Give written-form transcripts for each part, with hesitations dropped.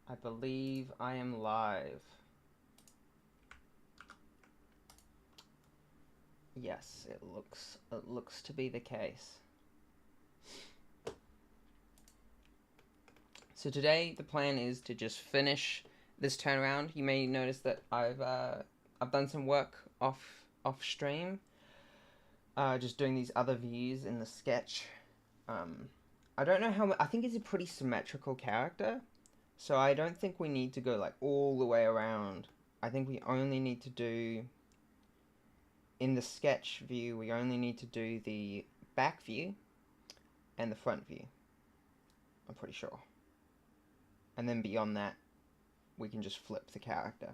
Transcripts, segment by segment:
I believe I am live. Yes, it looks to be the case. So today the plan is to just finish this turnaround. You may notice that I've done some work off stream, just doing these other views in the sketch. I don't know how. I think he's a pretty symmetrical character, so I don't think we need to go like all the way around. I think we only need to do, in the sketch view, we only need to do the back view and the front view. I'm pretty sure. And then beyond that, we can just flip the character,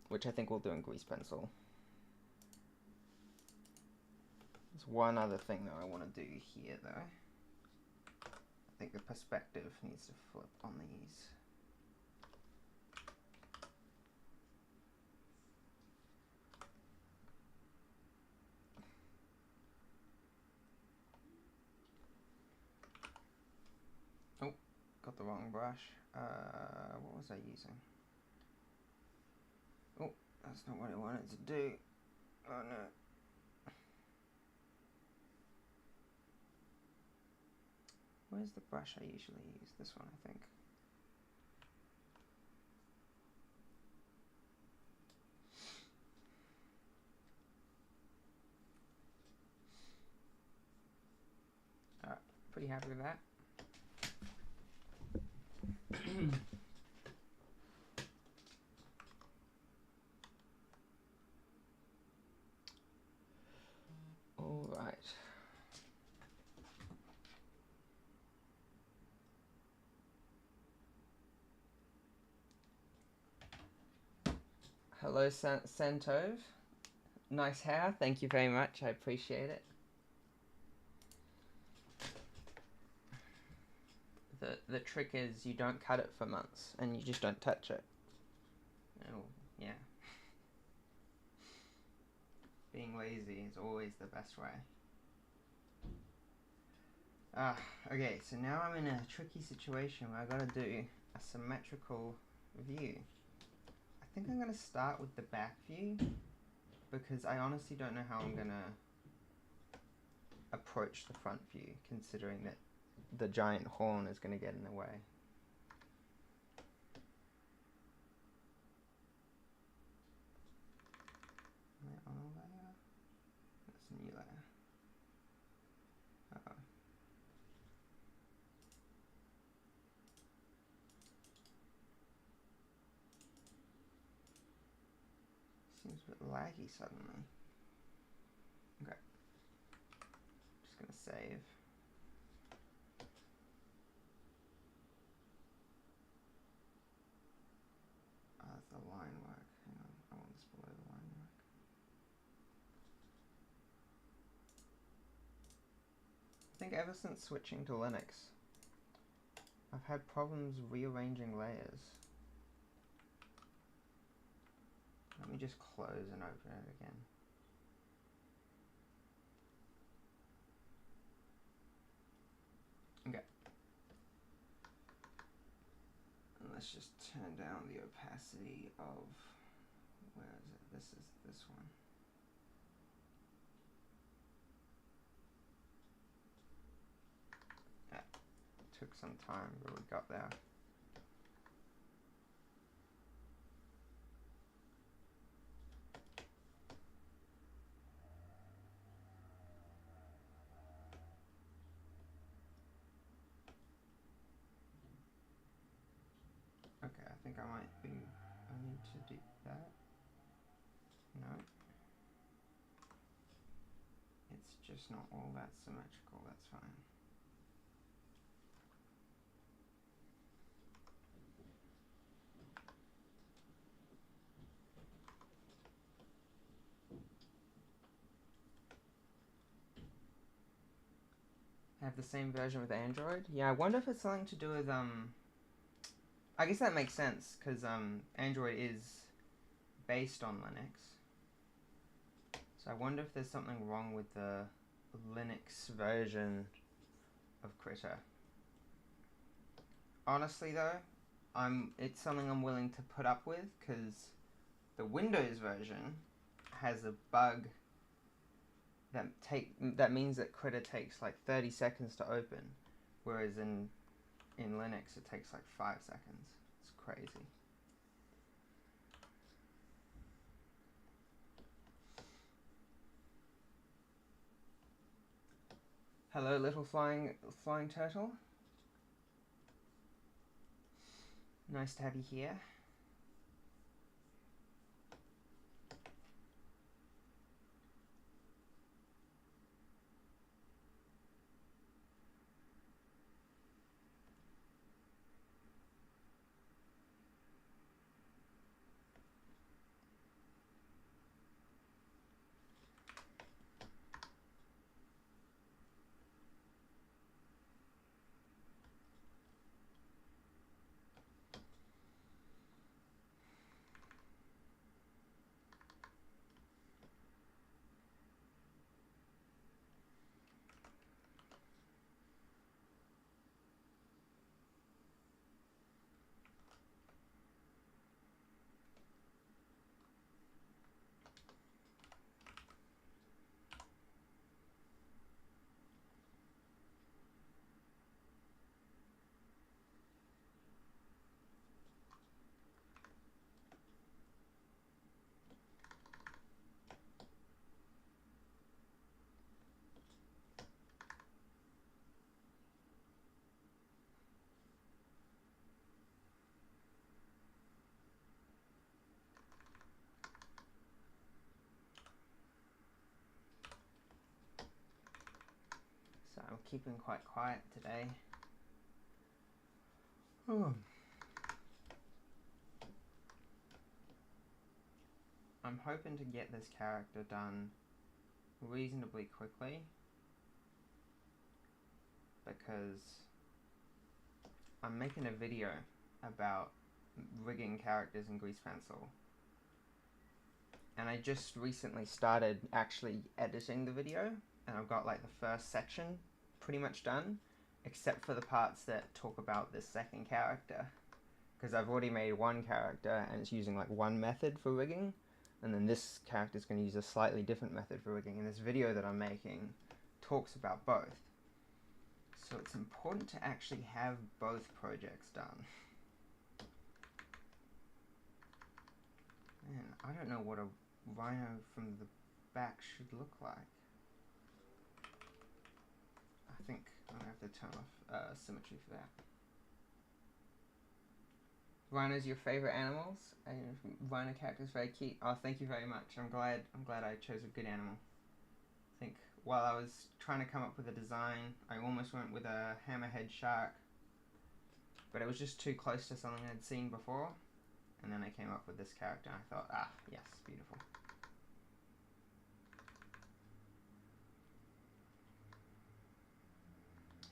which I think we'll do in grease pencil. There's one other thing that I want to do here though. I think the perspective needs to flip on these. Oh, got the wrong brush. What was I using? Oh, that's not what I wanted to do. Oh no. Where's the brush I usually use? This one, I think. Alright, pretty happy with that. All right. Hello, Santove. Nice hair. Thank you very much. I appreciate it. The trick is you don't cut it for months and you just don't touch it. Oh, yeah. Being lazy is always the best way. Okay, so now I'm in a tricky situation where I gotta do a symmetrical view. I think I'm gonna start with the back view because I honestly don't know how I'm gonna approach the front view, considering that the giant horn is gonna get in the way. Am I on a layer? That's a new layer. Uh-oh. Seems a bit laggy suddenly. Okay. Just gonna save. That's the line work. Hang on, I want this below the line work. I think ever since switching to Linux, I've had problems rearranging layers. Let me just close and open it again. Okay. And let's just turn down the opacity of, where is it? This is this one. Yeah, took some time, but we got there. Okay, I think I need to do that. No. It's just not all that symmetrical, that's fine. I have the same version with Android. Yeah, I wonder if it's something to do with, I guess that makes sense, because Android is based on Linux. So I wonder if there's something wrong with the Linux version of Critter. Honestly though, it's something I'm willing to put up with, because the Windows version has a bug that means that Critter takes like 30 seconds to open, whereas in Linux it takes like 5 seconds. It's crazy. Hello, little flying turtle. Nice to have you here. So I'm keeping quite quiet today. I'm hoping to get this character done reasonably quickly, because I'm making a video about rigging characters in Grease Pencil, and I just recently started actually editing the video, and I've got like the first section pretty much done, except for the parts that talk about this second character, because I've already made one character and it's using like one method for rigging, and then this character is going to use a slightly different method for rigging, and this video that I'm making talks about both. So it's important to actually have both projects done. Man, I don't know what a rhino from the back should look like. I think I'm going to have to turn off symmetry for that. Rhinos your favorite animals? Rhino character is very cute. Oh, thank you very much. I'm glad I chose a good animal. I think while I was trying to come up with a design, I almost went with a hammerhead shark, but it was just too close to something I'd seen before, and then I came up with this character and I thought, ah, yes, beautiful.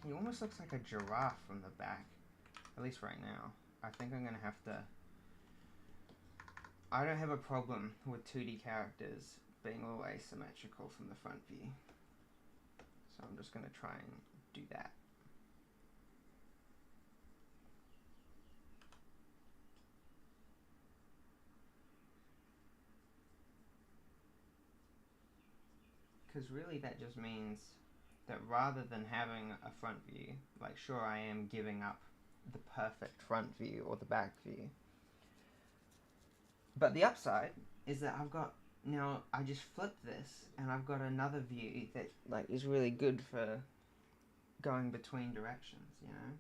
He almost looks like a giraffe from the back, at least right now. I think I'm going to have to... I don't have a problem with 2D characters being all asymmetrical from the front view, so I'm just going to try and do that. Because really that just means that rather than having a front view, like sure I am giving up the perfect front view or the back view, but the upside is that I've got, now I just flip this and I've got another view that like is really good for going between directions, you know?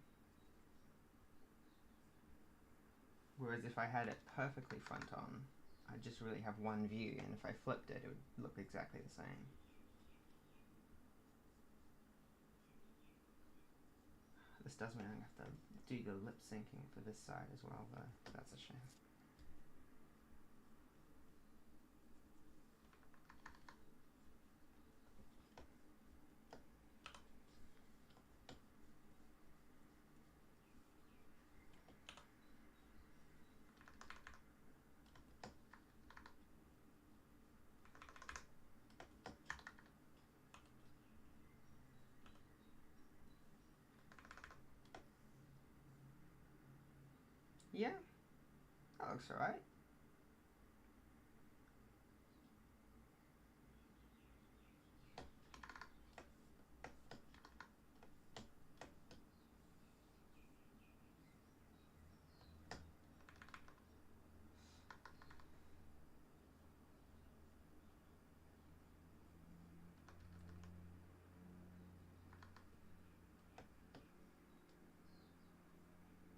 Whereas if I had it perfectly front on, I'd just really have one view, and if I flipped it, it would look exactly the same. This does mean I have to do the lip syncing for this side as well, though. That's a shame. Yeah, that looks alright.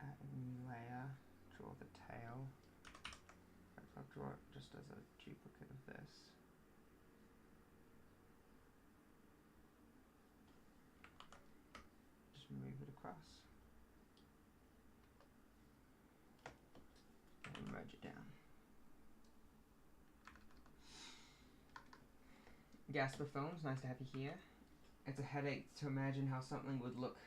Add a new layer, draw the tail. I'll draw it just as a duplicate of this. Just move it across. And merge it down. Gasper Films, nice to have you here. It's a headache to imagine how something would look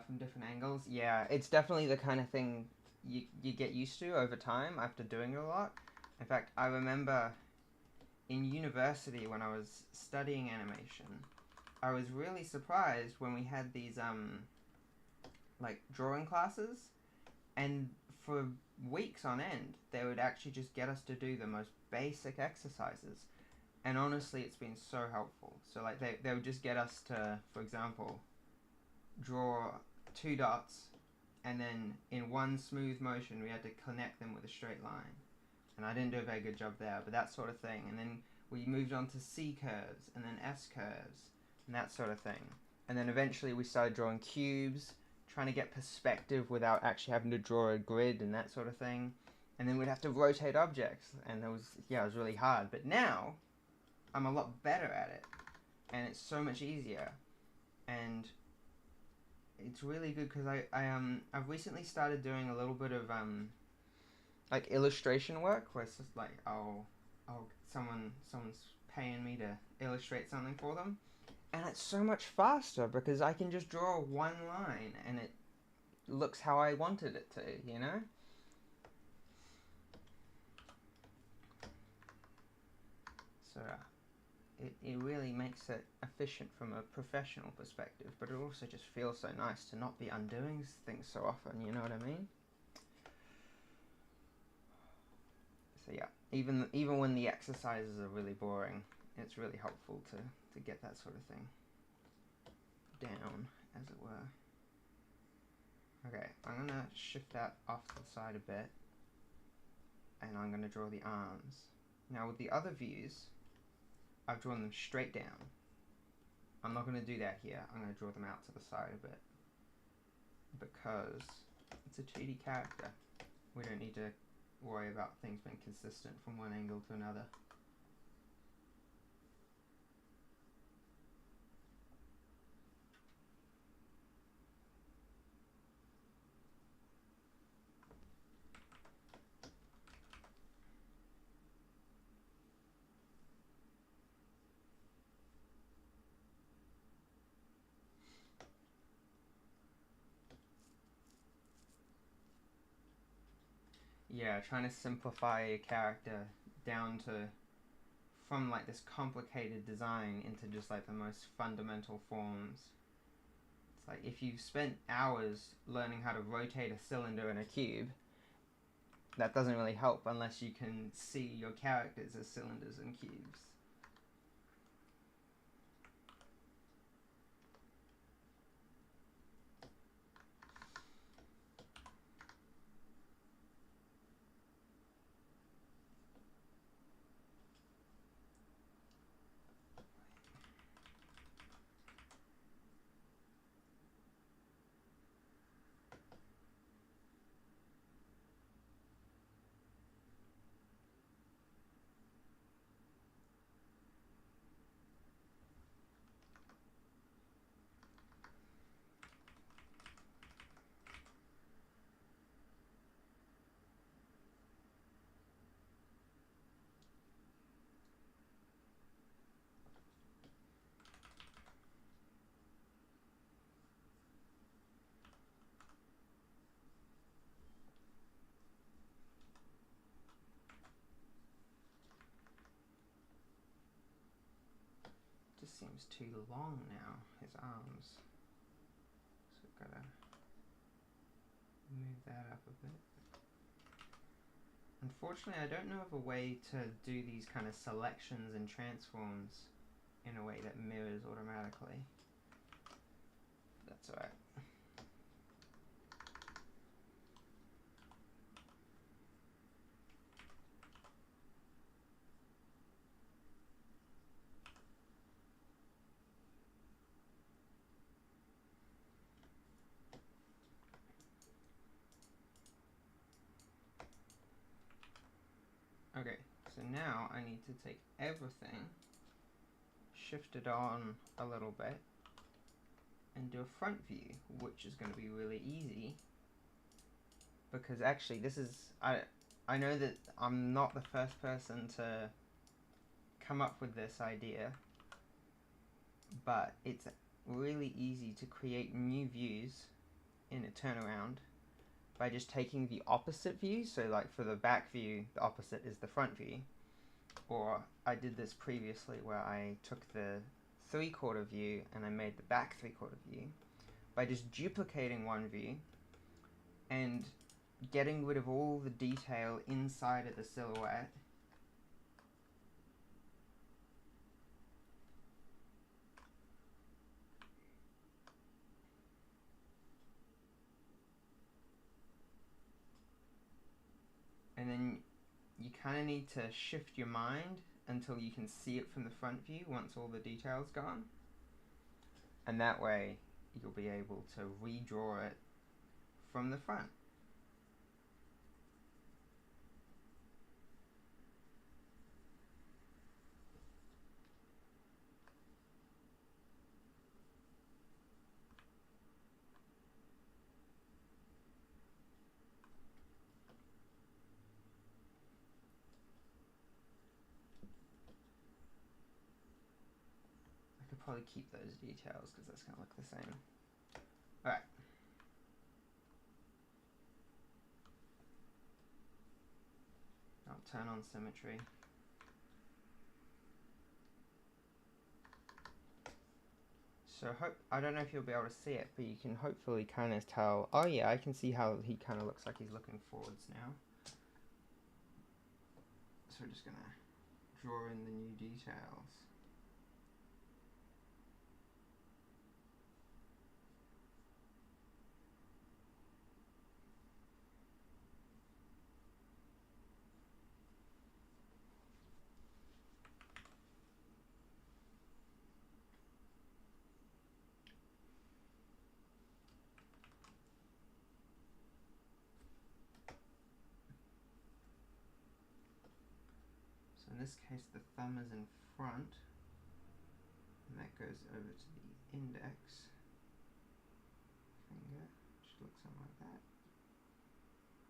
from different angles. Yeah, it's definitely the kind of thing you get used to over time after doing it a lot. In fact, I remember in university when I was studying animation, I was really surprised when we had these like drawing classes, and for weeks on end they would actually just get us to do the most basic exercises, and honestly it's been so helpful. So like they would just get us to, for example, draw two dots, and then in one smooth motion we had to connect them with a straight line, and I didn't do a very good job there, but that sort of thing. And then we moved on to C curves and then S curves and that sort of thing, and then eventually we started drawing cubes, trying to get perspective without actually having to draw a grid and that sort of thing. And then we'd have to rotate objects, and it was really hard. But now I'm a lot better at it, and it's so much easier, and it's really good because I've recently started doing a little bit of like illustration work, where it's just like someone's paying me to illustrate something for them, and it's so much faster because I can just draw one line and it looks how I wanted it to, you know? So it really makes it efficient from a professional perspective, but it also just feels so nice to not be undoing things so often, you know what I mean? So yeah, even when the exercises are really boring, it's really helpful to get that sort of thing down, as it were. Okay, I'm going to shift that off to the side a bit, and I'm going to draw the arms. Now with the other views, I've drawn them straight down. I'm not going to do that here. I'm going to draw them out to the side a bit, because it's a 2D character. We don't need to worry about things being consistent from one angle to another. Yeah, trying to simplify a character down to, from like this complicated design into just like the most fundamental forms. It's like if you've spent hours learning how to rotate a cylinder in a cube, that doesn't really help unless you can see your characters as cylinders and cubes. Just seems too long now, his arms. So I've got to move that up a bit. Unfortunately, I don't know of a way to do these kind of selections and transforms in a way that mirrors automatically. That's alright. Okay, so now I need to take everything, shift it on a little bit, and do a front view, which is going to be really easy, because actually this is, I know that I'm not the first person to come up with this idea, but it's really easy to create new views in a turnaround by just taking the opposite view. So like for the back view, the opposite is the front view. Or I did this previously where I took the 3/4 view and I made the back 3/4 view by just duplicating one view and getting rid of all the detail inside of the silhouette. And then you kind of need to shift your mind until you can see it from the front view once all the detail's gone. And that way you'll be able to redraw it from the front. I could probably keep those details because that's going to look the same. Alright. I'll turn on symmetry. So I don't know if you'll be able to see it, but you can hopefully kind of tell, oh yeah, I can see how he kind of looks like he's looking forwards now. So we're just going to draw in the new details. So in this case the thumb is in front, and that goes over to the index finger, which looks something like that,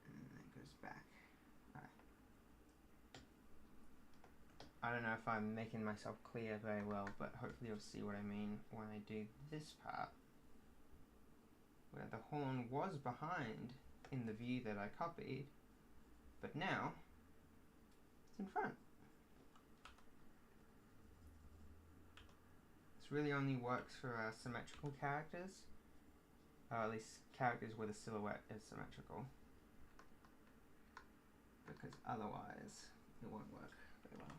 and then that goes back. Right. I don't know if I'm making myself clear very well, but hopefully you'll see what I mean when I do this part, where the horn was behind in the view that I copied, but now it's in front. This really only works for symmetrical characters, or at least characters where the silhouette is symmetrical, because otherwise it won't work very well.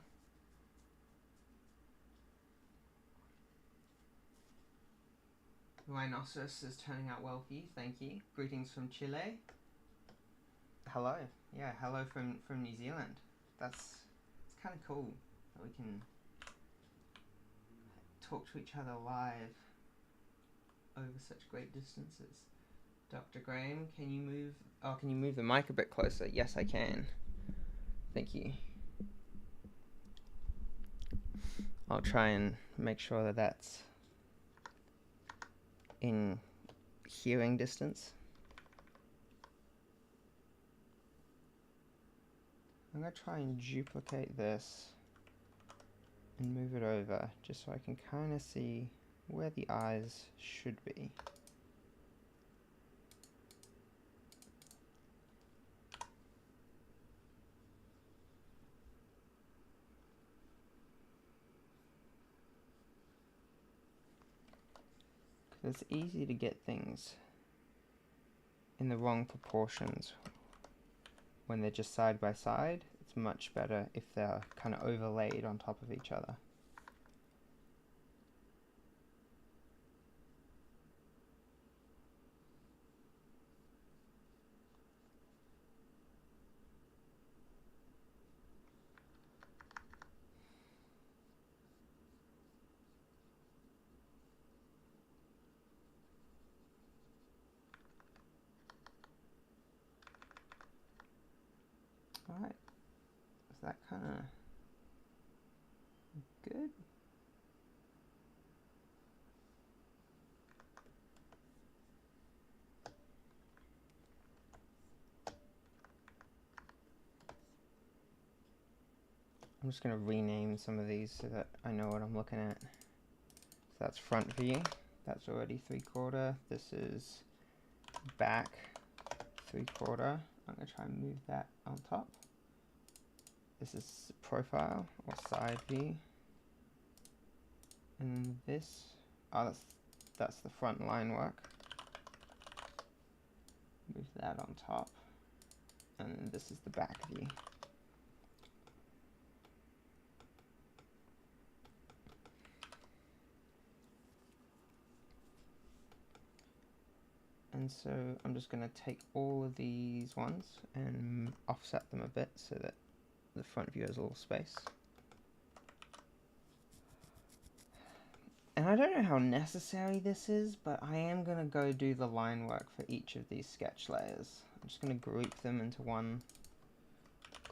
Rhinoceros is turning out well for you, thank you. Greetings from Chile. Hello, yeah, hello from New Zealand. It's kind of cool that we can talk to each other live over such great distances. Dr. Graham, can you move the mic a bit closer? Yes, I can. Thank you. I'll try and make sure that that's in hearing distance. I'm going to try and duplicate this and move it over just so I can kind of see where the eyes should be. It's easy to get things in the wrong proportions when they're just side by side. It's much better if they're kind of overlaid on top of each other. Alright, is that kind of good? I'm just going to rename some of these so that I know what I'm looking at. So that's front view, that's already 3/4. This is back 3/4. I'm going to try and move that on top. This is profile or side view. And this, oh, that's the front line work. Move that on top. And this is the back view. And so I'm just going to take all of these ones and offset them a bit so that the front view has a little space. And I don't know how necessary this is, but I am going to go do the line work for each of these sketch layers. I'm just going to group them into one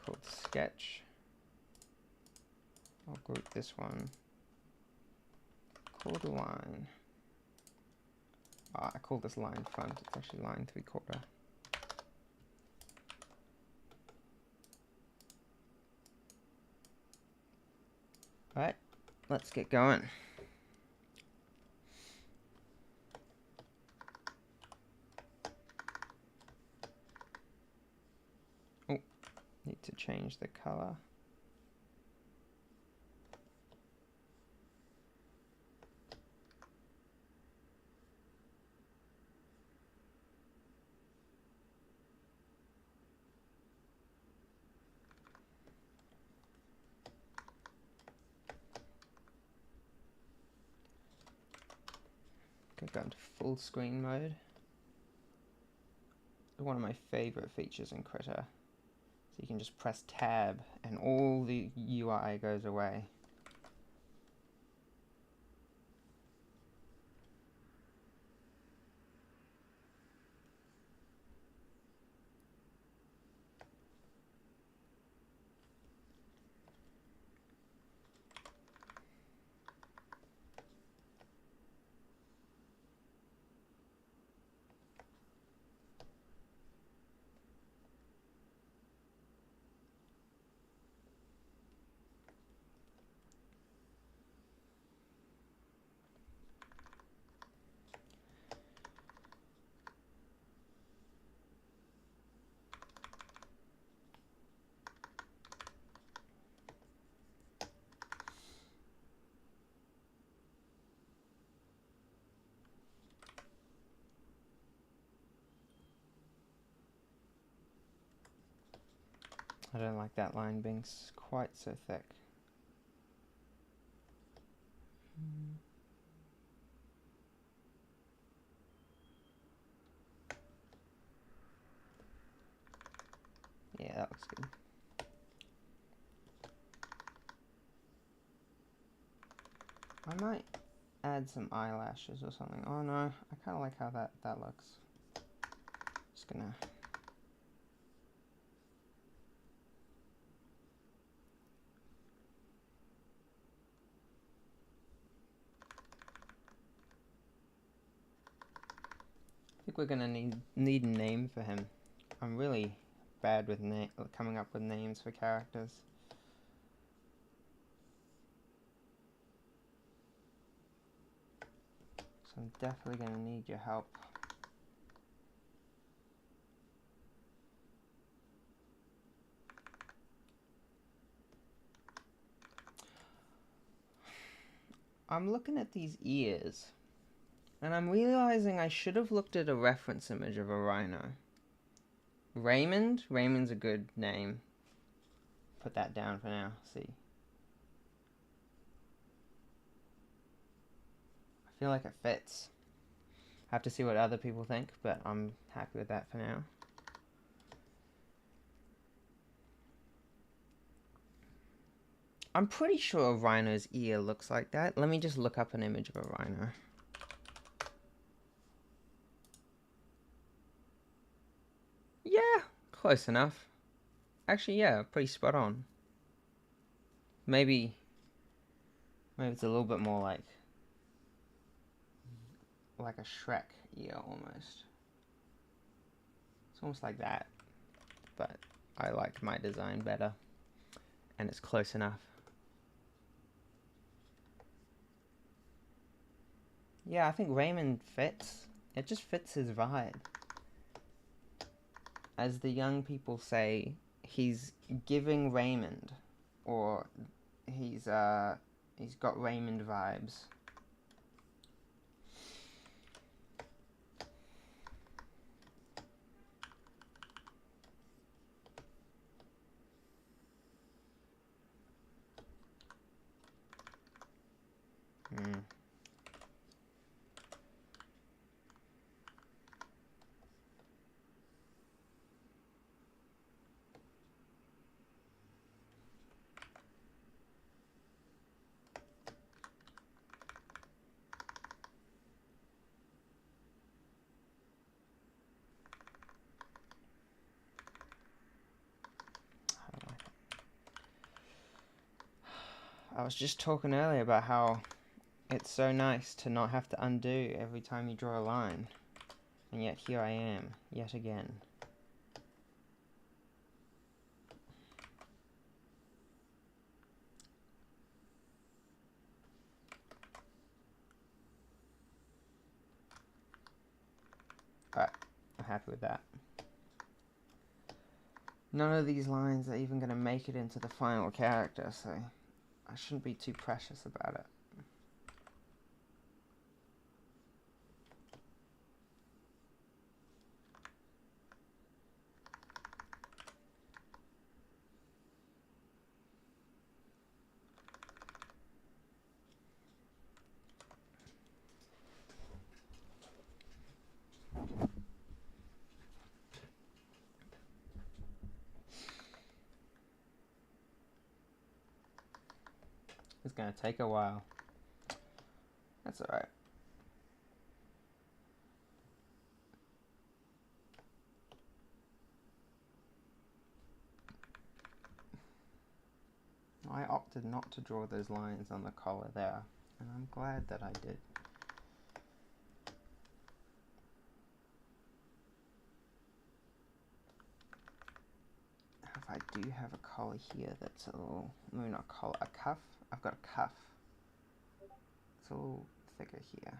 called sketch. I'll group this one called line. I call this line front, it's actually line 3/4. Alright, let's get going. Oh, need to change the color. Go into full screen mode. One of my favorite features in Critter. So you can just press tab and all the UI goes away. I don't like that line being quite so thick. Yeah, that looks good. I might add some eyelashes or something. Oh no, I kind of like how that looks. Just gonna... I think we're gonna need a name for him. I'm really bad with coming up with names for characters. So I'm definitely gonna need your help. I'm looking at these ears, and I'm realizing I should have looked at a reference image of a rhino. Raymond? Raymond's a good name. Put that down for now. See. I feel like it fits. Have to see what other people think, but I'm happy with that for now. I'm pretty sure a rhino's ear looks like that. Let me just look up an image of a rhino. Yeah, close enough. Actually, yeah, pretty spot on. Maybe it's a little bit more like a Shrek ear almost. It's almost like that, but I liked my design better, and it's close enough. Yeah, I think Raymond fits. It just fits his vibe. As the young people say, he's giving Raymond, or he's got Raymond vibes. I was just talking earlier about how it's so nice to not have to undo every time you draw a line. And yet here I am, yet again. Alright, I'm happy with that. None of these lines are even going to make it into the final character, so I shouldn't be too precious about it. It's going to take a while. That's alright. I opted not to draw those lines on the collar there, and I'm glad that I did. If I do have a collar here that's a little, maybe not a collar, a cuff. I've got a cuff. It's a little thicker here.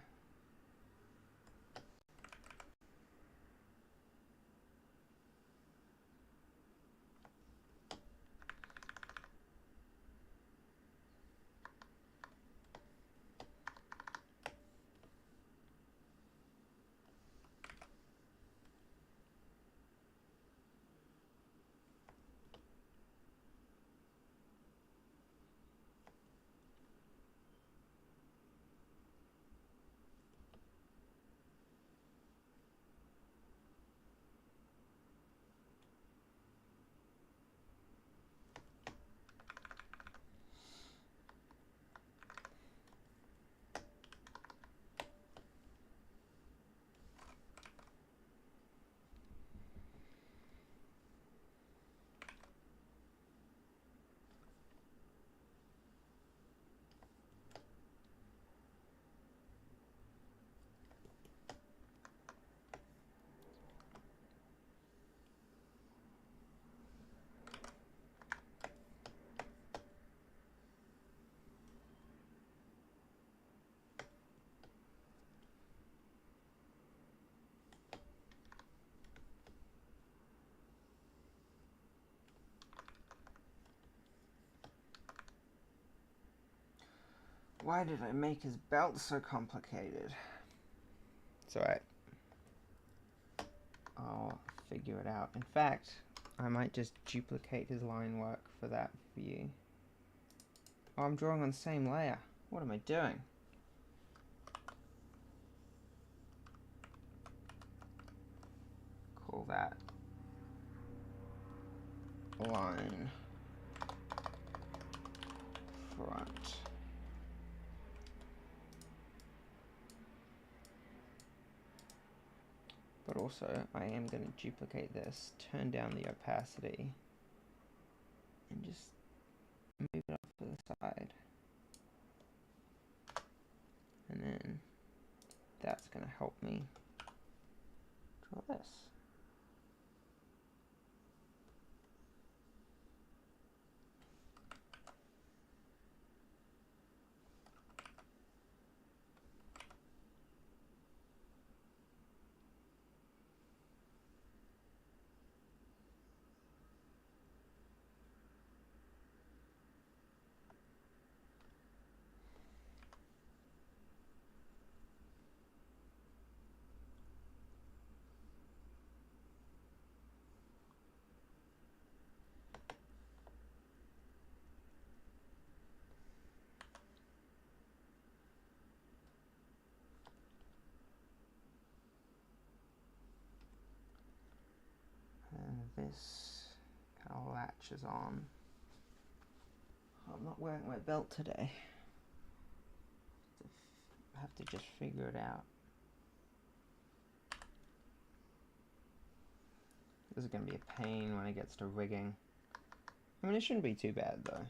Why did I make his belt so complicated? It's alright. I'll figure it out. In fact, I might just duplicate his line work for that view. Oh, I'm drawing on the same layer. What am I doing? Call that line front. But also, I am going to duplicate this, turn down the opacity, and just move it off to the side. And then that's going to help me draw this. And this kind of latches on. I'm not wearing my belt today. I have to just figure it out. This is going to be a pain when it gets to rigging. I mean, it shouldn't be too bad though.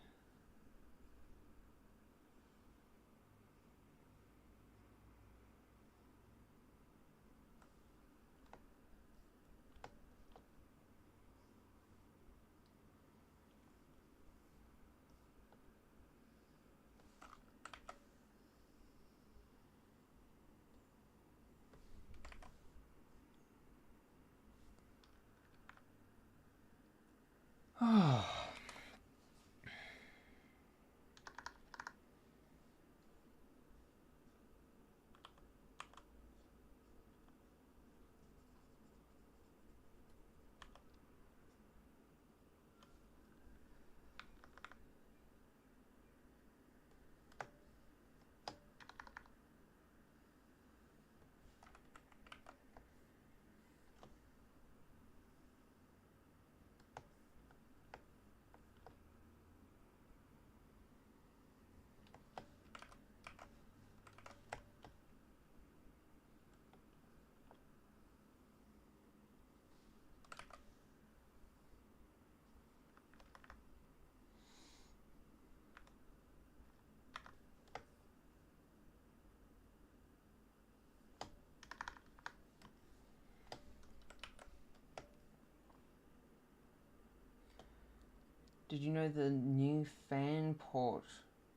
Did you know the new fan port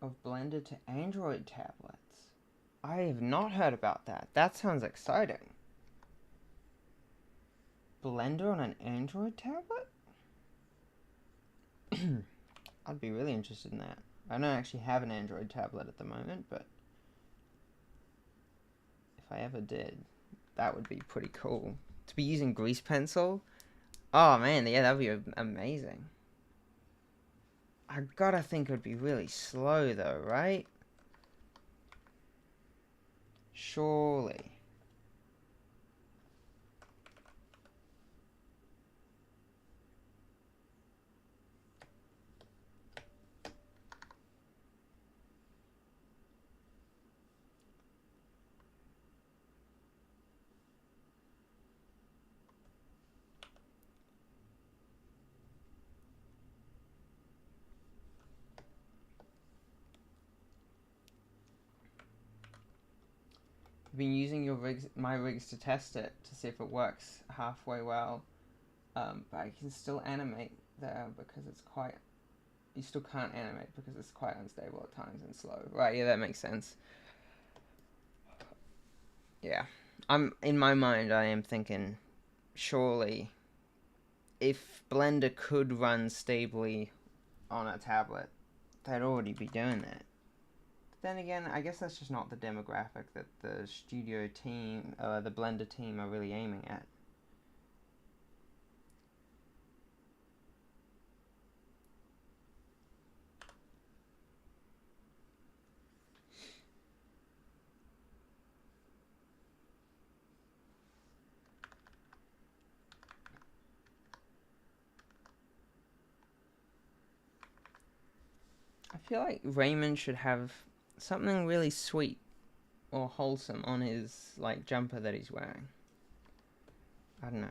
of Blender to Android tablets? I have not heard about that. That sounds exciting. Blender on an Android tablet? I'd be really interested in that. I don't actually have an Android tablet at the moment, but if I ever did, that would be pretty cool. To be using Grease Pencil? Oh man, yeah, that would be amazing. I gotta think it would be really slow though, right? Surely. I've been using my rigs to test it to see if it works halfway well, but I can still animate there because it's quite. You still can't animate because it's quite unstable at times and slow. Right? Yeah, that makes sense. Yeah, in my mind. I am thinking, surely, if Blender could run stably on a tablet, they'd already be doing that. Then again, I guess that's just not the demographic that the studio team, the Blender team, are really aiming at. feel like Raymond should have something really sweet or wholesome on his like jumper that he's wearing. I don't know.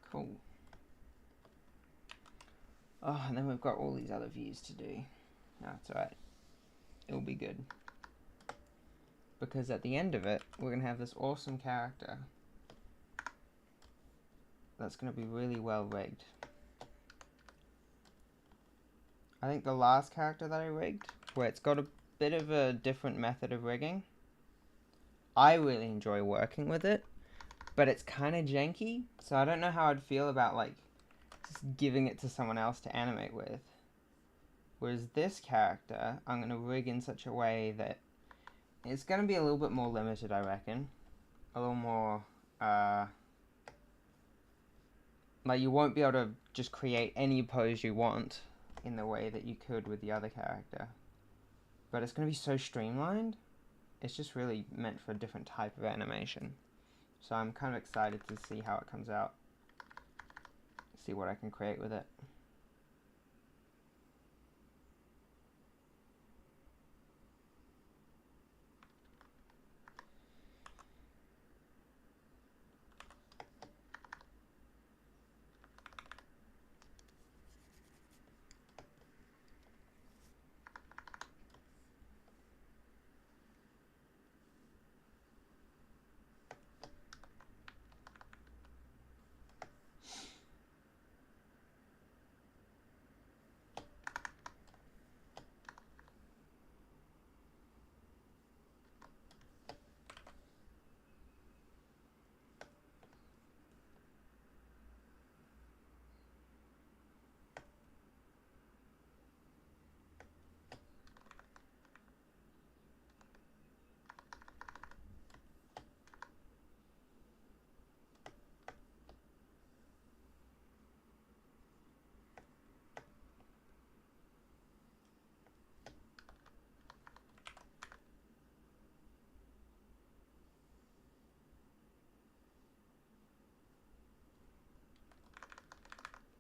Cool. Oh, and then we've got all these other views to do. No, it's alright. It'll be good. Because at the end of it, we're going to have this awesome character that's going to be really well rigged. I think the last character that I rigged, where it's got a bit of a different method of rigging, I really enjoy working with it, but it's kind of janky, so I don't know how I'd feel about like just giving it to someone else to animate with. Whereas this character, I'm going to rig in such a way that it's going to be a little bit more limited, I reckon. A little more, like you won't be able to just create any pose you want in the way that you could with the other character. But it's going to be so streamlined, it's just really meant for a different type of animation. So I'm kind of excited to see how it comes out. See what I can create with it.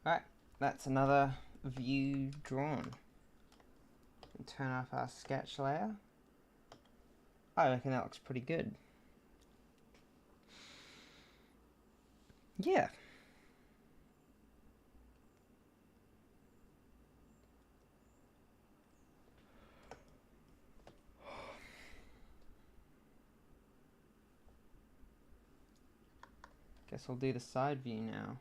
Alright, that's another view drawn. And turn off our sketch layer. I reckon that looks pretty good. Yeah. Guess I'll do the side view now.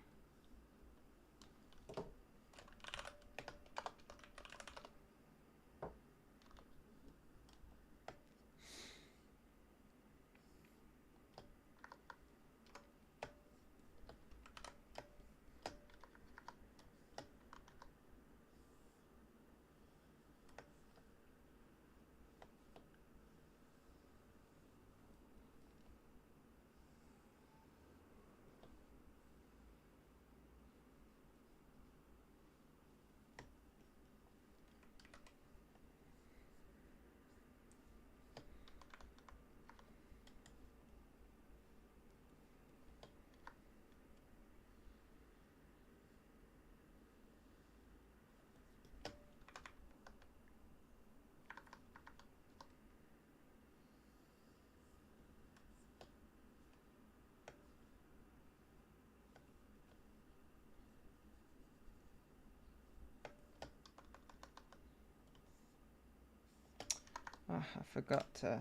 Oh, I forgot to...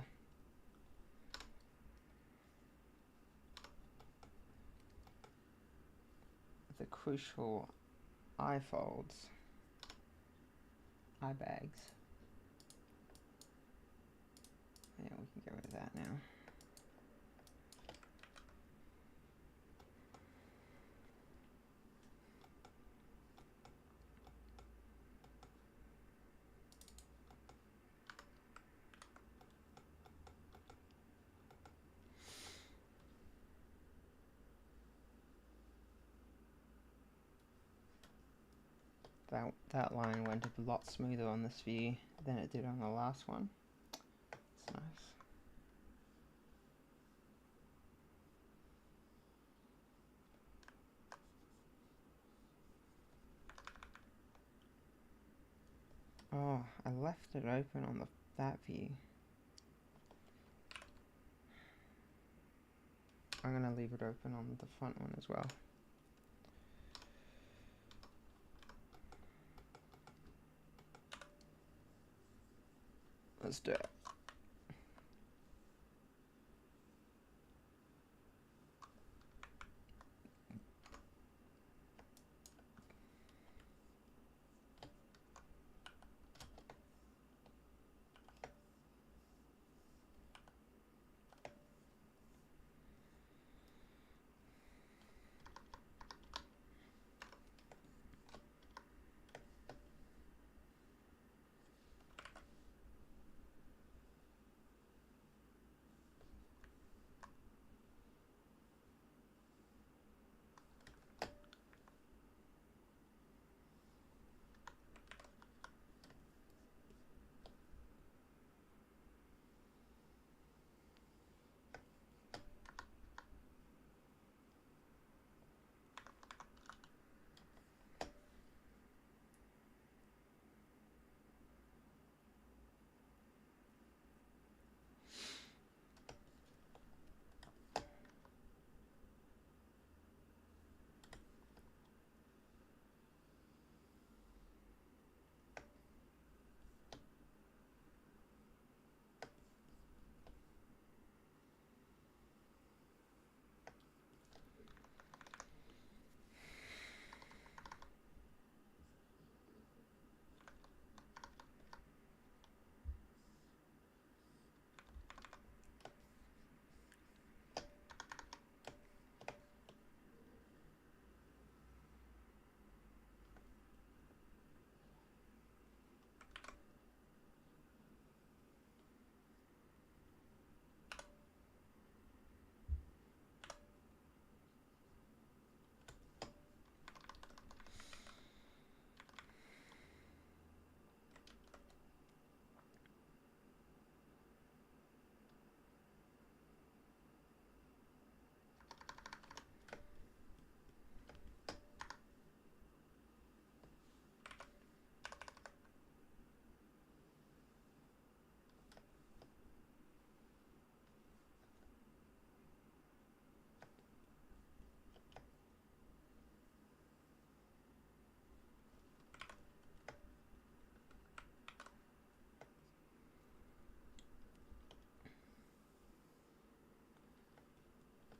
the crucial eye folds. Eye bags. Yeah, we can get rid of that now. That line went a lot smoother on this view than it did on the last one. It's nice. Oh, I left it open on that view. I'm gonna leave it open on the front one as well. Let's do it.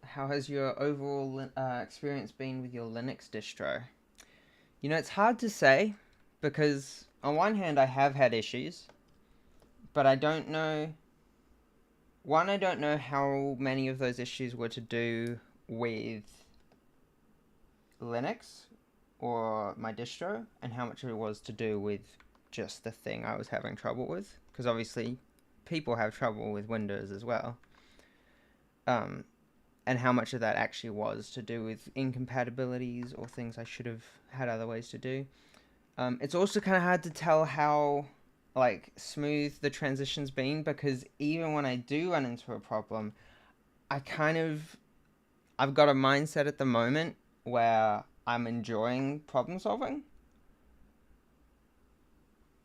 How has your overall experience been with your Linux distro? You know, it's hard to say because on one hand I have had issues, but I don't know... One, I don't know how many of those issues were to do with Linux or my distro, and how much of it was to do with just the thing I was having trouble with. Because obviously, people have trouble with Windows as well. And how much of that actually was to do with incompatibilities or things I should have had other ways to do. It's also kind of hard to tell how like smooth the transition's been, because even when I do run into a problem, I've got a mindset at the moment where I'm enjoying problem solving.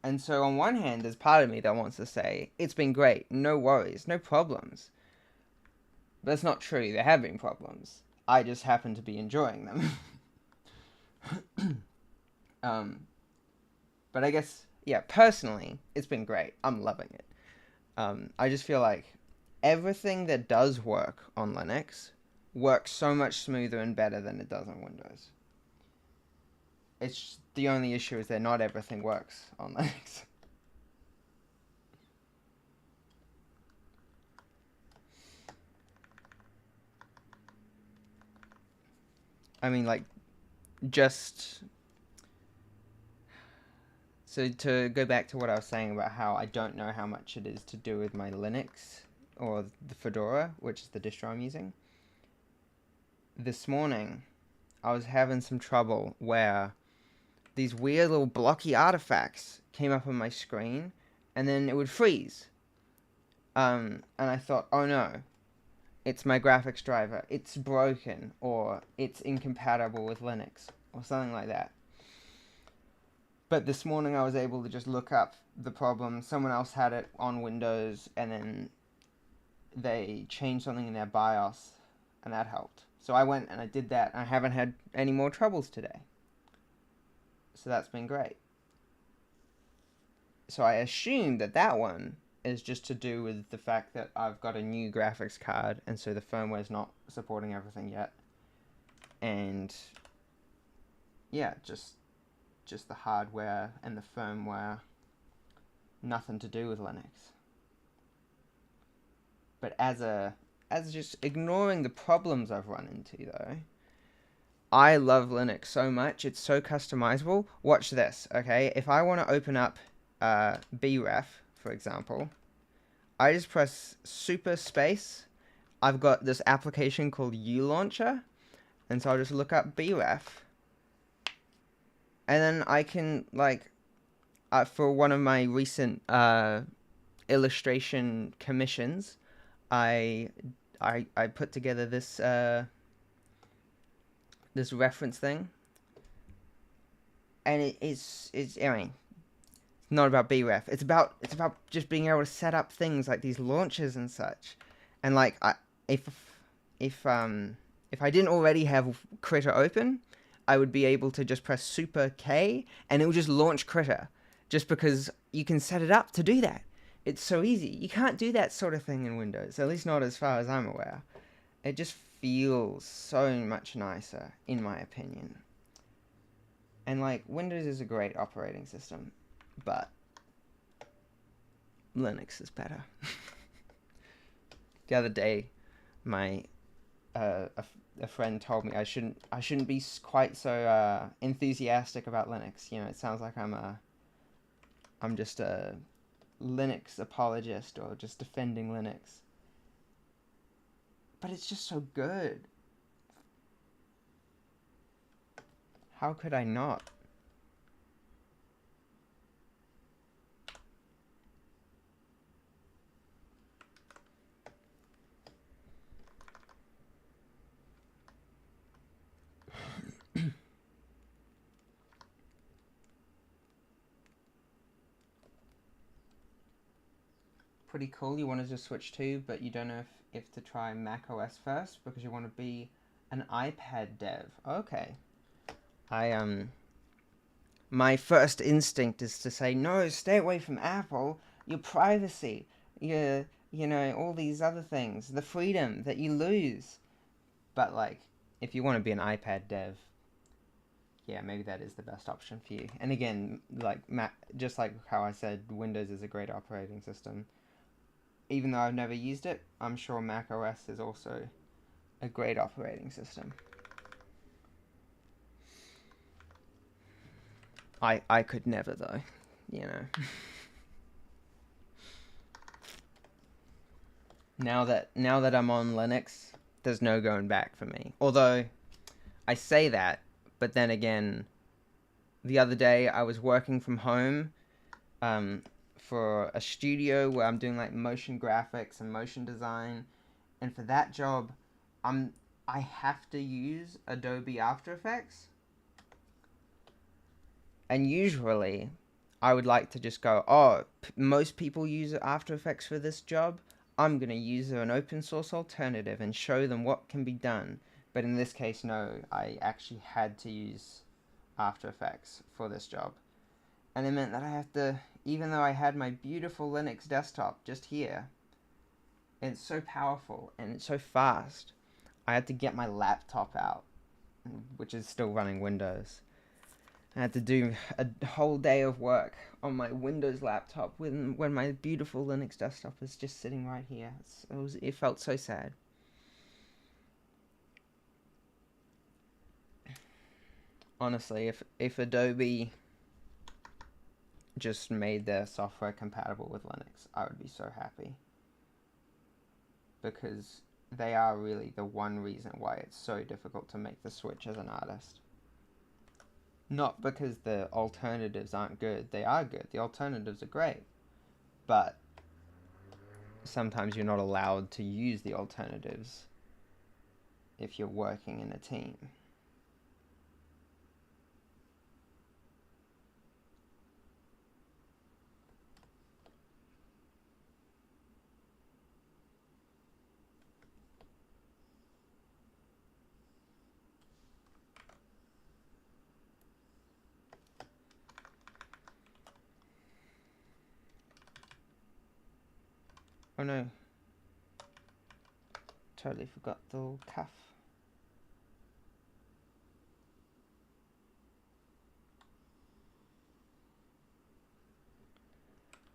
And so on one hand, there's part of me that wants to say, it's been great, no worries, no problems. But that's not true, there have been problems. I just happen to be enjoying them. But I guess, yeah, personally, it's been great. I'm loving it. I just feel like everything that does work on Linux works so much smoother and better than it does on Windows. It's the only issue is that not everything works on Linux. I mean, like, just so to go back to what I was saying about how I don't know how much it is to do with my Linux or the Fedora, which is the distro I'm using. This morning, I was having some trouble where these weird little blocky artifacts came up on my screen, and then it would freeze. And I thought, oh no, it's my graphics driver. It's broken, or it's incompatible with Linux, or something like that. But this morning I was able to just look up the problem. Someone else had it on Windows, and then they changed something in their BIOS, and that helped. So I went and I did that, and I haven't had any more troubles today. So that's been great. So I assume that that one is just to do with the fact that I've got a new graphics card, and so the firmware's not supporting everything yet. And yeah, just the hardware and the firmware, nothing to do with Linux. But as just ignoring the problems I've run into though, I love Linux so much. It's so customizable. Watch this, okay? If I want to open up bref, for example, I just press super space. I've got this application called uLauncher, and so I'll just look up bref, and then I can, like, for one of my recent illustration commissions, I put together this this reference thing, and it's I mean, not about bref. It's about just being able to set up things like these launchers and such, and like if I didn't already have Critter open, I would be able to just press Super K and it will just launch Critter, just because you can set it up to do that. It's so easy. You can't do that sort of thing in Windows, at least not as far as I'm aware. It just feels so much nicer, in my opinion. And like, Windows is a great operating system, but Linux is better. The other day, my a friend told me I shouldn't be quite so enthusiastic about Linux. You know, it sounds like I'm just a Linux apologist or just defending Linux. But it's just so good. How could I not? Pretty cool. You want to just switch to, but you don't know if to try Mac OS first because you want to be an iPad dev. Okay. My first instinct is to say, no, stay away from Apple. Your privacy, your, all these other things, the freedom that you lose. But like, if you want to be an iPad dev, yeah, maybe that is the best option for you. And again, like just like how I said, Windows is a great operating system. Even though I've never used it, I'm sure Mac OS is also a great operating system. I could never though, Now that I'm on Linux, there's no going back for me. Although I say that, but then again, the other day I was working from home for a studio where I'm doing like motion graphics and motion design, and for that job, I have to use Adobe After Effects. And usually, I would like to just go, oh, most people use After Effects for this job. I'm going to use an open source alternative and show them what can be done. But in this case, no, I actually had to use After Effects for this job. And it meant that I have to, even though I had my beautiful Linux desktop just here, and it's so powerful and it's so fast, I had to get my laptop out, which is still running Windows. I had to do a whole day of work on my Windows laptop when my beautiful Linux desktop is just sitting right here. It felt so sad. Honestly, if Adobe just made their software compatible with Linux, I would be so happy. Because they are really the one reason why it's so difficult to make the switch as an artist. Not because the alternatives aren't good. They are good. The alternatives are great. But sometimes you're not allowed to use the alternatives if you're working in a team. Oh no. Totally forgot the little cuff.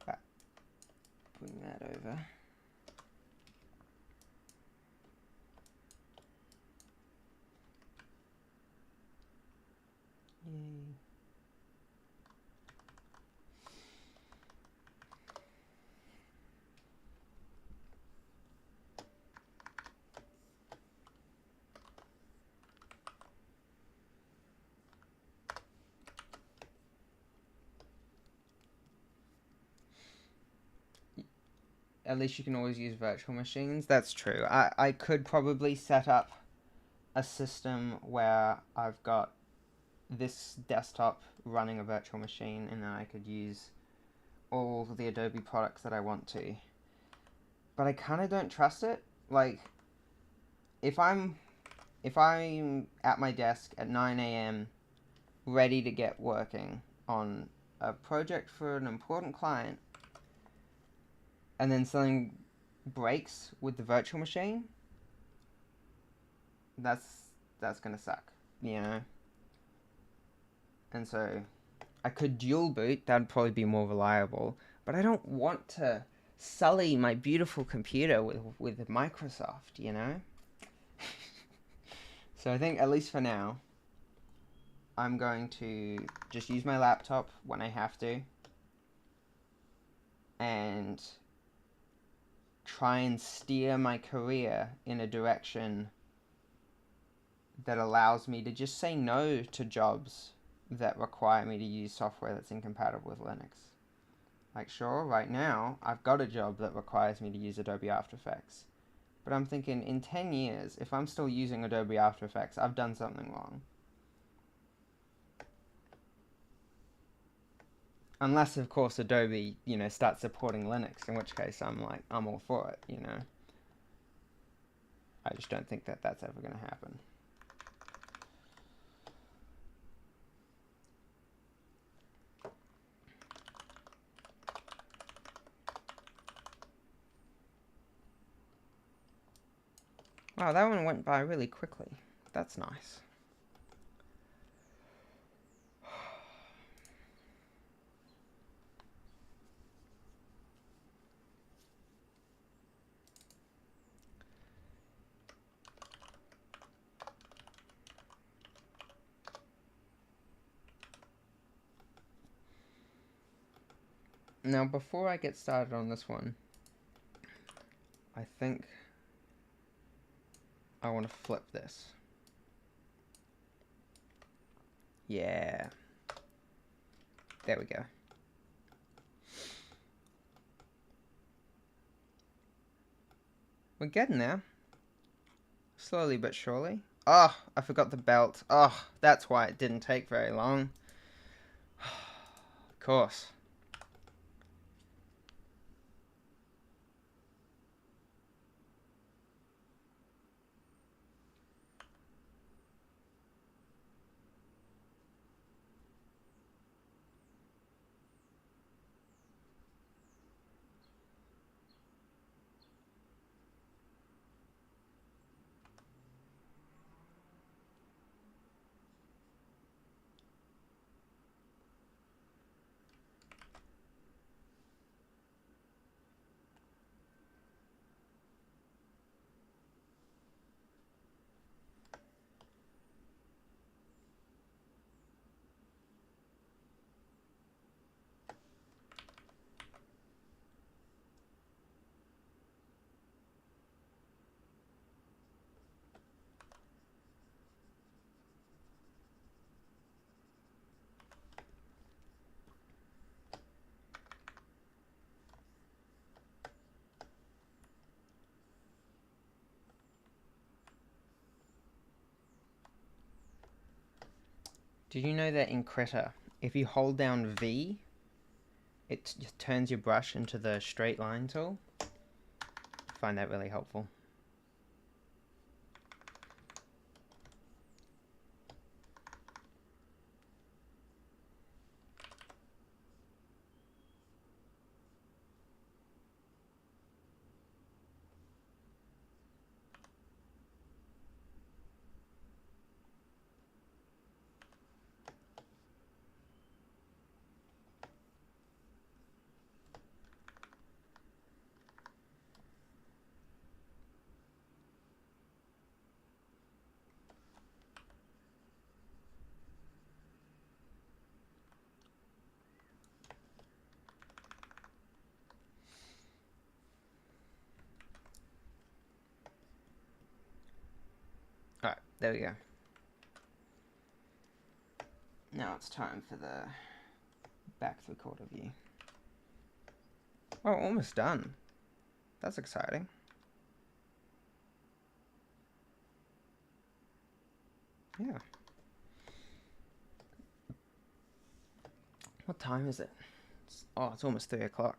Right. Bring that over. Yay. At least you can always use virtual machines. That's true. I could probably set up a system where I've got this desktop running a virtual machine, and then I could use all of the Adobe products that I want to. But I kind of don't trust it. Like, if I'm at my desk at 9 a.m. ready to get working on a project for an important client, and then something breaks with the virtual machine, that's gonna suck, you know? And so I could dual boot, that'd probably be more reliable, but I don't want to sully my beautiful computer with Microsoft, you know? So I think, at least for now, I'm going to just use my laptop when I have to, and try and steer my career in a direction that allows me to just say no to jobs that require me to use software that's incompatible with Linux. Like, sure, right now, I've got a job that requires me to use Adobe After Effects. But I'm thinking, in 10 years, if I'm still using Adobe After Effects, I've done something wrong. Unless, of course, Adobe, starts supporting Linux, in which case I'm all for it, I just don't think that that's ever going to happen. Wow, that one went by really quickly. That's nice. Now, before I get started on this one, I think I want to flip this. Yeah. There we go. We're getting there. Slowly but surely. Oh, I forgot the belt. Oh, that's why it didn't take very long. Of course. Did you know that in Krita, if you hold down V, it just turns your brush into the straight line tool? I find that really helpful. Alright, there we go. Now it's time for the back three-quarter view. Oh, almost done. That's exciting. Yeah. What time is it? It's almost 3 o'clock.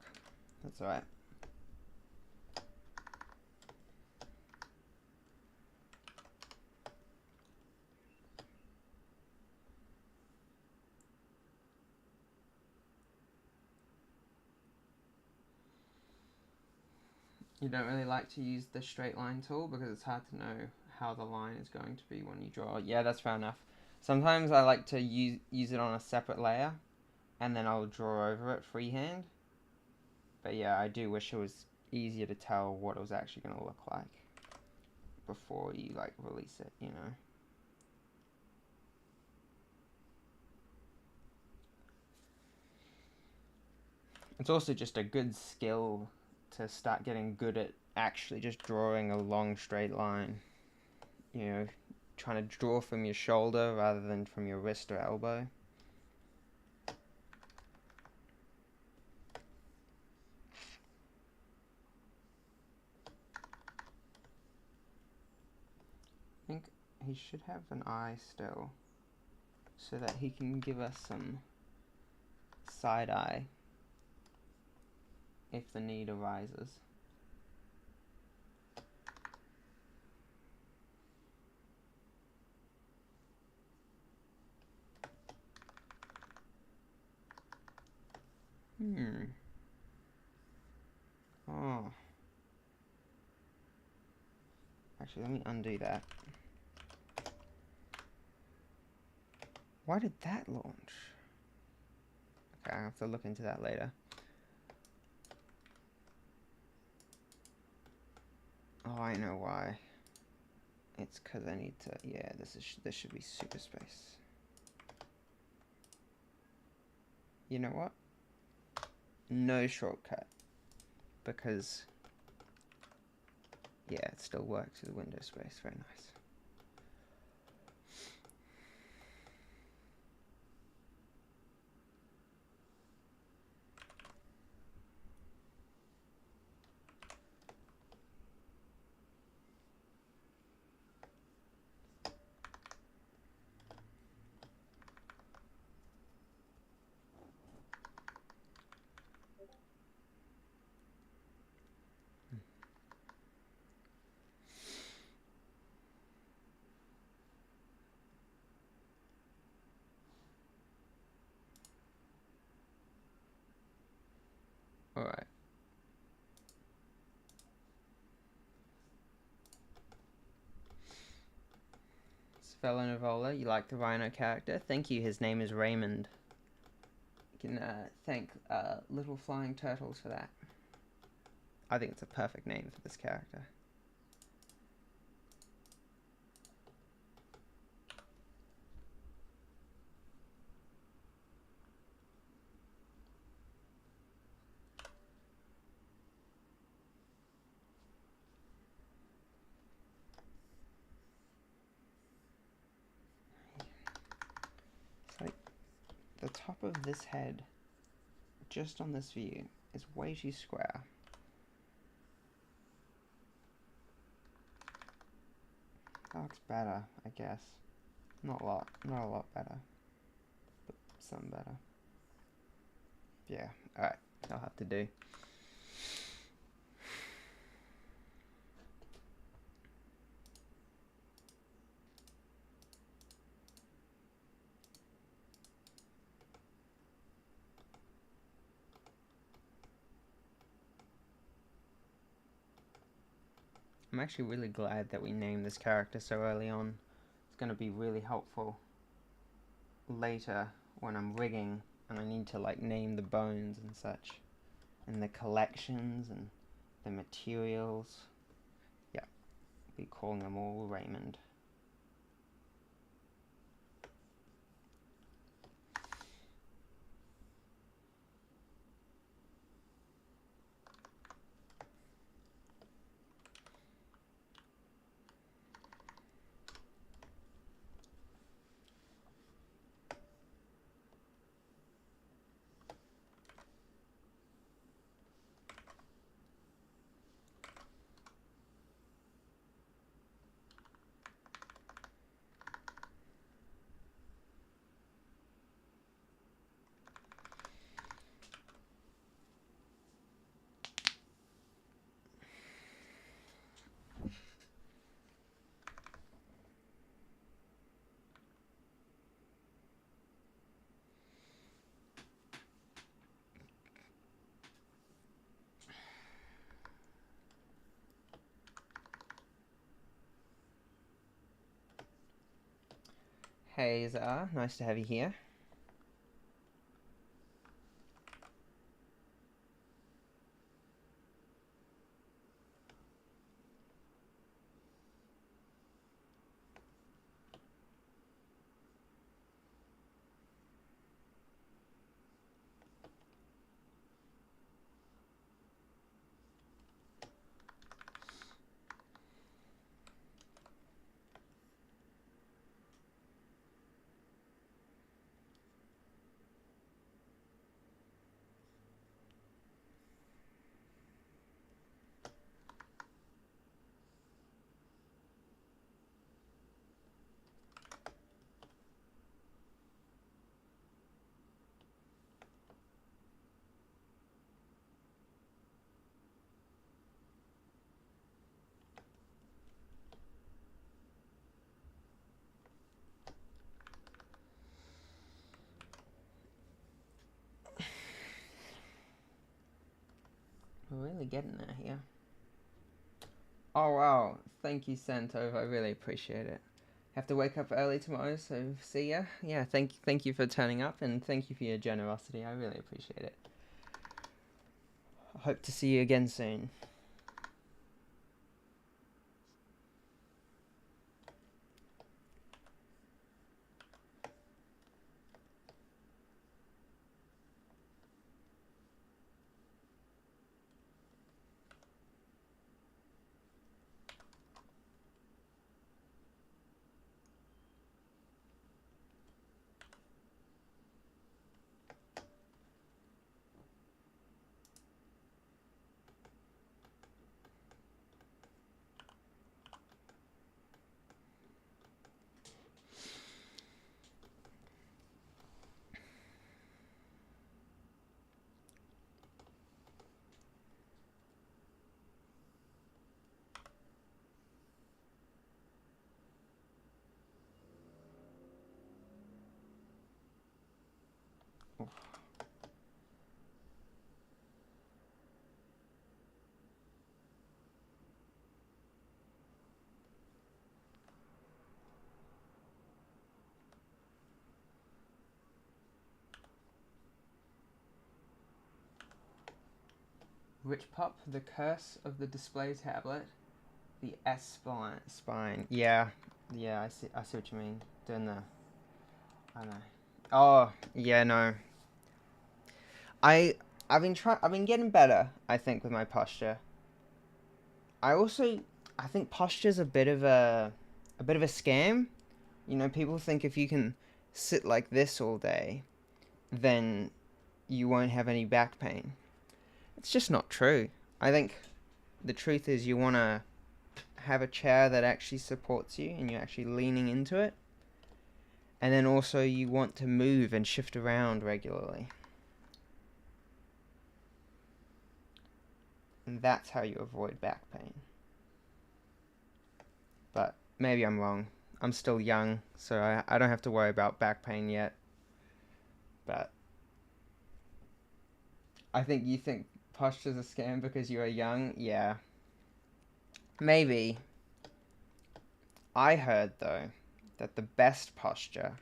That's alright. You don't really like to use the straight line tool because it's hard to know how the line is going to be when you draw. Yeah, that's fair enough. Sometimes I like to use it on a separate layer and then I'll draw over it freehand. But yeah, I do wish it was easier to tell what it was actually going to look like before you like release it, you know. It's also just a good skill to start getting good at actually just drawing a long straight line. You know, trying to draw from your shoulder rather than from your wrist or elbow. I think he should have an eye still, so that he can give us some side eye if the need arises. Oh. Actually, let me undo that. Why did that launch? Okay, I have to look into that later. Oh, I know why. It's because I need to, yeah, this should be super space. You know what? No shortcut. Because, yeah, it still works with window space. Very nice. Alright. Fellow Novola, you like the Rhino character? Thank you, his name is Raymond. You can thank Little Flying Turtles for that. I think it's a perfect name for this character. It's like the top of this head, just on this view, is way too square. That looks better, I guess. Not a lot better. some better. Yeah, alright, I'll have to do. I'm actually really glad that we named this character so early on. It's going to be really helpful later when I'm rigging and I need to like name the bones and such, and the collections and the materials. Yeah, I'll be calling them all Raymond. Hey Zara, nice to have you here. We're really getting there here. Oh wow, thank you Santov, I really appreciate it. Have to wake up early tomorrow, so see ya. Yeah, thank you for turning up, and thank you for your generosity, I really appreciate it. I hope to see you again soon. Rich Pop, The Curse of the Display Tablet, the S spine. Yeah, I see what you mean. Doing the, I know. Oh, yeah, no. I I've been getting better, I think, with my posture. I think posture's a bit of a scam. You know, people think if you can sit like this all day, then you won't have any back pain. It's just not true. I think the truth is you want to have a chair that actually supports you and you're actually leaning into it. And then also you want to move and shift around regularly. And that's how you avoid back pain. But maybe I'm wrong. I'm still young, so I don't have to worry about back pain yet. But I think you think posture's a scam because you are young? Yeah. Maybe. I heard, though, that the best posture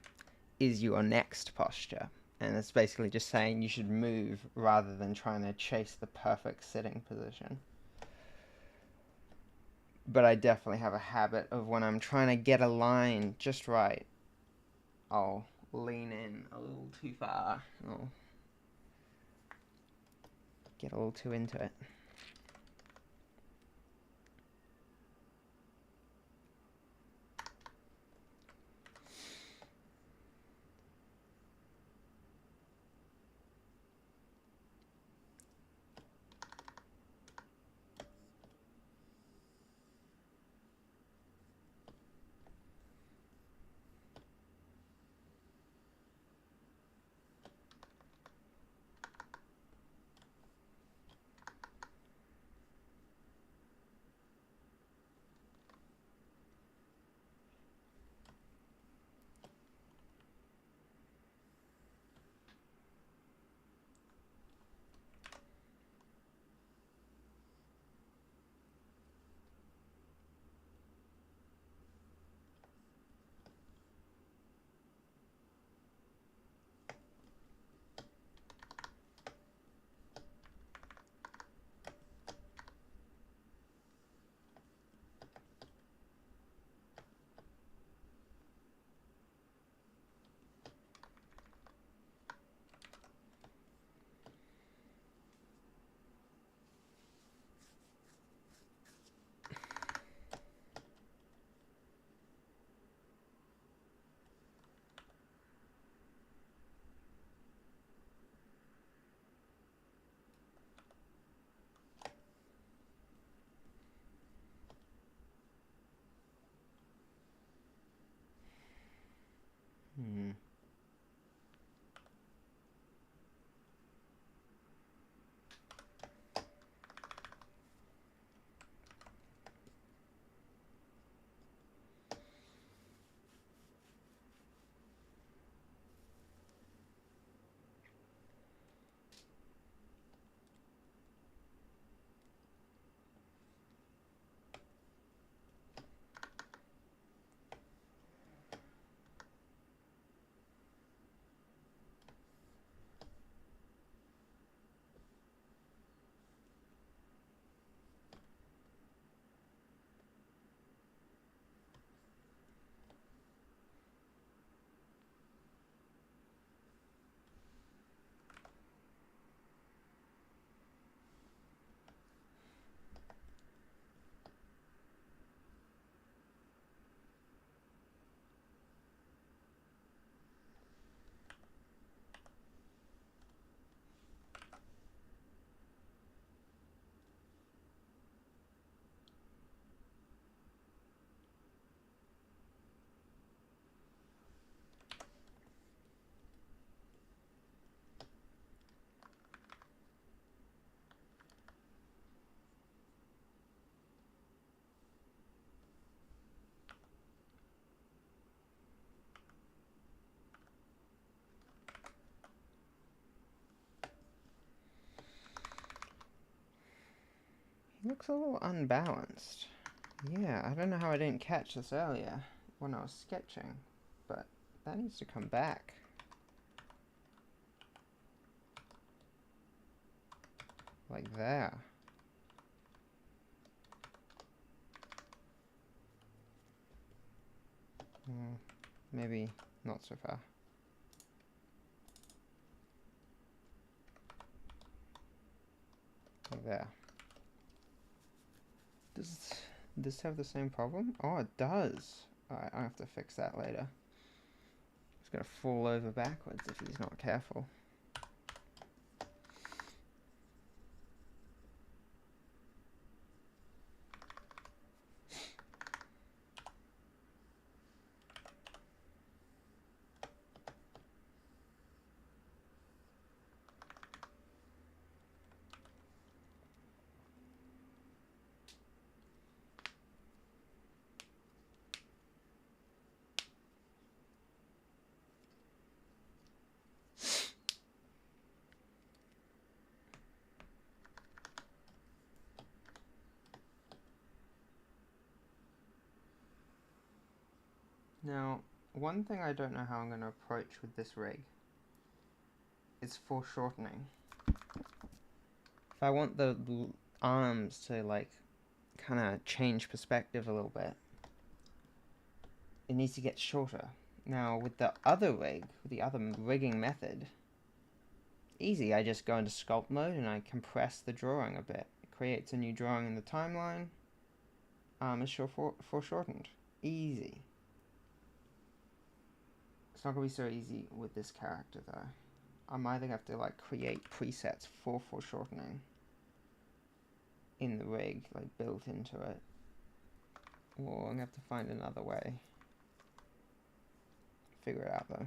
is your next posture. And it's basically just saying you should move rather than trying to chase the perfect sitting position. But I definitely have a habit of when I'm trying to get a line just right, I'll lean in a little too far. I'll get a little too into it. Hmm. He looks a little unbalanced. Yeah, I don't know how I didn't catch this earlier when I was sketching, but that needs to come back. Like there. Maybe not so far. Like there. Does this have the same problem? Oh, it does. Alright, I'll have to fix that later. It's gonna fall over backwards if he's not careful. Now, one thing I don't know how I'm going to approach with this rig is foreshortening. If I want the arms to like kind of change perspective a little bit, it needs to get shorter. Now with the other rig, with the other rigging method, easy. I just go into sculpt mode and I compress the drawing a bit. It creates a new drawing in the timeline. It's foreshortened. Easy. It's not gonna be so easy with this character though. I might have to like create presets for foreshortening in the rig, like built into it. Or I'm gonna have to find another way. Figure it out though.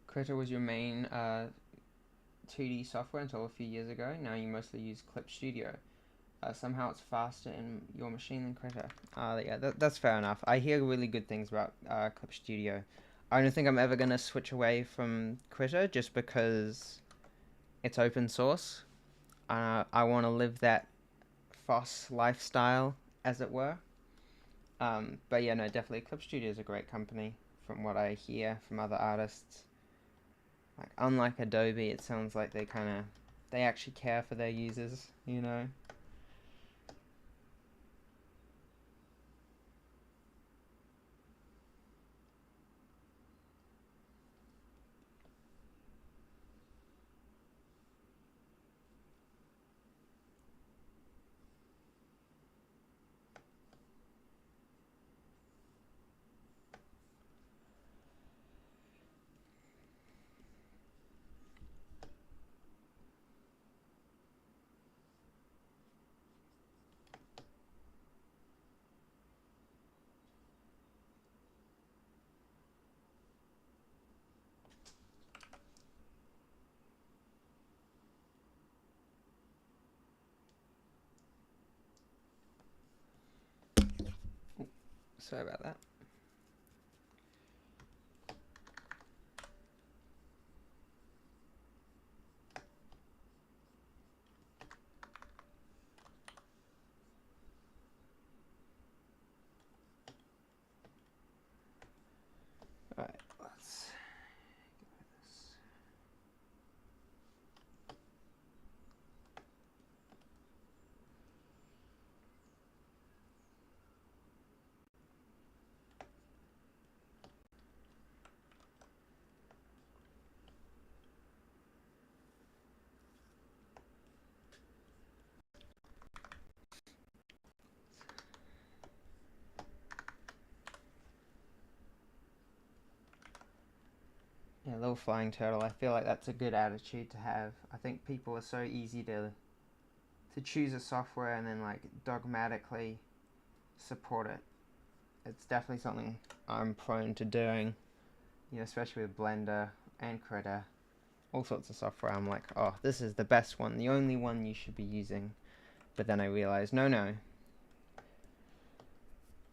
Critter was your main 2D software until a few years ago. Now you mostly use Clip Studio. Somehow it's faster in your machine than Critter. Yeah, that's fair enough. I hear really good things about Clip Studio. I don't think I'm ever going to switch away from Critter just because it's open source. I want to live that FOSS lifestyle, as it were. But yeah, no, definitely Clip Studio is a great company from what I hear from other artists. Like, unlike Adobe, it sounds like they actually care for their users, you know? Sorry about that. Alright, let's go with this. little flying turtle. I feel like that's a good attitude to have. I think people are so easy to choose a software and then like dogmatically support it. It's definitely something I'm prone to doing, you know, especially with Blender and Krita, all sorts of software. I'm like, oh, this is the best one, the only one you should be using. But then I realize, no,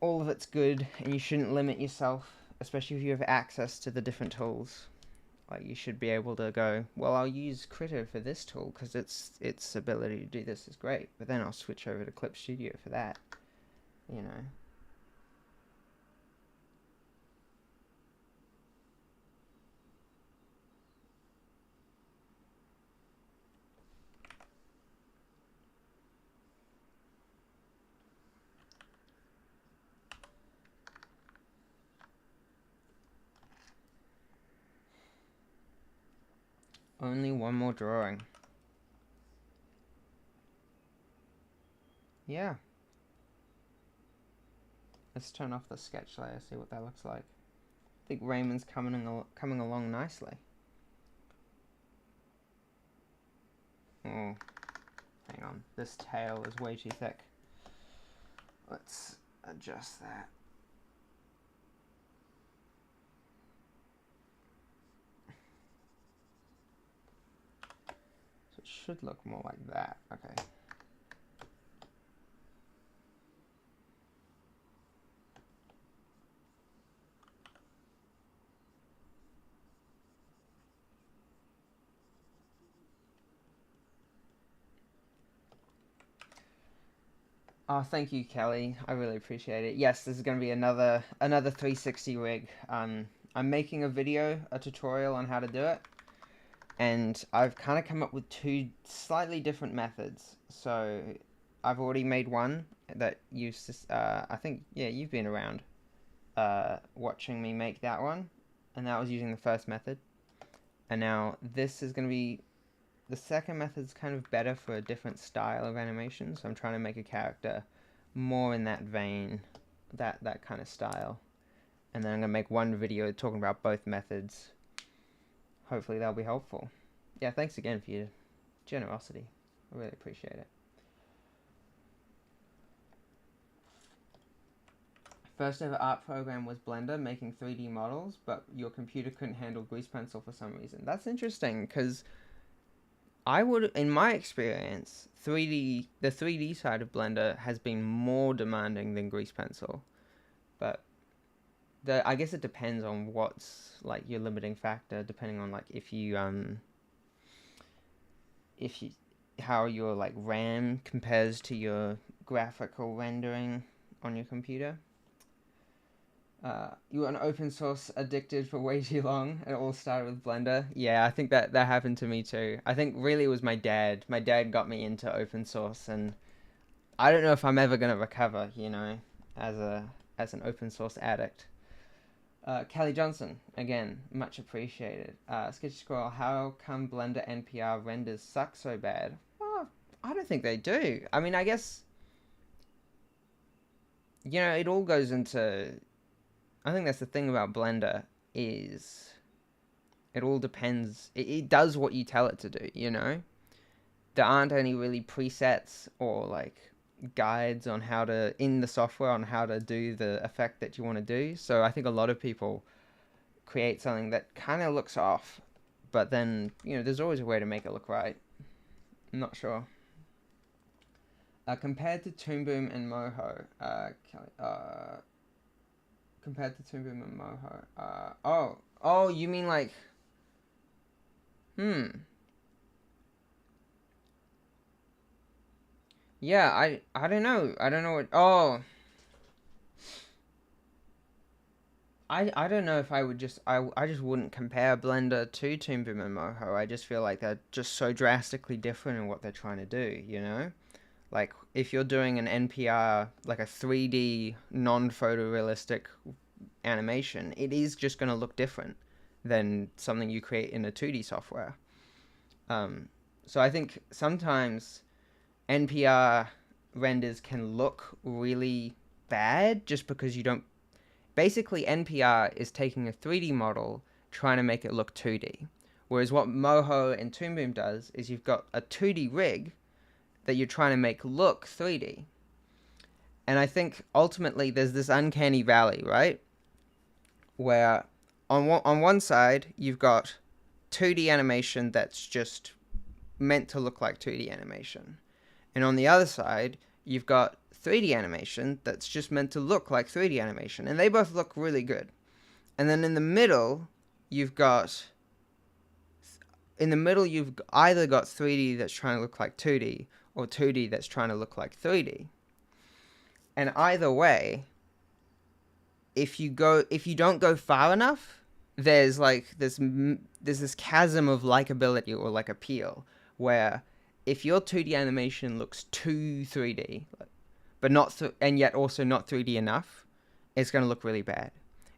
all of it's good, and you shouldn't limit yourself, especially if you have access to the different tools. Like, you should be able to go, well, I'll use Krita for this tool because its ability to do this is great, but then I'll switch over to Clip Studio for that, you know. Only one more drawing. Yeah. Let's turn off the sketch layer, see what that looks like. I think Raymond's coming along nicely. Oh, hang on. This tail is way too thick. Let's adjust that. So it should look more like that. Okay. Oh, thank you, Kelly. I really appreciate it. Yes, this is going to be another 360 rig. I'm making a video, a tutorial on how to do it, and I've kind of come up with two slightly different methods. So I've already made one that uses, I think, yeah, you've been around watching me make that one, and that was using the first method. And now this is going to be, the second method's kind of better for a different style of animation, so I'm trying to make a character more in that vein, that kind of style. And then I'm going to make one video talking about both methods. Hopefully that'll be helpful. Yeah, thanks again for your generosity. I really appreciate it. First ever art program was Blender, making 3D models, but your computer couldn't handle grease pencil for some reason. That's interesting, because I would, in my experience, the 3D side of Blender has been more demanding than grease pencil. But I guess it depends on what's like your limiting factor, depending on like if you how your like RAM compares to your graphical rendering on your computer. You were an open source addicted for way too long. It all started with Blender. Yeah, I think that happened to me too. I think really it was my dad. My dad got me into open source, and I don't know if I'm ever gonna recover, you know, as an open source addict. Kelly Johnson, again, much appreciated. Sketchy Squirrel, how come Blender NPR renders suck so bad? Well, I don't think they do. I mean, I guess, you know, it all goes into, I think that's the thing about Blender, is it all depends. It does what you tell it to do, you know? There aren't any really presets or like guides on how to, in the software, on how to do the effect that you want to do. So I think a lot of people create something that kind of looks off, but then, you know, there's always a way to make it look right. I'm not sure. Compared to Toon Boom and Moho, compared to Toon Boom and Moho, oh, you mean like, yeah, I don't know. I don't know what, I don't know if I would just, I just wouldn't compare Blender to Toon Boom and Moho. I just feel like they're just so drastically different in what they're trying to do, you know? Like, if you're doing an NPR, like a 3D, non-photorealistic animation, it is just going to look different than something you create in a 2D software. So I think sometimes NPR renders can look really bad just because you don't... Basically, NPR is taking a 3D model, trying to make it look 2D. Whereas what Moho and Toon Boom does is you've got a 2D rig that you're trying to make look 3D. And I think ultimately there's this uncanny valley, right? Where on one side you've got 2D animation that's just meant to look like 2D animation. And on the other side, you've got 3D animation that's just meant to look like 3D animation. And they both look really good. And then in the middle, you've either got 3D that's trying to look like 2D or 2D that's trying to look like 3D. And either way, if you don't go far enough, there's this chasm of likability or like appeal, where if your 2D animation looks too 3D, but and yet also not 3D enough, it's going to look really bad.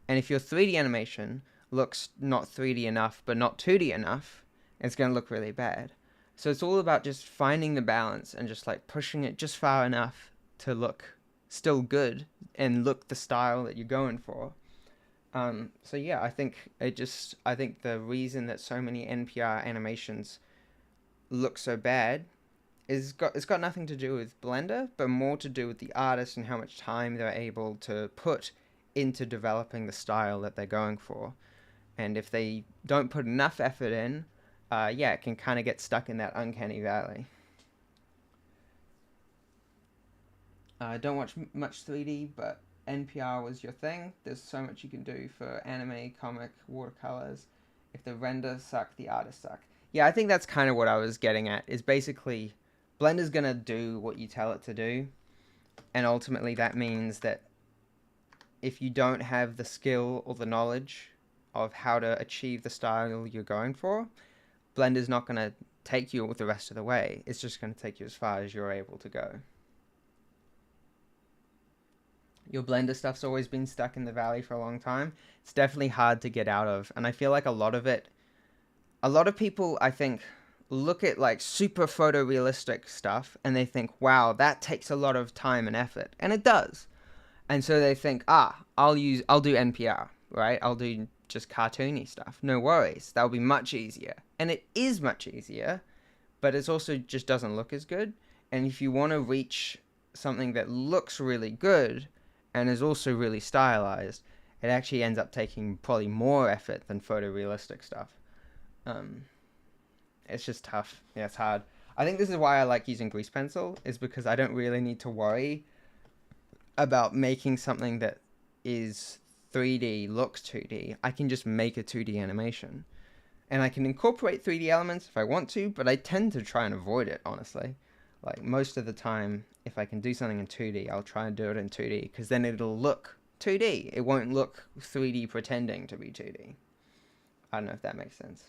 And if your 3D animation looks not 3D enough but not 2D enough, it's going to look really bad. So it's all about just finding the balance and just like pushing it just far enough to look still good and look the style that you're going for. So yeah, I think the reason that so many NPR animations look so bad it's got nothing to do with Blender, but more to do with the artist and how much time they're able to put into developing the style that they're going for. And if they don't put enough effort in, it can kind of get stuck in that uncanny valley. I don't watch much 3D, but NPR was your thing. There's so much you can do for anime, comic, watercolors. If the renders suck, the artists suck. Yeah, I think that's kind of what I was getting at, is basically Blender's going to do what you tell it to do. And ultimately that means that if you don't have the skill or the knowledge of how to achieve the style you're going for, Blender's not going to take you the rest of the way. It's just going to take you as far as you're able to go. Your Blender stuff's always been stuck in the valley for a long time. It's definitely hard to get out of. And I feel like a lot of people, I think, look at like super photorealistic stuff and they think, wow, that takes a lot of time and effort. And it does. And so they think, I'll do NPR, right? I'll do just cartoony stuff. No worries. That'll be much easier. And it is much easier, but it's also just doesn't look as good. And if you want to reach something that looks really good and is also really stylized, it actually ends up taking probably more effort than photorealistic stuff. It's just tough. Yeah, it's hard. I think this is why I like using grease pencil, is because I don't really need to worry about making something that is 3D looks 2D. I can just make a 2D animation. And I can incorporate 3D elements if I want to, but I tend to try and avoid it, honestly. Like, most of the time, if I can do something in 2D, I'll try and do it in 2D, because then it'll look 2D. It won't look 3D pretending to be 2D. I don't know if that makes sense.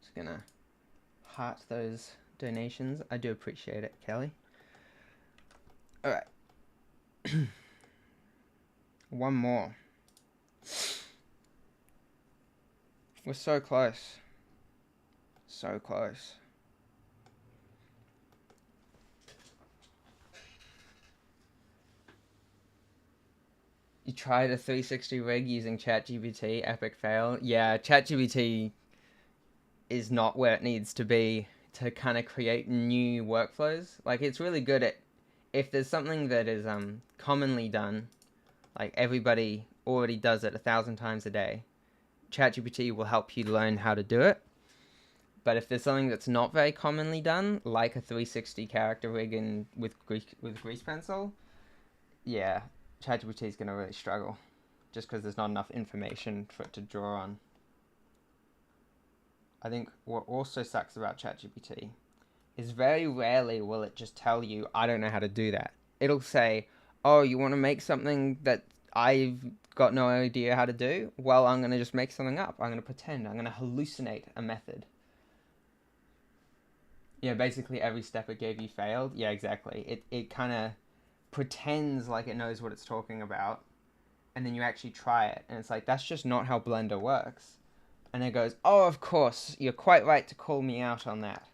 Just gonna heart those donations. I do appreciate it, Kelly. Alright. One more. We're so close. So close. You tried a 360 rig using ChatGPT, epic fail. Yeah, ChatGPT is not where it needs to be to kind of create new workflows. Like, it's really good at, if there's something that is commonly done, like everybody already does it 1,000 times a day, ChatGPT will help you learn how to do it. But if there's something that's not very commonly done, like a 360 character rig with grease pencil, yeah, ChatGPT is going to really struggle, just because there's not enough information for it to draw on. I think what also sucks about ChatGPT is very rarely will it just tell you, I don't know how to do that. It'll say, oh, you want to make something that I've got no idea how to do? Well, I'm going to just make something up. I'm going to pretend. I'm going to hallucinate a method. Yeah, basically every step it gave you failed. Yeah, exactly. It kind of pretends like it knows what it's talking about, and then you actually try it, and it's like, that's just not how Blender works. And it goes, oh, of course, you're quite right to call me out on that.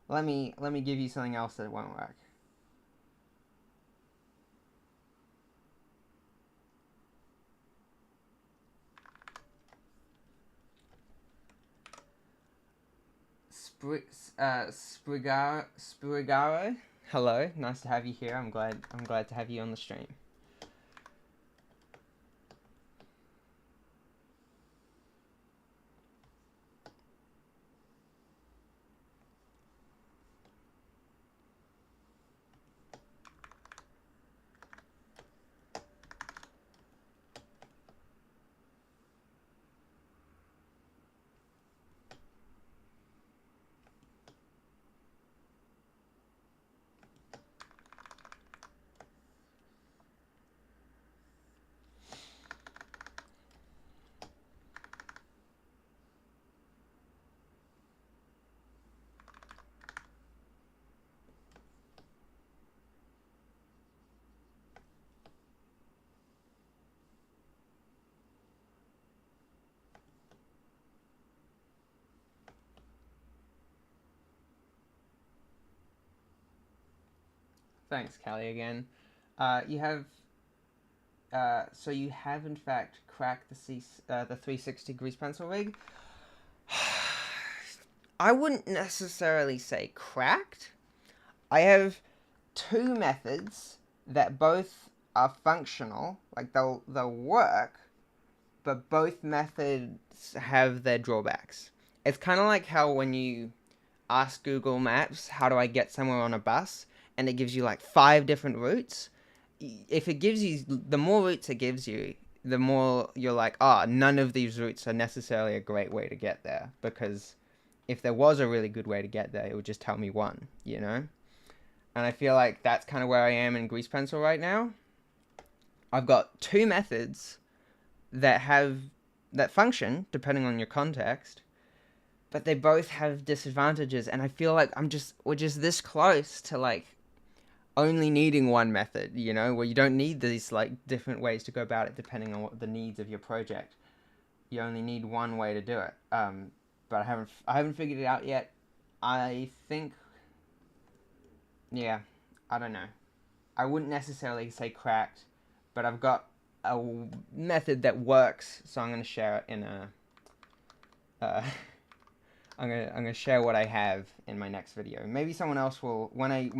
Let me give you something else that won't work. Sprigaro. Hello, nice to have you here. I'm glad to have you on the stream. Thanks, Callie, again. You have so you have in fact cracked the 360 grease pencil rig. I wouldn't necessarily say cracked. I have two methods that both are functional, like they'll work, but both methods have their drawbacks. It's kind of like how when you ask Google Maps, how do I get somewhere on a bus? And it gives you like 5 different routes. If it gives you, the more routes it gives you, the more you're like, none of these routes are necessarily a great way to get there. Because if there was a really good way to get there, it would just tell me one, you know? And I feel like that's kind of where I am in Grease Pencil right now. I've got 2 methods that function, depending on your context, but they both have disadvantages, and I feel like we're just this close to like only needing one method, you know, where you don't need these like different ways to go about it depending on what the needs of your project. You only need one way to do it. But I haven't figured it out yet. I think, yeah, I don't know. I wouldn't necessarily say cracked, but I've got a method that works, so I'm going to share it in a. I'm gonna share what I have in my next video. Maybe someone else will when I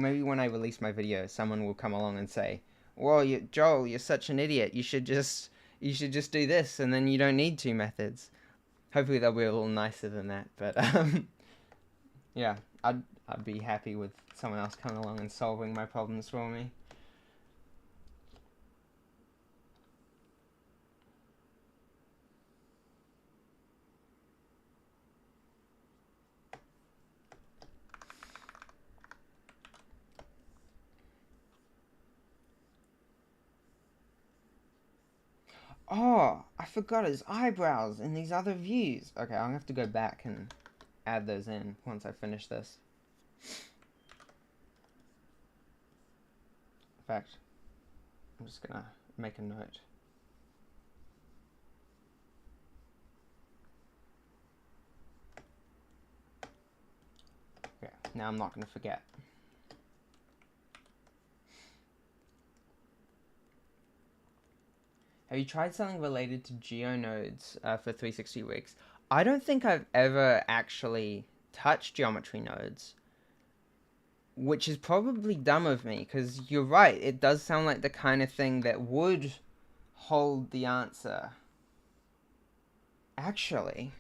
release my video, someone will come along and say, "Well, Joel, you're such an idiot. You should just do this, and then you don't need 2 methods." Hopefully, they'll be a little nicer than that. But yeah, I'd be happy with someone else coming along and solving my problems for me. Oh, I forgot his eyebrows in these other views. Okay, I'm gonna have to go back and add those in once I finish this. In fact, I'm just gonna make a note. Okay, now I'm not gonna forget. Have you tried something related to geonodes for 360 rigs? I don't think I've ever actually touched geometry nodes, which is probably dumb of me, because you're right, it does sound like the kind of thing that would hold the answer. Actually,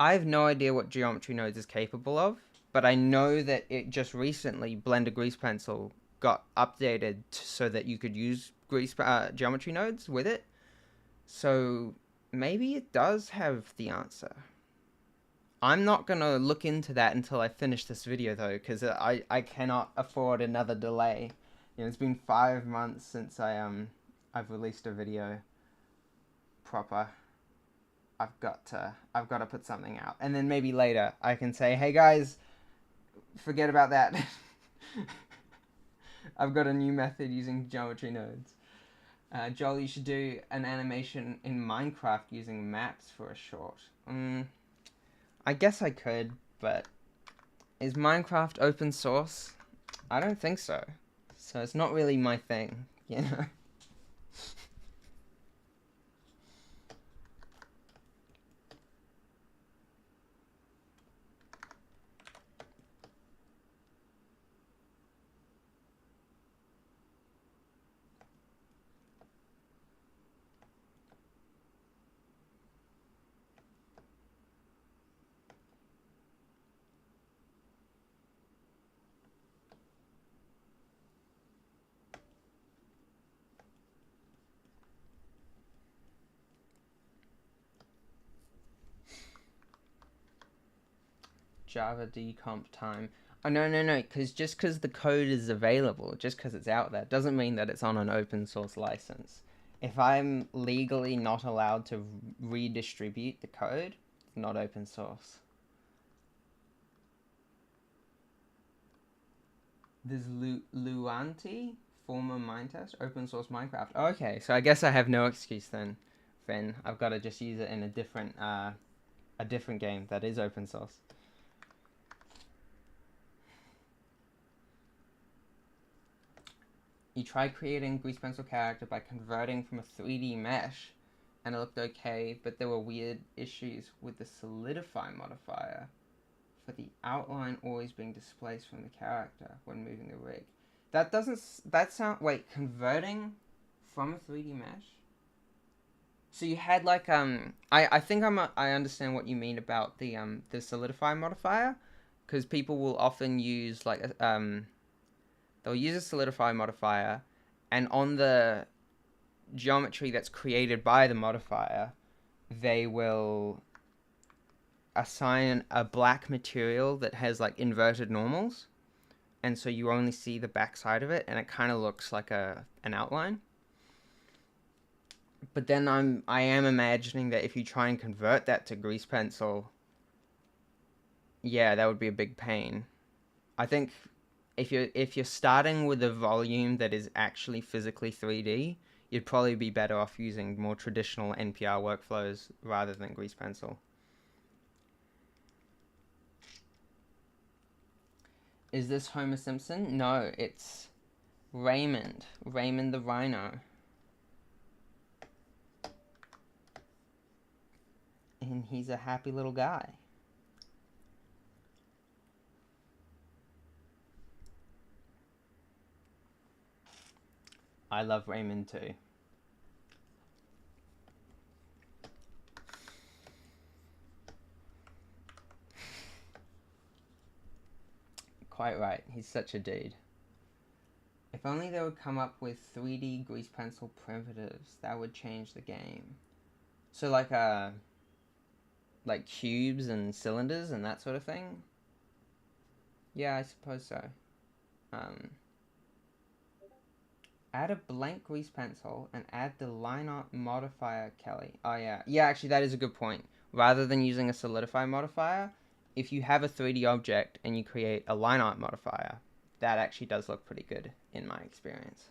I have no idea what geometry nodes is capable of, but I know that it just recently, Blender Grease Pencil got updated so that you could use geometry nodes with it. So maybe it does have the answer. I'm not going to look into that until I finish this video, though, because I cannot afford another delay. You know, it's been 5 months since I've released a video proper. I've got to put something out, and then maybe later I can say, hey guys, forget about that. I've got a new method using geometry nodes. Joel, you should do an animation in Minecraft using maps for a short. I guess I could, but is Minecraft open source? I don't think so. So it's not really my thing, you know? Java decomp time. Oh, no, because the code is available, just because it's out there, doesn't mean that it's on an open source license. If I'm legally not allowed to redistribute the code, it's not open source. There's Luanti, former Mindtest, open source Minecraft. Oh, okay, so I guess I have no excuse then, Finn. I've got to just use it in a different game that is open source. You tried creating Grease Pencil character by converting from a 3D mesh, and it looked okay, but there were weird issues with the solidify modifier for the outline always being displaced from the character when moving the rig. Wait, converting from a 3D mesh? So you had like I think I understand what you mean about the solidify modifier, because people will often use like they'll use a solidify modifier, and on the geometry that's created by the modifier, they will assign a black material that has like inverted normals, and so you only see the back side of it, and it kind of looks like an outline. But then I am imagining that if you try and convert that to grease pencil, yeah, that would be a big pain. I think if you're starting with a volume that is actually physically 3D, you'd probably be better off using more traditional NPR workflows rather than grease pencil. Is this Homer Simpson? No, it's Raymond the Rhino. And he's a happy little guy. I love Raymond too. Quite right, he's such a dude. If only they would come up with 3D grease pencil primitives, that would change the game. So like cubes and cylinders and that sort of thing? Yeah, I suppose so. Add a blank grease pencil and add the line art modifier, Kelly. Oh yeah. Yeah, actually that is a good point. Rather than using a solidify modifier, if you have a 3D object and you create a line art modifier, that actually does look pretty good in my experience.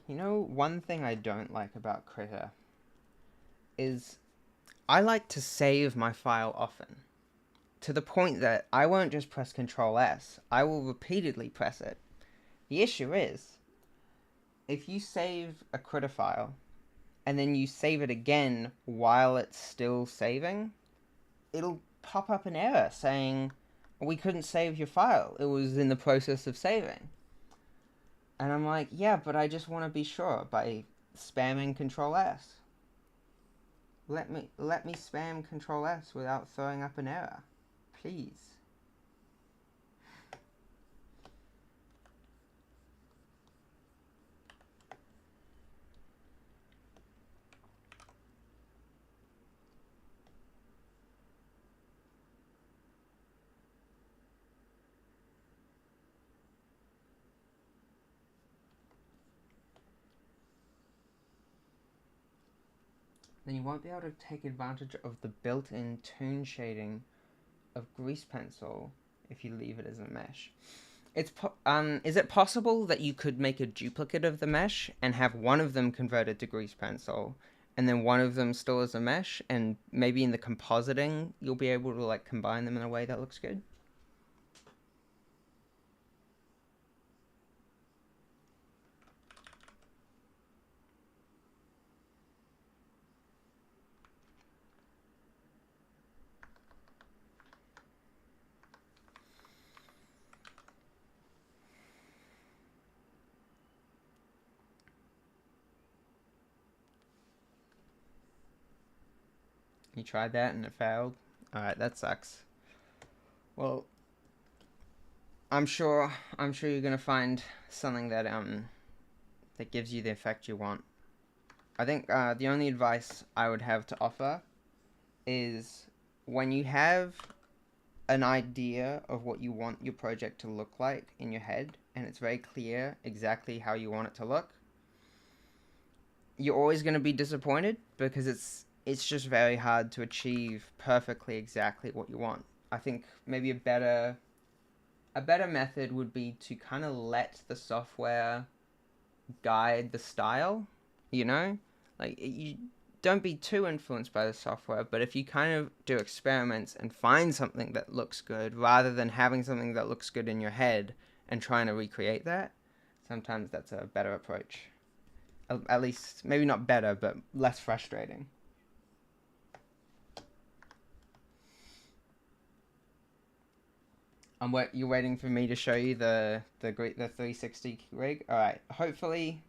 You know, one thing I don't like about Critter is I like to save my file often, to the point that I won't just press Control S, I will repeatedly press it. The issue is, if you save a Critter file, and then you save it again while it's still saving, it'll pop up an error saying, we couldn't save your file, it was in the process of saving. And I'm like, yeah, but I just want to be sure by spamming Control S. Let me spam Control S without throwing up an error, please. then you won't be able to take advantage of the built-in toon shading of Grease Pencil if you leave it as a mesh. Is it possible that you could make a duplicate of the mesh and have one of them converted to Grease Pencil, and then one of them still as a mesh, and maybe in the compositing you'll be able to like combine them in a way that looks good? You tried that and it failed? Alright, that sucks. Well, I'm sure you're gonna find something that that gives you the effect you want. I think the only advice I would have to offer is when you have an idea of what you want your project to look like in your head, and it's very clear exactly how you want it to look, you're always going to be disappointed because it's just very hard to achieve perfectly exactly what you want. I think maybe a better method would be to kind of let the software guide the style, you know? Like, you don't be too influenced by the software, but if you kind of do experiments and find something that looks good rather than having something that looks good in your head and trying to recreate that, sometimes that's a better approach. At least, maybe not better, but less frustrating. You're waiting for me to show you the 360 rig. All right. Hopefully,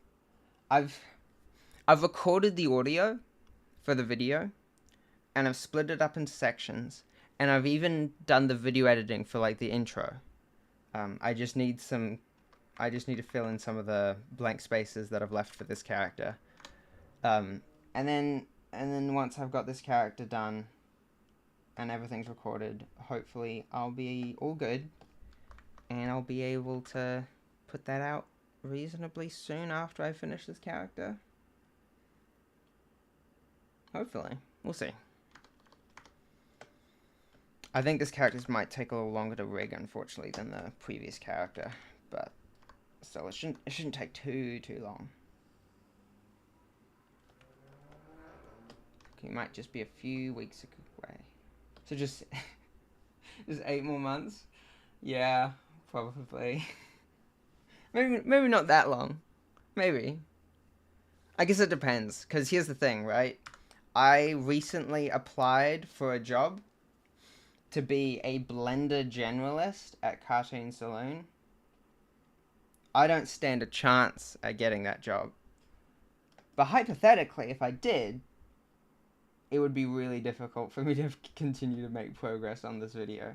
I've recorded the audio for the video, and I've split it up into sections, and I've even done the video editing for like the intro. I just need to fill in some of the blank spaces that I've left for this character. And then once I've got this character done and everything's recorded, hopefully I'll be all good and I'll be able to put that out reasonably soon after I finish this character. Hopefully. We'll see. I think this character might take a little longer to rig, unfortunately, than the previous character, but still, it shouldn't take too long. It might just be a few weeks away. So just 8 more months? Yeah, probably. maybe not that long. Maybe. I guess it depends, because here's the thing, right? I recently applied for a job to be a blender generalist at Cartoon Saloon. I don't stand a chance at getting that job. But hypothetically, if I did, it would be really difficult for me to continue to make progress on this video.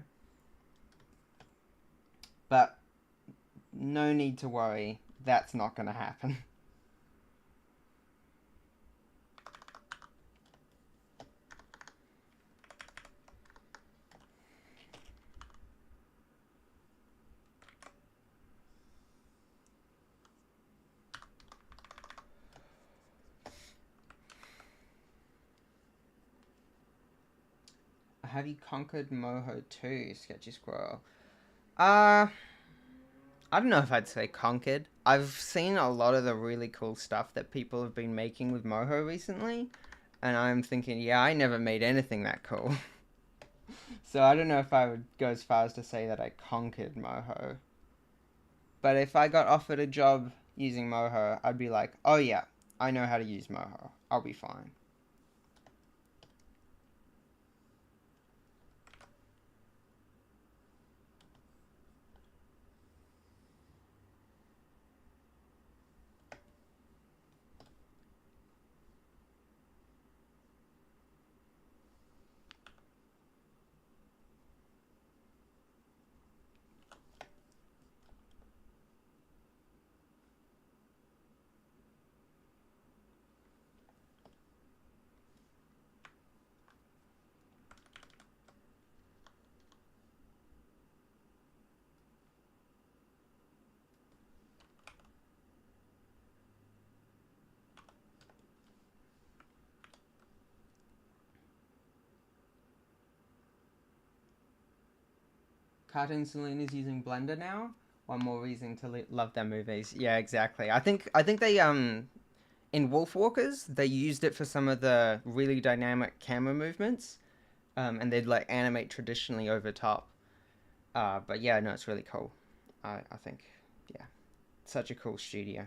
But no need to worry, that's not going to happen. Have you conquered Moho 2, Sketchy Squirrel? I don't know if I'd say conquered. I've seen a lot of the really cool stuff that people have been making with Moho recently, and I'm thinking, yeah, I never made anything that cool. So I don't know if I would go as far as to say that I conquered Moho. But if I got offered a job using Moho, I'd be like, oh yeah, I know how to use Moho. I'll be fine. Cartoon Saloon is using Blender now. One more reason to love their movies. Yeah, exactly. I think they in Wolfwalkers they used it for some of the really dynamic camera movements, and they'd like animate traditionally over top. But yeah, no, it's really cool. I think, yeah, such a cool studio.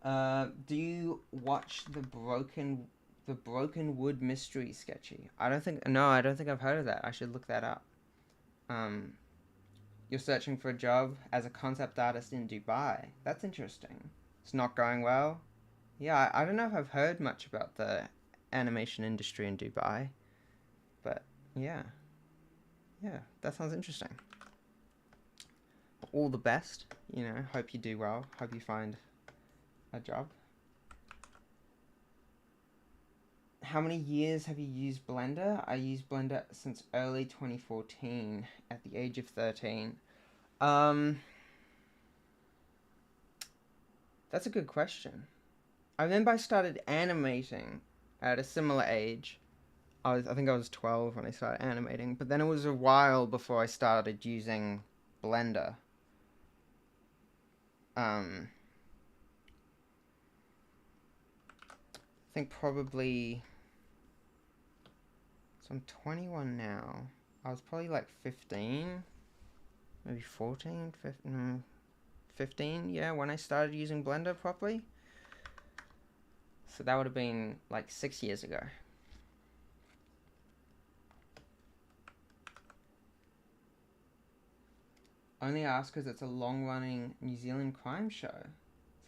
Do you watch the Broken Wood Mystery Sketchy? I don't think no, I don't think I've heard of that. I should look that up. Um, you're searching for a job as a concept artist in Dubai. That's interesting. It's not going well. Yeah, I don't know if I've heard much about the animation industry in Dubai, but yeah, yeah, that sounds interesting. All the best. Hope you do well. Hope you find a job. How many years have you used Blender? I used Blender since early 2014 at the age of 13. Um, that's a good question. I remember I started animating at a similar age. I think I was 12 when I started animating, but then it was a while before I started using Blender. I think probably. So I'm 21 now. I was probably like 15, maybe 14, 15, yeah, when I started using Blender properly. So that would have been like 6 years ago. Only ask because it's a long-running New Zealand crime show.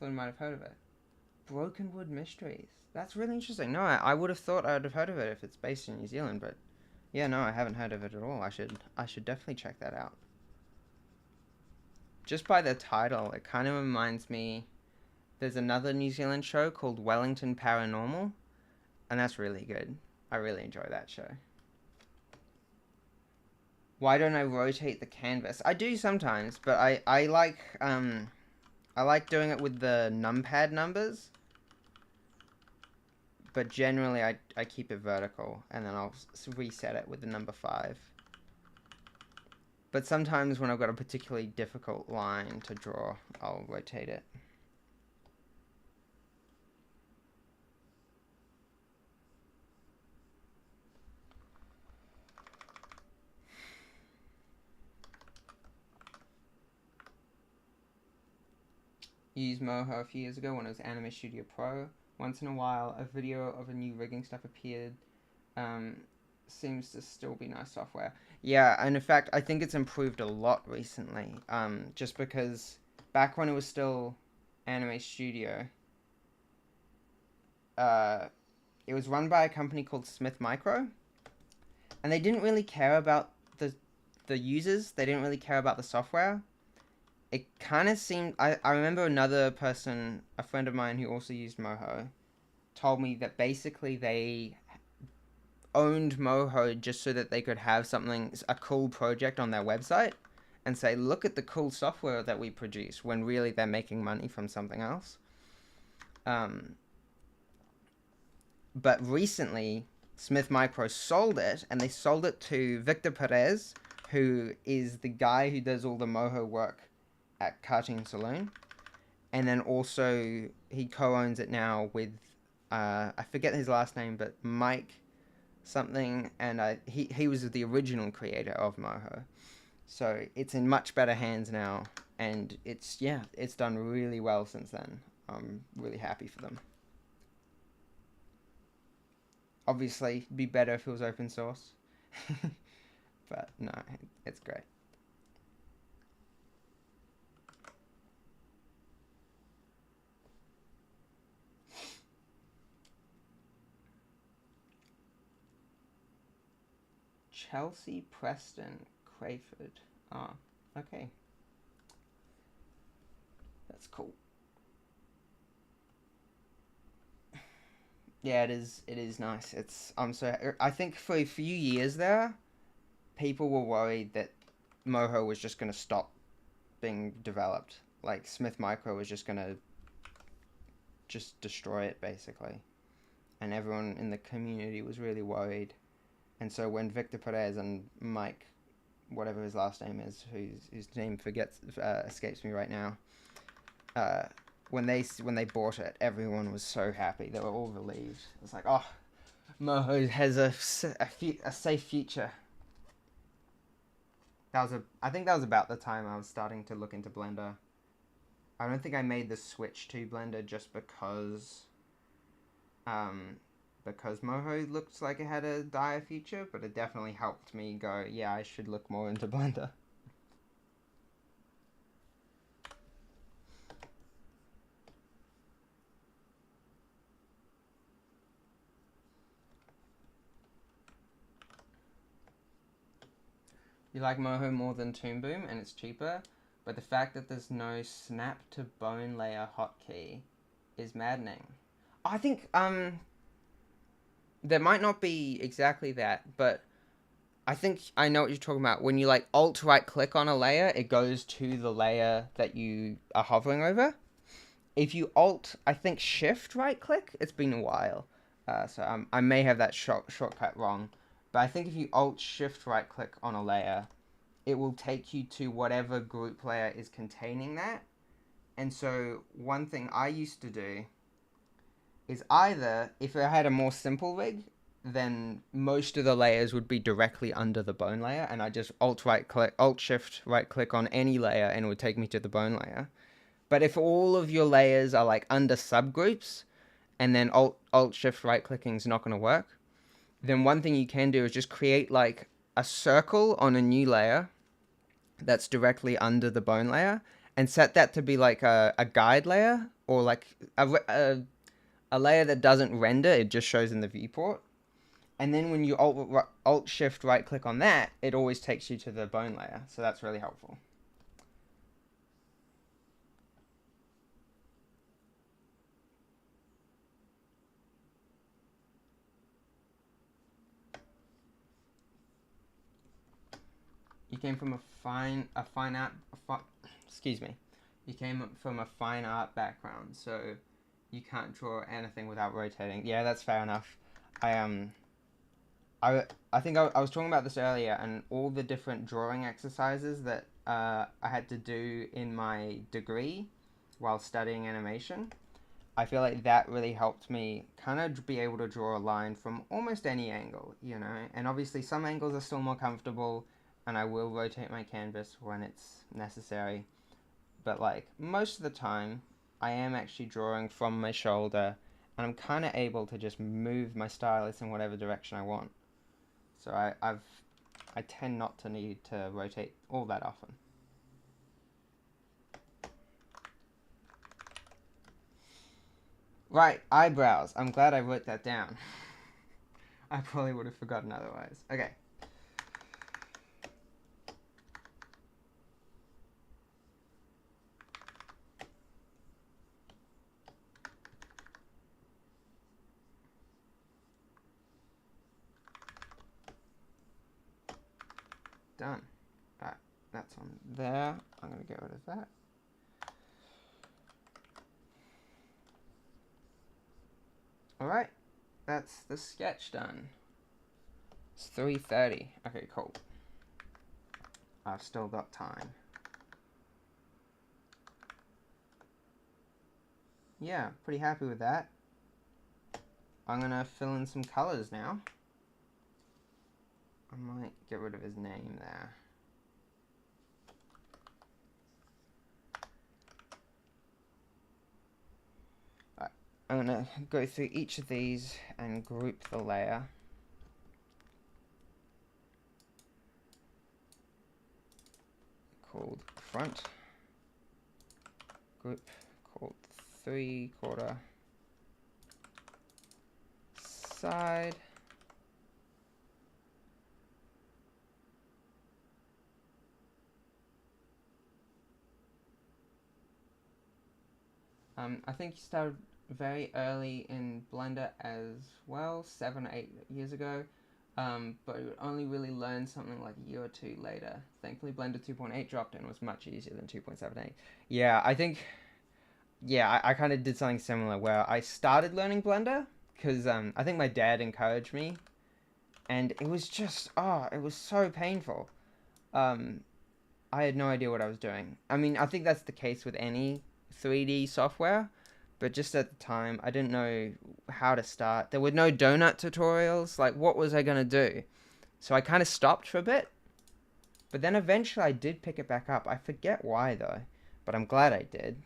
Thought I might have heard of it. Broken Wood Mysteries. That's really interesting. No, I would have thought I would have heard of it if it's based in New Zealand, but yeah, no, I haven't heard of it at all. I should definitely check that out. Just by the title, it kind of reminds me. There's another New Zealand show called Wellington Paranormal, and that's really good. I really enjoy that show. Why don't I rotate the canvas? I do sometimes, but I like doing it with the numpad numbers. But generally, I keep it vertical, and then I'll reset it with the number 5. But sometimes when I've got a particularly difficult line to draw, I'll rotate it. Used Moho a few years ago when it was Anime Studio Pro. Once in a while, a video of a new rigging stuff appeared. Seems to still be nice software. Yeah, and in fact, I think it's improved a lot recently. Just because back when it was still Anime Studio, it was run by a company called Smith Micro, and they didn't really care about the users. They didn't really care about the software. It kind of seemed. I remember another person, a friend of mine who also used Moho, told me that basically they owned Moho just so that they could have a cool project on their website and say, look at the cool software that we produce, when really they're making money from something else. But recently, Smith Micro sold it, and they sold it to Victor Perez, who is the guy who does all the Moho work at Cartoon Saloon. And then also, he co-owns it now with, I forget his last name, but Mike something, and he was the original creator of Moho. So it's in much better hands now, and it's done really well since then. I'm really happy for them. Obviously, it'd be better if it was open source. But no, it's great. Chelsea Preston Crayford. Ah, okay. That's cool. Yeah, it is. It is nice. I think for a few years there, people were worried that Moho was just going to stop being developed. Like Smith Micro was just going to just destroy it basically, and everyone in the community was really worried. And so when Victor Perez and Mike, whatever his last name is, whose name escapes me right now, uh, when they bought it, everyone was so happy. They were all relieved. It's like, oh, Moho has a safe future. I think that was about the time I was starting to look into Blender. I don't think I made the switch to Blender just because Moho looked like it had a dire future, but it definitely helped me go, yeah, I should look more into Blender. You like Moho more than Toon Boom, and it's cheaper, but the fact that there's no snap to bone layer hotkey is maddening. I think there might not be exactly that, but I think I know what you're talking about. When you like alt right click on a layer, it goes to the layer that you are hovering over. If you alt, I think shift right click, it's been a while. So I may have that shortcut wrong. But I think if you alt shift right click on a layer, it will take you to whatever group layer is containing that. And so one thing I used to do is either, if I had a more simple rig, then most of the layers would be directly under the bone layer, and I just alt shift right click on any layer and it would take me to the bone layer. But if all of your layers are like under subgroups, and then alt shift right clicking is not going to work, then one thing you can do is just create like a circle on a new layer that's directly under the bone layer, and set that to be like a guide layer, or like a layer that doesn't render, it just shows in the viewport. And then when you alt shift right click on that, it always takes you to the bone layer. So that's really helpful. You came from excuse me. You came from a fine art background, so you can't draw anything without rotating. Yeah, that's fair enough. I I think I was talking about this earlier, and all the different drawing exercises that I had to do in my degree while studying animation. I feel like that really helped me kind of be able to draw a line from almost any angle, you know? And obviously some angles are still more comfortable, and I will rotate my canvas when it's necessary. But like most of the time, I am actually drawing from my shoulder, and I'm kind of able to just move my stylus in whatever direction I want. So I tend not to need to rotate all that often. Right, eyebrows. I'm glad I wrote that down. I probably would have forgotten otherwise. Okay. Done. Right, that's on there. I'm going to get rid of that. Alright, that's the sketch done. It's 3:30. Okay, cool. I've still got time. Yeah, pretty happy with that. I'm going to fill in some colors now. I might get rid of his name there. Right, I'm going to go through each of these and group the layer. Called front. Group called 3/4 side. I think he started very early in Blender as well, 7 or 8 years ago, but he only really learned something like a year or two later. Thankfully, Blender 2.8 dropped and was much easier than 2.78. Yeah, I think, yeah, I kind of did something similar where I started learning Blender because I think my dad encouraged me and it was just it was so painful. Um, I had no idea what I was doing. I mean, I think that's the case with any 3D software, but just at the time, I didn't know how to start. There were no donut tutorials. Like, what was I gonna do? So I kind of stopped for a bit, but then eventually I did pick it back up. I forget why though, but I'm glad I did.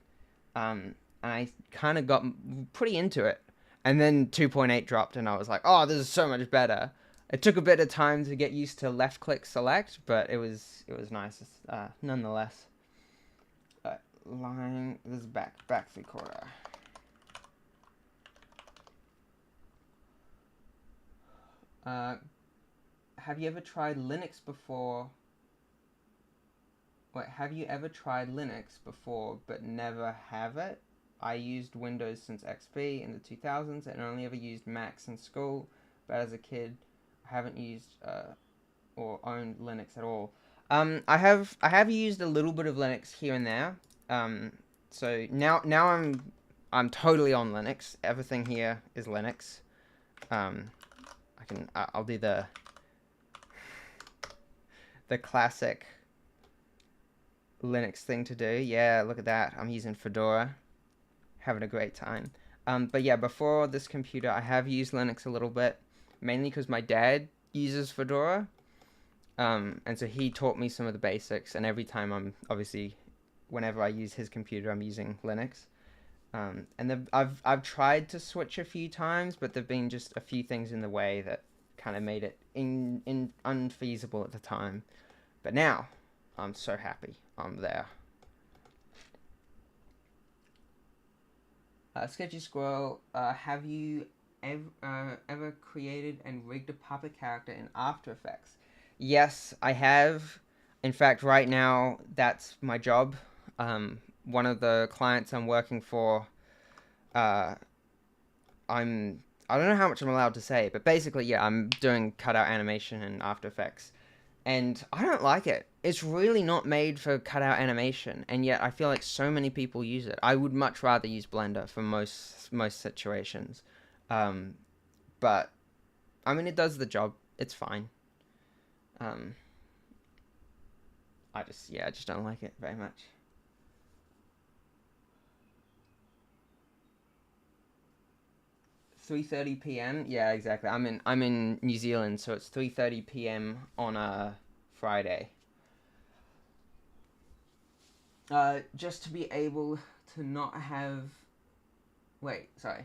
And I kind of got pretty into it. And then 2.8 dropped, and I was like, "Oh, this is so much better." It took a bit of time to get used to left click select, but it was nice nonetheless. Line, this is back 3/4. Uh, have you ever tried Linux before? Wait, have you ever tried Linux before but never have it? I used Windows since XP in the 2000s and only ever used Macs in school, but as a kid, I haven't used or owned Linux at all. I have used a little bit of Linux here and there. Um, so now I'm totally on Linux. Everything here is Linux. Um, I'll do the classic Linux thing to do. Yeah, look at that. I'm using Fedora, having a great time. But yeah, before this computer, I have used Linux a little bit, mainly because my dad uses Fedora. And so he taught me some of the basics, and every time whenever I use his computer, I'm using Linux. I've tried to switch a few times, but there've been just a few things in the way that kind of made it unfeasible at the time. But now, I'm so happy I'm there. Sketchy Squirrel, have you ever created and rigged a puppet character in After Effects? Yes, I have. In fact, right now, that's my job. One of the clients I'm working for, uh, I don't know how much I'm allowed to say, but basically, yeah, I'm doing cutout animation in After Effects, and I don't like it. It's really not made for cutout animation, and yet I feel like so many people use it. I would much rather use Blender for most situations, um, but I mean, it does the job. It's fine. Um, I just don't like it very much. 3:30 p.m. Yeah, exactly. I'm in New Zealand, so it's 3:30 p.m. on a Friday. Just to be able to not have wait, sorry.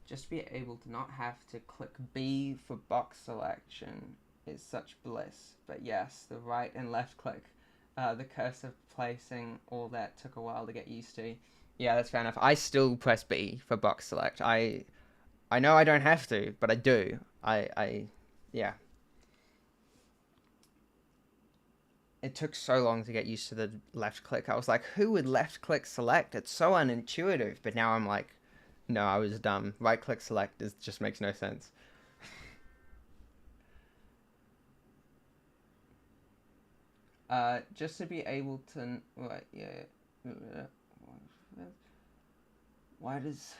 Just to be able to not have to click B for box selection is such bliss. But yes, the right and left click, the cursor placing, all that took a while to get used to. Yeah, that's fair enough. I still press B for box select. I know I don't have to, but I do. Yeah. It took so long to get used to the left click. I was like, who would left click select? It's so unintuitive. But now I'm like, no, I was dumb. Right click select just makes no sense. Just to be able to, right, yeah. Why does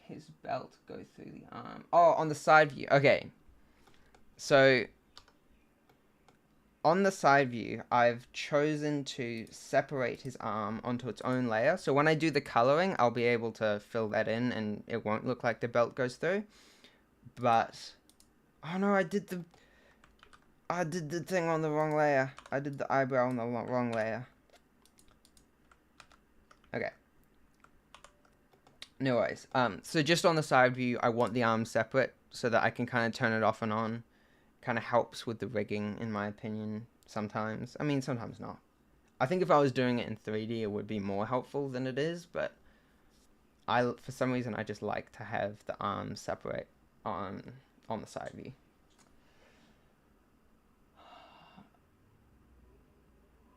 his belt go through the arm? Oh, on the side view. Okay. So on the side view, I've chosen to separate his arm onto its own layer. So when I do the coloring, I'll be able to fill that in and it won't look like the belt goes through. But, oh no, I did the thing on the wrong layer. I did the eyebrow on the wrong layer. Okay. No worries. So just on the side view, I want the arm separate so that I can kind of turn it off and on. Kind of helps with the rigging, in my opinion, sometimes. I mean, sometimes not. I think if I was doing it in 3D, it would be more helpful than it is, but for some reason, I just like to have the arms separate on the side view.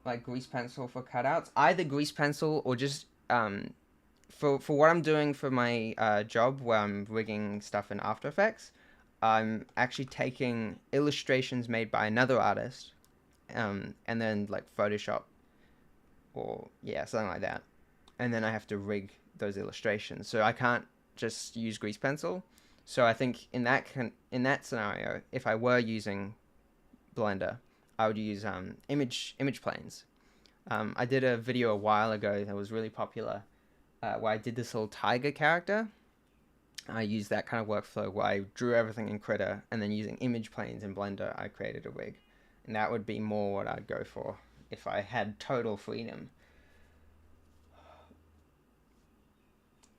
Like grease pencil for cutouts, either grease pencil or just for what I'm doing for my job where I'm rigging stuff in After Effects. I'm actually taking illustrations made by another artist, and then like Photoshop or yeah, something like that, and then I have to rig those illustrations. So I can't just use grease pencil. So I think in that scenario, if I were using Blender, I would use image planes. I did a video a while ago that was really popular, where I did this little tiger character. I used that kind of workflow where I drew everything in Critter, and then using image planes in Blender, I created a wig. And that would be more what I'd go for if I had total freedom.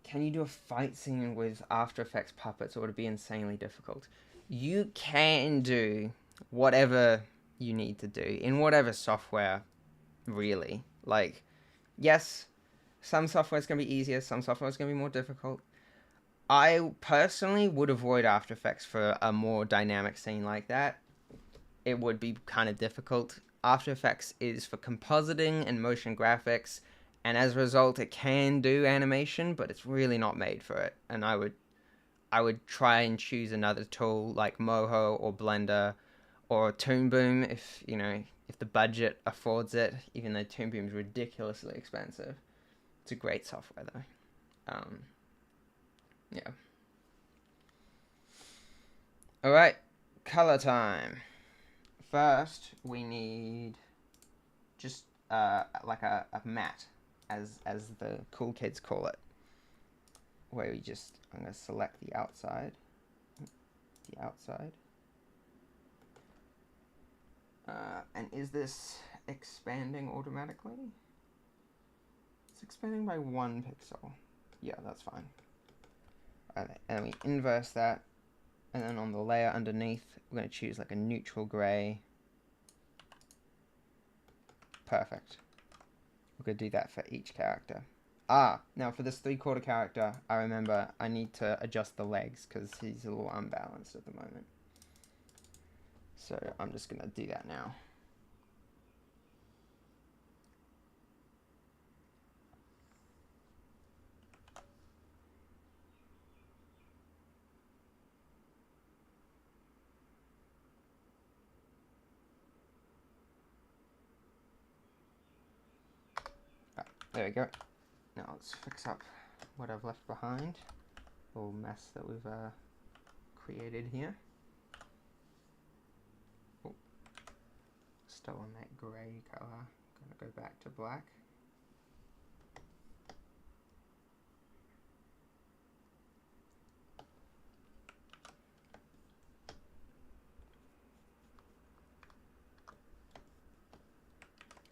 Can you do a fight scene with After Effects puppets, or would it be insanely difficult? You can do whatever you need to do in whatever software, really. Like, yes, some software is going to be easier, some software is going to be more difficult. I personally would avoid After Effects for a more dynamic scene like that. It would be kind of difficult. After Effects is for compositing and motion graphics, and as a result, it can do animation, but it's really not made for it. And I would try and choose another tool like Moho or Blender or Toon Boom if the budget affords it. Even though Toon Boom is ridiculously expensive, it's a great software though. Yeah. All right, color time. First, we need just like a matte, as the cool kids call it, where I'm going to select the outside, and is this expanding automatically? It's expanding by 1 pixel. Yeah, that's fine. And we inverse that, and then on the layer underneath, we're going to choose like a neutral gray. Perfect. We're going to do that for each character. Now for this 3/4 character, I remember I need to adjust the legs because he's a little unbalanced at the moment. So I'm just going to do that now. There we go. Now let's fix up what I've left behind. The little mess that we've created here. Oh, still on that grey colour. Gonna go back to black.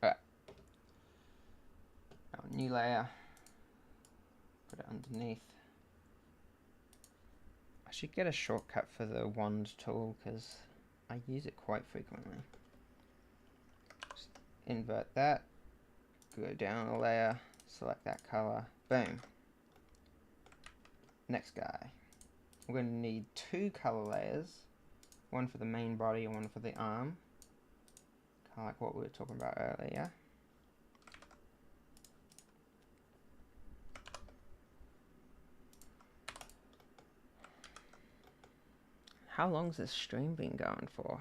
Alright. Now new layer. Put it underneath. I should get a shortcut for the wand tool because I use it quite frequently. Just invert that, go down a layer, select that color, boom. Next guy. We're going to need 2 color layers, one for the main body and one for the arm, kind of like what we were talking about earlier. How long's this stream been going for?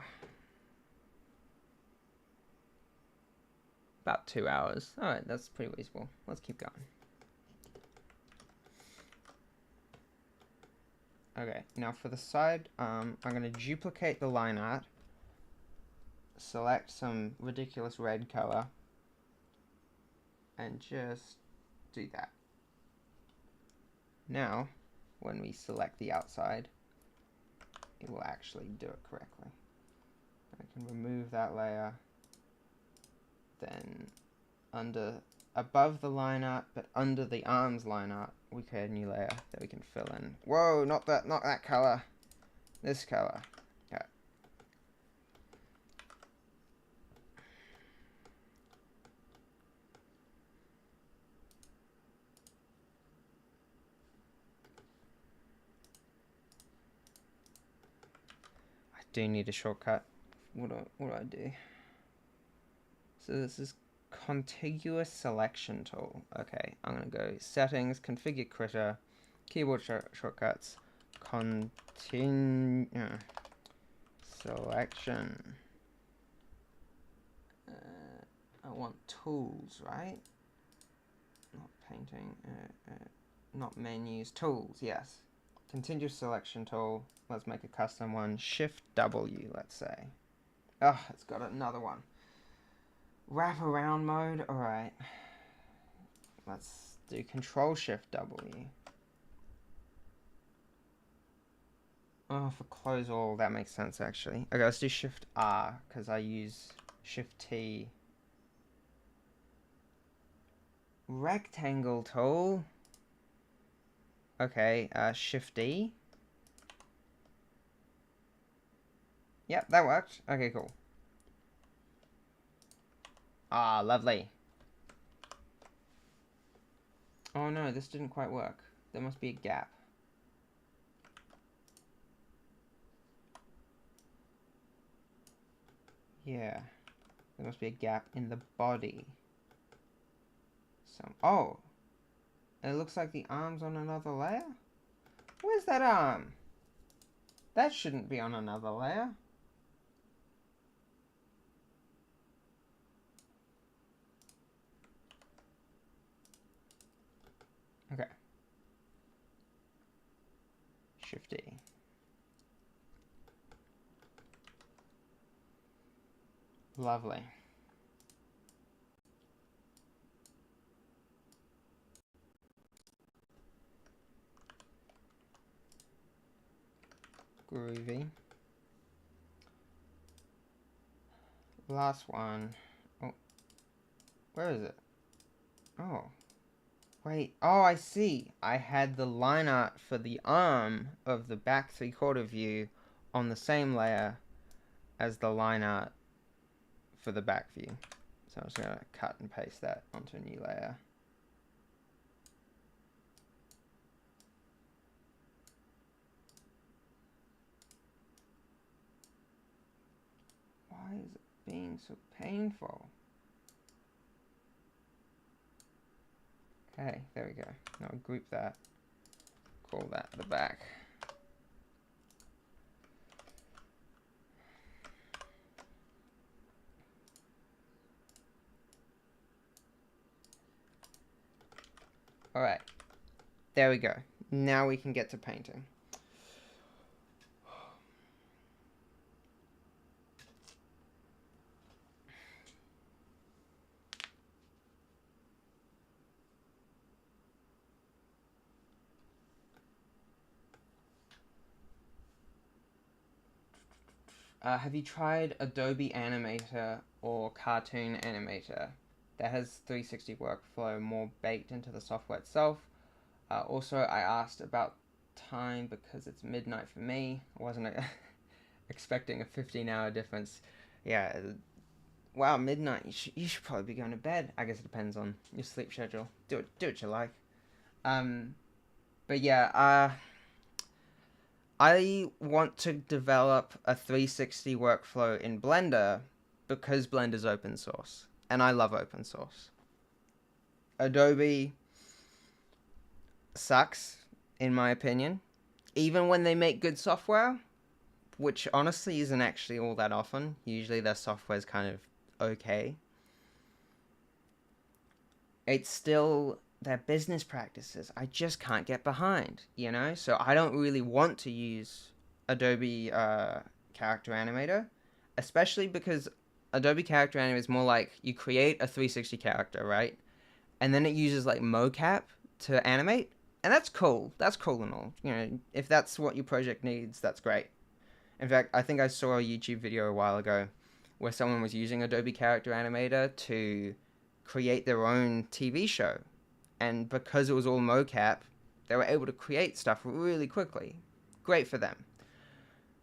About 2 hours. Alright, that's pretty reasonable. Let's keep going. Okay, now for the side, I'm going to duplicate the line art, select some ridiculous red color, and just do that. Now, when we select the outside, it will actually do it correctly. I can remove that layer, then above the line art, but under the arms line art, we create a new layer that we can fill in. Whoa, not that color. This color. Okay. I do need a shortcut. What do I do? So this is contiguous selection tool. Okay, I'm gonna go settings, configure critter, keyboard shortcuts, selection. I want tools, right? Not painting, not menus, tools, yes. continuous selection tool. Let's make a custom one. Shift W, let's say. Oh, it's got another one. Wrap around mode. Alright. Let's do Control Shift W. Oh, for close all, that makes sense actually. Okay, let's do Shift R, because I use Shift T. Rectangle tool. Okay, Shift D. Yep, that worked. Okay, cool. Ah, lovely. Oh no, this didn't quite work. There must be a gap. Yeah, there must be a gap in the body. Oh, it looks like the arm's on another layer? Where's that arm? That shouldn't be on another layer. Okay. Shift D. Lovely. Groovy. Last one. Oh, where is it? Oh, wait. Oh, I see. I had the line art for the arm of the back 3/4 view on the same layer as the line art for the back view. So I'm just going to cut and paste that onto a new layer. Why is it being so painful? Okay, there we go. Now I'll group that. Call that the back. Alright. There we go. Now we can get to painting. Have you tried Adobe Animator or Cartoon Animator? That has 360 workflow more baked into the software itself. Also, I asked about time because it's midnight for me. I wasn't expecting a 15-hour difference. Yeah, wow, midnight. You should probably be going to bed. I guess it depends on your sleep schedule. Do what you like. But yeah, I want to develop a 360 workflow in Blender because Blender's open source, and I love open source. Adobe sucks, in my opinion. Even when they make good software, which honestly isn't actually all that often. Usually their software's kind of okay. It's still their business practices. I just can't get behind, you know? So I don't really want to use Adobe Character Animator, especially because Adobe Character Animator is more like you create a 360 character, right? And then it uses like mocap to animate, and that's cool. That's cool and all. You know, if that's what your project needs, that's great. In fact, I think I saw a YouTube video a while ago where someone was using Adobe Character Animator to create their own TV show. And because it was all mocap, they were able to create stuff really quickly. Great for them.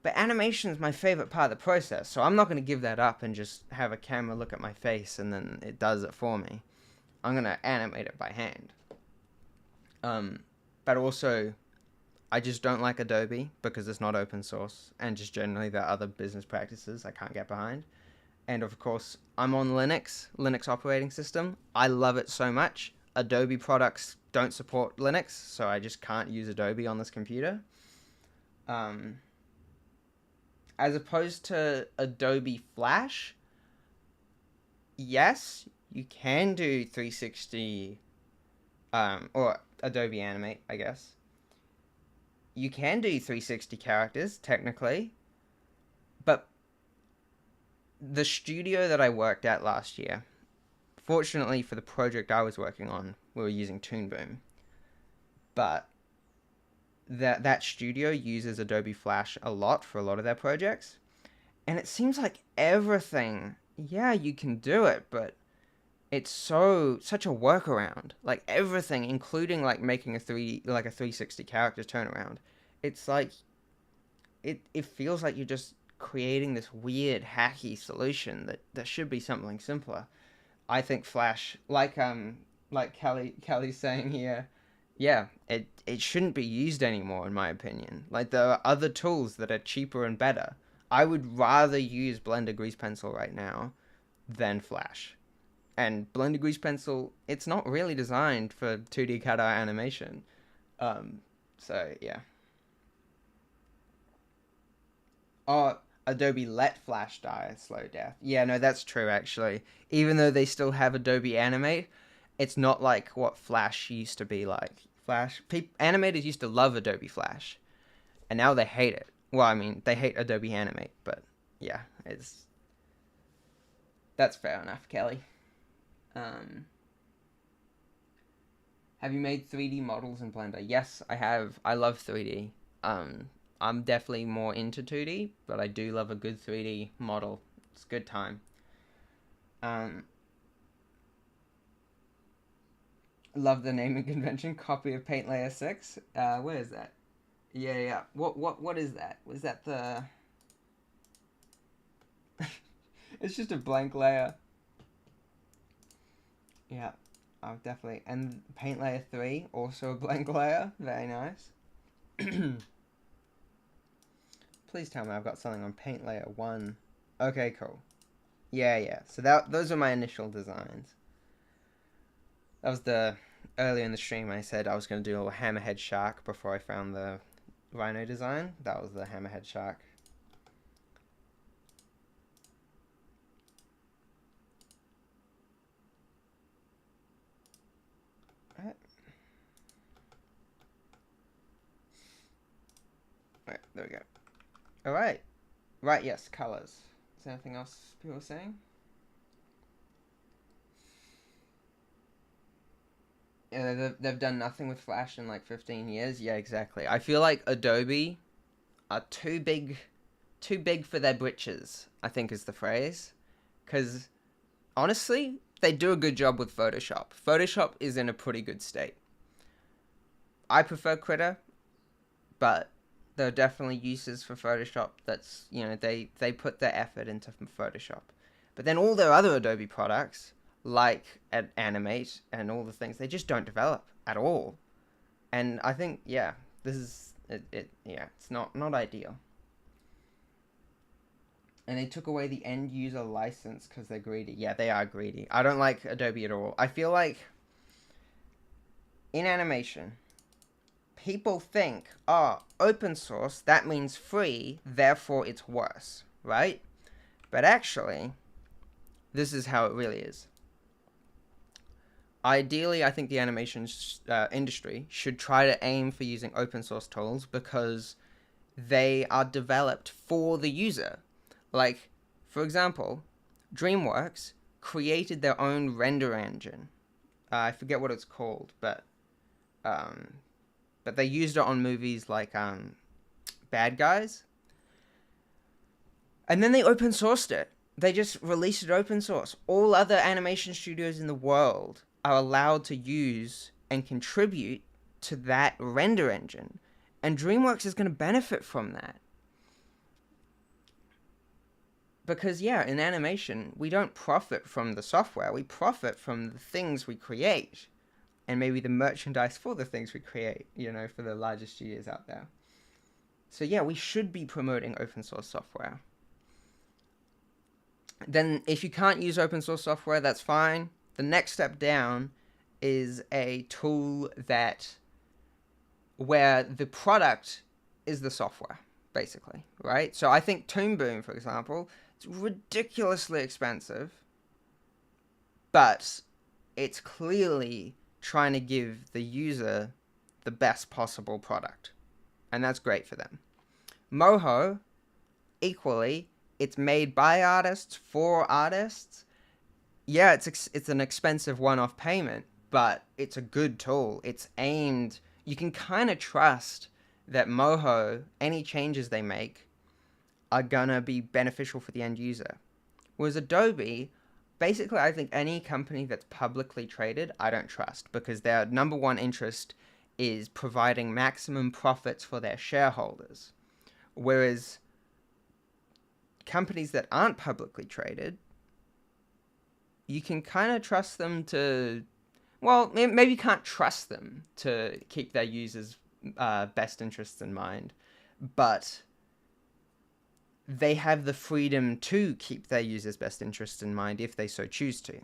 But animation is my favorite part of the process, so I'm not going to give that up and just have a camera look at my face and then it does it for me. I'm going to animate it by hand. But also, I just don't like Adobe because it's not open source, and just generally there are other business practices I can't get behind. And of course, I'm on Linux operating system. I love it so much. Adobe products don't support Linux, so I just can't use Adobe on this computer. As opposed to Adobe Flash, yes, you can do 360, or Adobe Animate, I guess. you can do 360 characters, technically, but the studio that I worked at last year, fortunately for the project I was working on, we were using Toon Boom, but that studio uses Adobe Flash a lot for a lot of their projects, and it seems like everything, yeah, you can do it, but it's such a workaround. Like everything, including like making a 360 character turnaround. It's like it feels like you're just creating this weird hacky solution that should be something simpler. I think Flash, like Kelly's saying here, yeah, it shouldn't be used anymore in my opinion. Like there are other tools that are cheaper and better. I would rather use Blender Grease Pencil right now than Flash. And Blender Grease Pencil, it's not really designed for 2D cut-out animation. So yeah. Oh, Adobe let Flash die a slow death. Yeah, no, that's true actually. Even though they still have Adobe Animate, it's not like what Flash used to be like. Animators used to love Adobe Flash, and now they hate it. Well, I mean, they hate Adobe Animate, but yeah, that's fair enough, Kelly. Um, have you made 3D models in Blender? Yes, I have. I love 3D. I'm definitely more into 2D, but I do love a good 3D model. It's a good time. Um, love the naming convention. Copy of Paint Layer 6. Where is that? Yeah, yeah. What is that? Was that the... It's just a blank layer. Yeah, oh, definitely. And Paint Layer 3, also a blank layer. Very nice. Please tell me I've got something on Paint Layer 1. Okay, cool. Yeah, yeah. So those are my initial designs. That was earlier in the stream I said I was going to do a hammerhead shark before I found the rhino design. That was the hammerhead shark. Alright. Alright, there we go. Alright. Right, yes, colors. Is there anything else people are saying? Yeah, they've done nothing with Flash in like 15 years. Yeah, exactly. I feel like Adobe are too big for their britches, I think is the phrase. Because, honestly, they do a good job with Photoshop. Photoshop is in a pretty good state. I prefer Critter, but there are definitely uses for Photoshop that's, they put their effort into Photoshop. But then all their other Adobe products, like Animate and all the things, they just don't develop at all. And I think, yeah, this is, it's not ideal. And they took away the end user license because they're greedy. Yeah, they are greedy. I don't like Adobe at all. I feel like in animation, people think, oh, open source, that means free, therefore it's worse, right? But actually, this is how it really is. Ideally, I think the animation industry should try to aim for using open source tools because they are developed for the user. Like, for example, DreamWorks created their own render engine. I forget what it's called, but they used it on movies like Bad Guys. And then they open sourced it. They just released it open source. All other animation studios in the world are allowed to use and contribute to that render engine. And DreamWorks is going to benefit from that. Because, yeah, in animation, we don't profit from the software. We profit from the things we create. And maybe the merchandise for the things we create, for the larger studios out there. So, yeah, we should be promoting open source software. Then, if you can't use open source software, that's fine. The next step down is a tool where the product is the software, basically, right? So I think Toon Boom, for example, it's ridiculously expensive, but it's clearly trying to give the user the best possible product. and that's great for them. Moho, equally, it's made by artists for artists. Yeah, it's an expensive one-off payment, but it's a good tool. It's aimed. You can kind of trust that Moho, any changes they make, are gonna be beneficial for the end user. Whereas Adobe, basically, I think any company that's publicly traded, I don't trust, because their number one interest is providing maximum profits for their shareholders. Whereas companies that aren't publicly traded, you can kind of trust them to, well, maybe you can't trust them to keep their users' best interests in mind, but they have the freedom to keep their users' best interests in mind if they so choose to.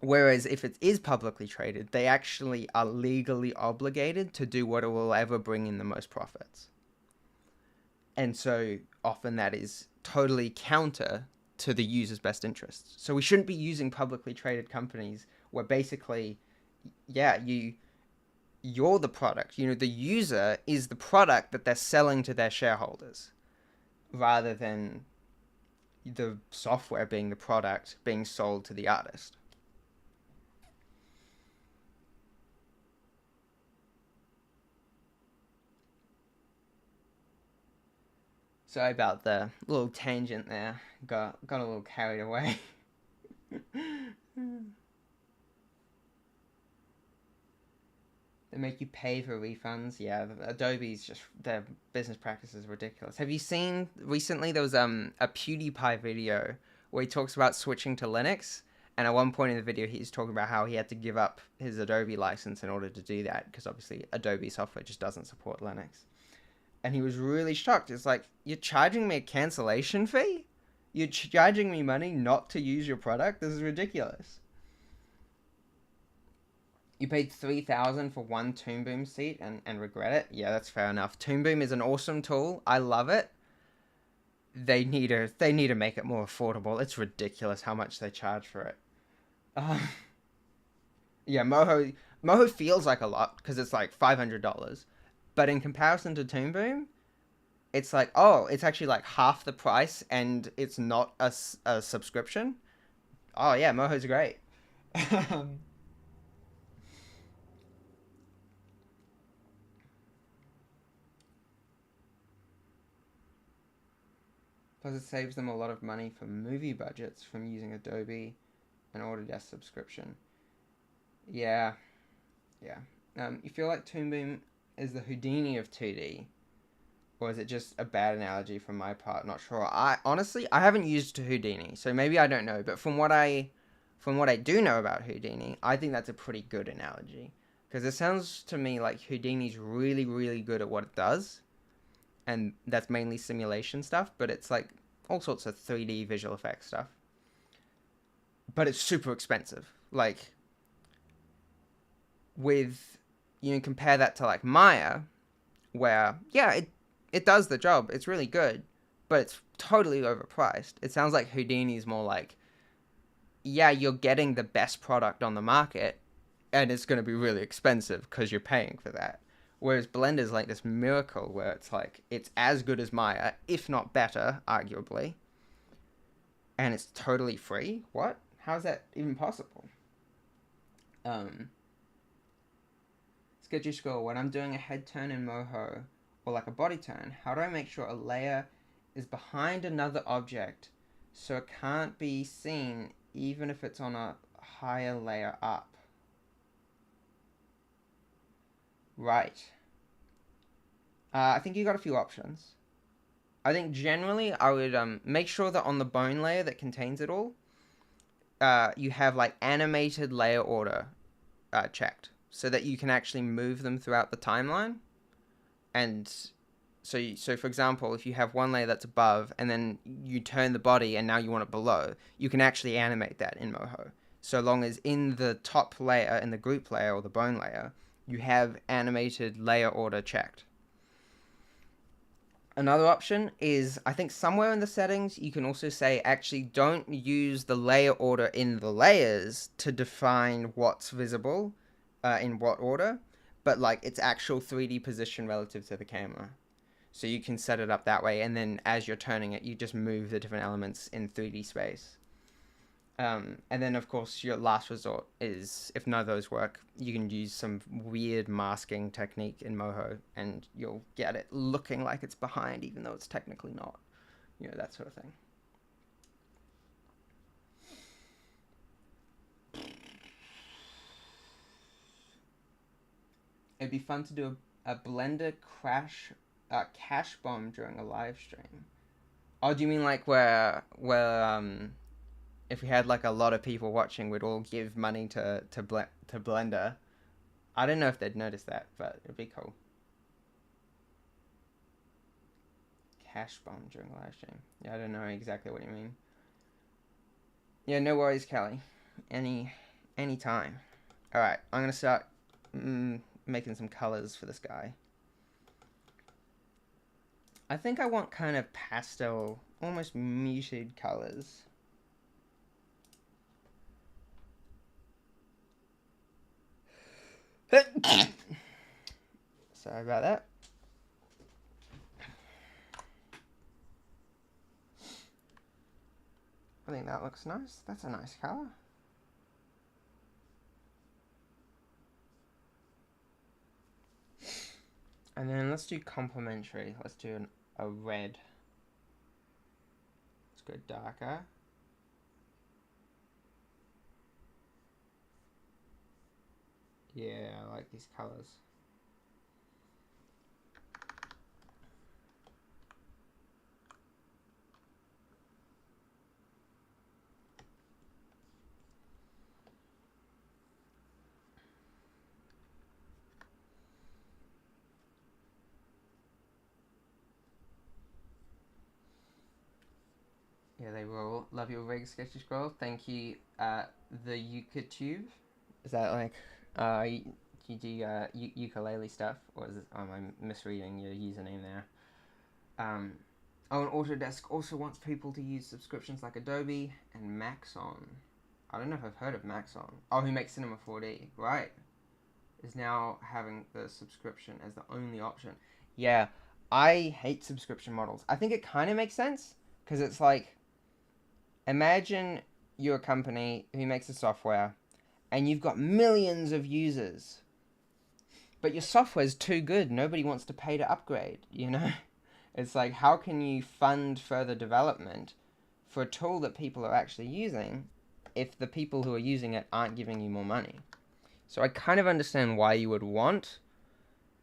Whereas if it is publicly traded, they actually are legally obligated to do what will ever bring in the most profits. And so often that is totally counter to the user's best interests. So we shouldn't be using publicly traded companies where basically, yeah, you're the product. The user is the product that they're selling to their shareholders, rather than the software being the product being sold to the artist. Sorry about the little tangent there. Got a little carried away. They make you pay for refunds. Yeah, Adobe's just, their business practice is ridiculous. Have you seen recently there was a PewDiePie video where he talks about switching to Linux, and at one point in the video he's talking about how he had to give up his Adobe license in order to do that, because obviously Adobe software just doesn't support Linux. And he was really shocked. It's like, you're charging me a cancellation fee? You're charging me money not to use your product? This is ridiculous. You paid $3,000 for one Toon Boom seat and regret it? Yeah, that's fair enough. Toon Boom is an awesome tool. I love it. They need to make it more affordable. It's ridiculous how much they charge for it. Uh, yeah, Moho feels like a lot because it's like $500, but in comparison to Toon Boom, it's like, oh, it's actually like half the price, and it's not a subscription. Oh yeah, Moho's great. Plus, it saves them a lot of money for movie budgets from using Adobe and Autodesk subscription. Yeah, yeah. You feel like Toon Boom is the Houdini of 2D, or is it just a bad analogy from my part? Not sure. I honestly, I haven't used Houdini, so maybe I don't know. But from what I do know about Houdini, I think that's a pretty good analogy, because it sounds to me like Houdini's really, really good at what it does, and that's mainly simulation stuff, but it's like all sorts of 3D visual effects stuff. But it's super expensive. Like, with, compare that to like Maya, where, yeah, it does the job. It's really good, but it's totally overpriced. It sounds like Houdini's more like, yeah, you're getting the best product on the market, and it's going to be really expensive because you're paying for that. Whereas Blender's like this miracle where it's like, it's as good as Maya, if not better, arguably. And it's totally free? What? How's that even possible? Sketchy Scroll, when I'm doing a head turn in Moho, or like a body turn, how do I make sure a layer is behind another object so it can't be seen even if it's on a higher layer up? Right. I think you got a few options. I think generally I would make sure that on the bone layer that contains it all, you have like animated layer order checked, so that you can actually move them throughout the timeline. And so for example, if you have one layer that's above and then you turn the body and now you want it below, you can actually animate that in Moho. So long as in the top layer, in the group layer or the bone layer, you have animated layer order checked. Another option is, I think somewhere in the settings, you can also say, actually don't use the layer order in the layers to define what's visible in what order, but like its actual 3D position relative to the camera. So you can set it up that way, and then as you're turning it, you just move the different elements in 3D space. And then, of course, your last resort is, if none of those work, you can use some weird masking technique in Moho, and you'll get it looking like it's behind, even though it's technically not. You know, that sort of thing. It'd be fun to do a Blender cash bomb during a live stream. Oh, do you mean like where if we had like a lot of people watching, we'd all give money to Blender? I don't know if they'd notice that, but it'd be cool. Cash bomb during a live stream. Yeah, I don't know exactly what you mean. Yeah, no worries, Kelly. Any time. All right, I'm gonna start making some colors for this guy. I think I want kind of pastel, almost muted colors. Sorry about that. I think that looks nice. That's a nice color. And then let's do complementary. Let's do a red. Let's go darker. Yeah, I like these colors. Yeah, they will. Love your rig, Sketchy Scroll. Thank you. The Ukatube. Is that like, you do ukulele stuff? Or is it, am I misreading your username there? Oh, and Autodesk also wants people to use subscriptions like Adobe and Maxon. I don't know if I've heard of Maxon. Oh, who makes Cinema 4D. Right. Is now having the subscription as the only option. Yeah, I hate subscription models. I think it kind of makes sense, because it's like, imagine you're a company who makes a software and you've got millions of users, but your software's too good. Nobody wants to pay to upgrade, you know? It's like, how can you fund further development for a tool that people are actually using if the people who are using it aren't giving you more money? So I kind of understand why you would want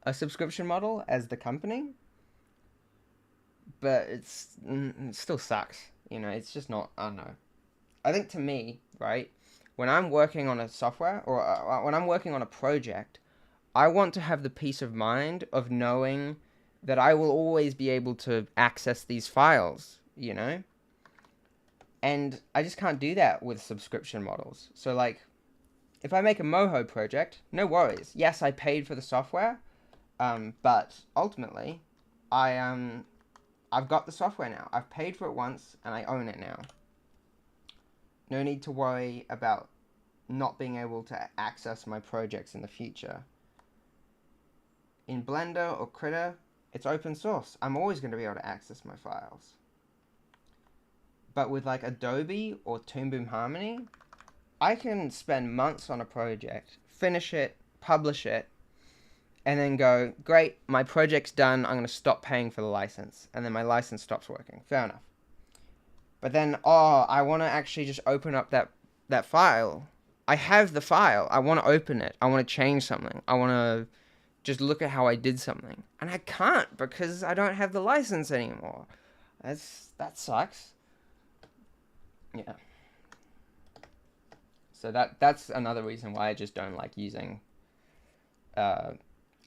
a subscription model as the company, but it still sucks. You know, it's just not, I don't know. I think to me, right, when I'm working on a software or when I'm working on a project, I want to have the peace of mind of knowing that I will always be able to access these files, you know? And I just can't do that with subscription models. So like, if I make a Moho project, no worries. Yes, I paid for the software, but ultimately, I've got the software now. I've paid for it once, and I own it now. No need to worry about not being able to access my projects in the future. In Blender or Krita, it's open source. I'm always going to be able to access my files. But with like Adobe or Toon Boom Harmony, I can spend months on a project, finish it, publish it, and then go, great, my project's done, I'm going to stop paying for the license. And then my license stops working. Fair enough. But then, I want to actually just open up that file. I have the file. I want to open it. I want to change something. I want to just look at how I did something. And I can't because I don't have the license anymore. That sucks. Yeah. So that's another reason why I just don't like using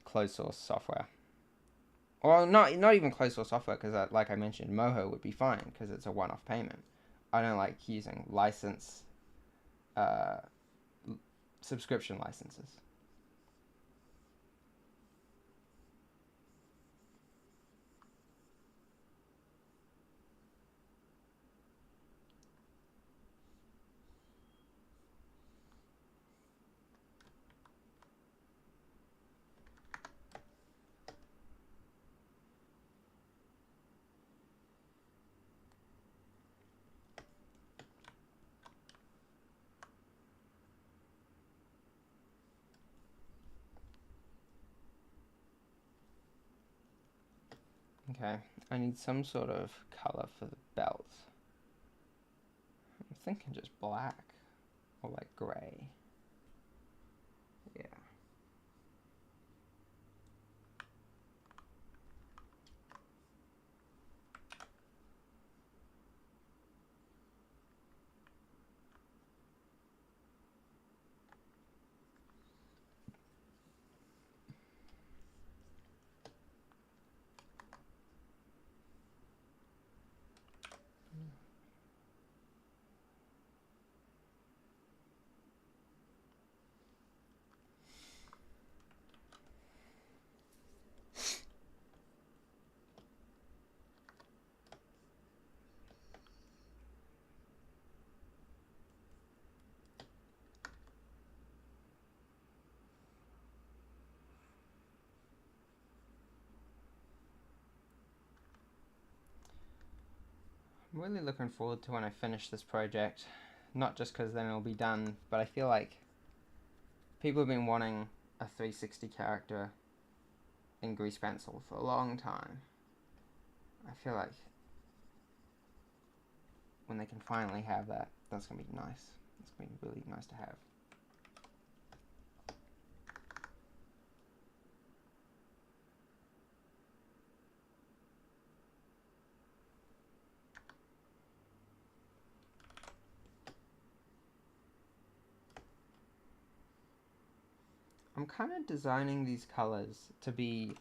closed source software. Or not even closed source software, because like I mentioned, Moho would be fine because it's a one-off payment. I don't like using subscription licenses. Okay, I need some sort of color for the belt. I'm thinking just black or like gray. Yeah. I'm really looking forward to when I finish this project. Not just because then it'll be done, but I feel like people have been wanting a 360 character in Grease Pencil for a long time. I feel like when they can finally have that, that's going to be nice. It's going to be really nice to have. I'm kind of designing these colors to be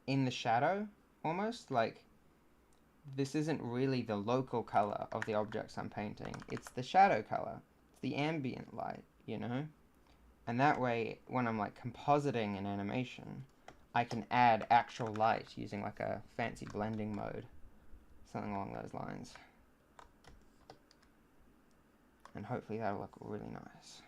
in the shadow, almost. Like, this isn't really the local color of the objects I'm painting. It's the shadow color. It's the ambient light, you know? And that way, when I'm like compositing an animation, I can add actual light using like a fancy blending mode. Something along those lines. And hopefully that'll look really nice.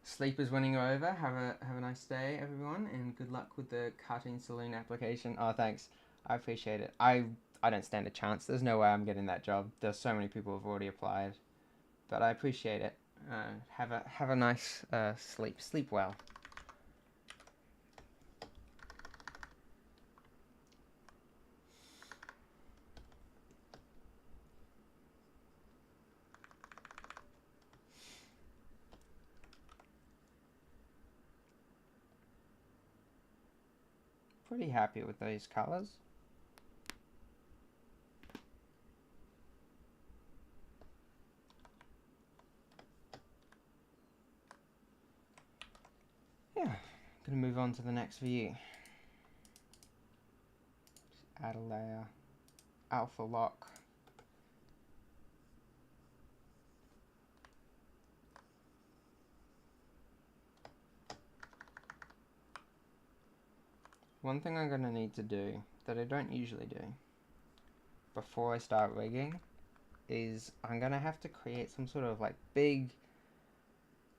Sleep is winning over. Have a nice day, everyone, and good luck with the Cartoon Saloon application. Oh, thanks. I appreciate it. I don't stand a chance. There's no way I'm getting that job. There's so many people who've already applied, but I appreciate it. Have a nice sleep. Sleep well. Pretty happy with these colors. Yeah, gonna move on to the next view. Just add a layer, alpha lock. One thing I'm gonna need to do that I don't usually do before I start rigging is I'm gonna have to create some sort of like big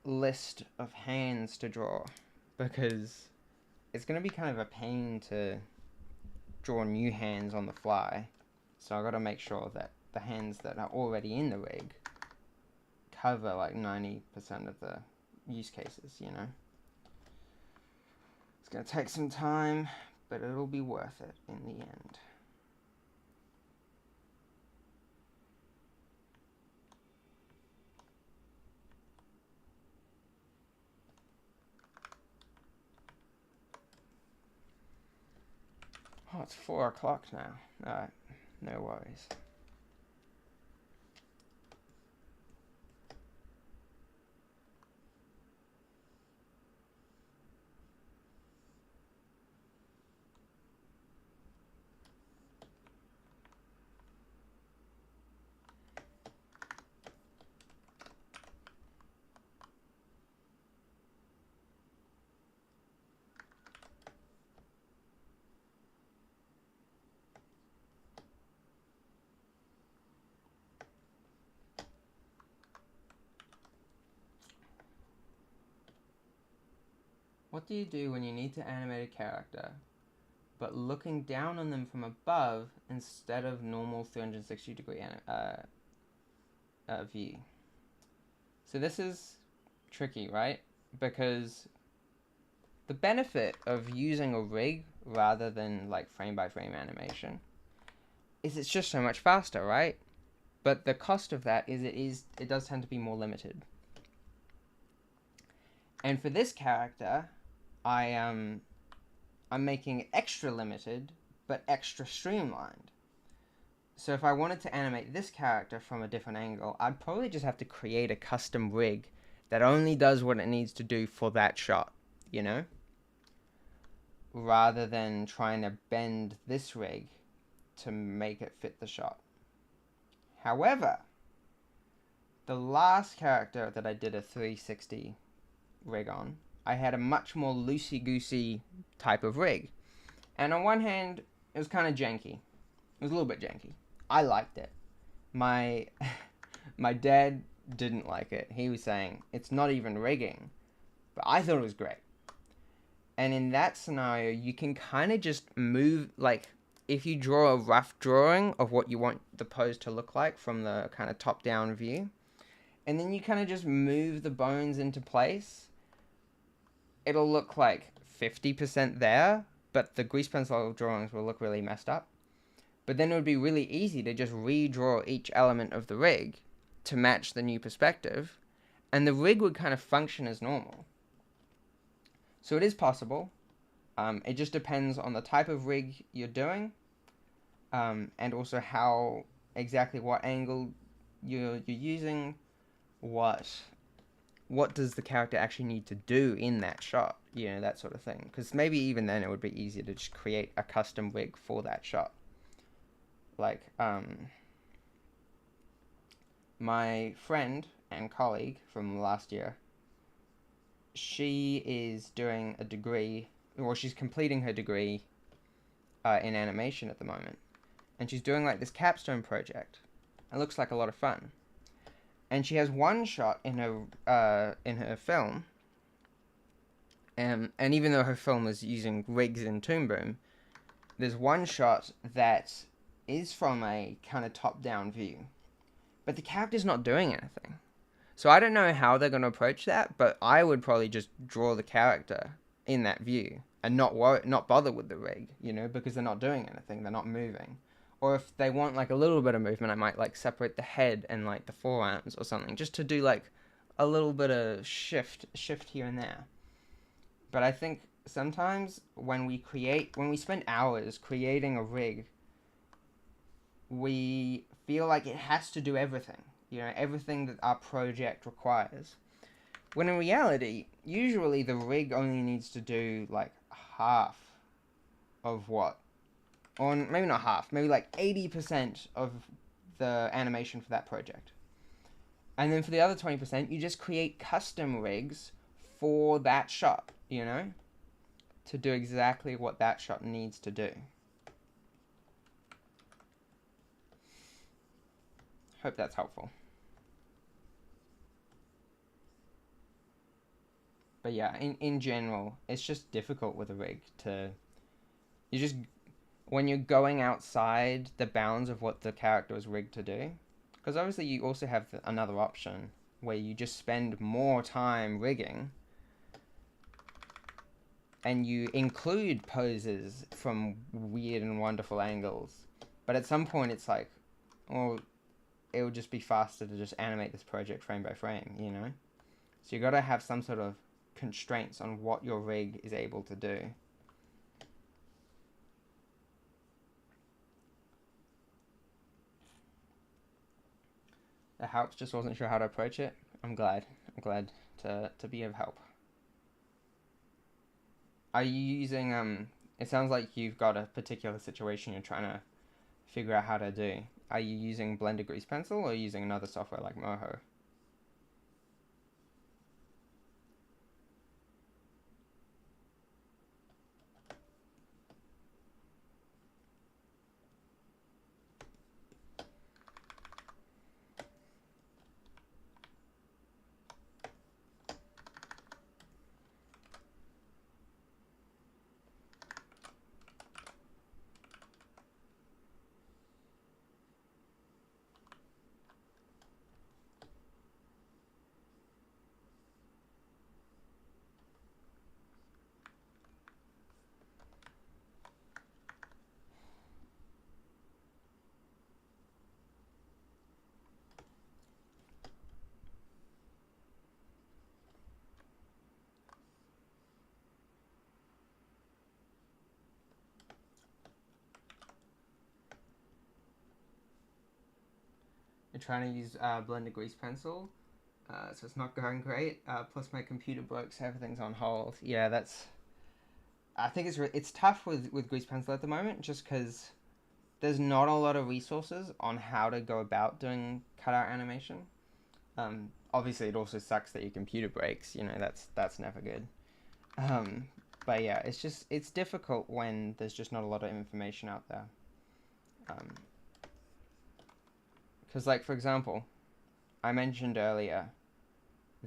list of hands to draw, because it's gonna be kind of a pain to draw new hands on the fly. So I gotta make sure that the hands that are already in the rig cover like 90% of the use cases, you know? It's gonna take some time, but it'll be worth it in the end. Oh, it's 4 o'clock now. Alright, no worries. What do you do when you need to animate a character, but looking down on them from above instead of normal 360-degree view? So this is tricky, right? Because The benefit of using a rig rather than like frame by frame animation is it's just so much faster, right? But the cost of that is it does tend to be more limited. And for this character, I'm making it extra limited but extra streamlined. So if I wanted to animate this character from a different angle, I'd probably just have to create a custom rig that only does what it needs to do for that shot, you know? Rather than trying to bend this rig to make it fit the shot. However, the last character that I did a 360 rig on, I had a much more loosey-goosey type of rig. And on one hand, it was kind of janky. It was a little bit janky. I liked it. My my dad didn't like it. He was saying, it's not even rigging. But I thought it was great. And in that scenario, you can kind of just move, like, if you draw a rough drawing of what you want the pose to look like from the kind of top-down view, and then you kind of just move the bones into place, it'll look like 50% there, but the grease pencil drawings will look really messed up. But then it would be really easy to just redraw each element of the rig to match the new perspective, and the rig would kind of function as normal. So it is possible. It just depends on the type of rig you're doing, and also how exactly what angle you're using, what does the character actually need to do in that shot, you know, that sort of thing. Because maybe even then it would be easier to just create a custom rig for that shot. Like, my friend and colleague from last year, she is doing a degree, or she's completing her degree in animation at the moment. And she's doing like this capstone project. It looks like a lot of fun. And she has one shot in her film, and even though her film is using rigs in Toon Boom, there's one shot that is from a kind of top-down view, but the character's not doing anything. So I don't know how they're going to approach that, but I would probably just draw the character in that view and not bother with the rig, you know, because they're not doing anything, they're not moving. Or if they want like a little bit of movement, I might like separate the head and like the forearms or something, just to do like a little bit of shift here and there. But I think sometimes when we spend hours creating a rig, we feel like it has to do everything, you know, everything that our project requires. When in reality, usually the rig only needs to do like half of what, or maybe not half, maybe like 80% of the animation for that project. And then for the other 20%, you just create custom rigs for that shot, you know, to do exactly what that shot needs to do. Hope that's helpful. But yeah, in general, it's just difficult with a rig to... When you're going outside the bounds of what the character was rigged to do, because obviously you also have another option where you just spend more time rigging and you include poses from weird and wonderful angles. But at some point it's like, well, it would just be faster to just animate this project frame by frame, you know? So you gotta have some sort of constraints on what your rig is able to do. That helps, just wasn't sure how to approach it. I'm glad to be of help. Are you using, it sounds like you've got a particular situation you're trying to figure out how to do. Are you using Blender Grease Pencil or using another software like Moho? I'm trying to use Blender Grease Pencil, so it's not going great. Plus my computer broke, so everything's on hold. Yeah, that's. I think it's tough with Grease Pencil at the moment, just because there's not a lot of resources on how to go about doing cutout animation. Obviously, it also sucks that your computer breaks. You know, that's never good. But yeah, it's difficult when there's just not a lot of information out there. Because, like, for example, I mentioned earlier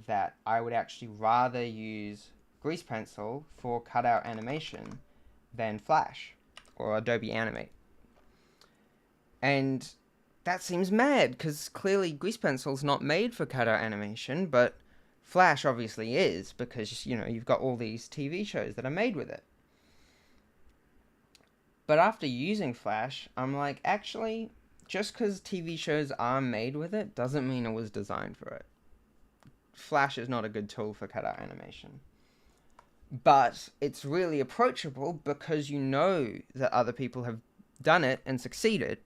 that I would actually rather use Grease Pencil for cutout animation than Flash or Adobe Animate. And that seems mad, because clearly Grease Pencil's not made for cutout animation, but Flash obviously is, because, you know, you've got all these TV shows that are made with it. But after using Flash, I'm like, actually, just because TV shows are made with it doesn't mean it was designed for it. Flash is not a good tool for cutout animation. But it's really approachable because you know that other people have done it and succeeded.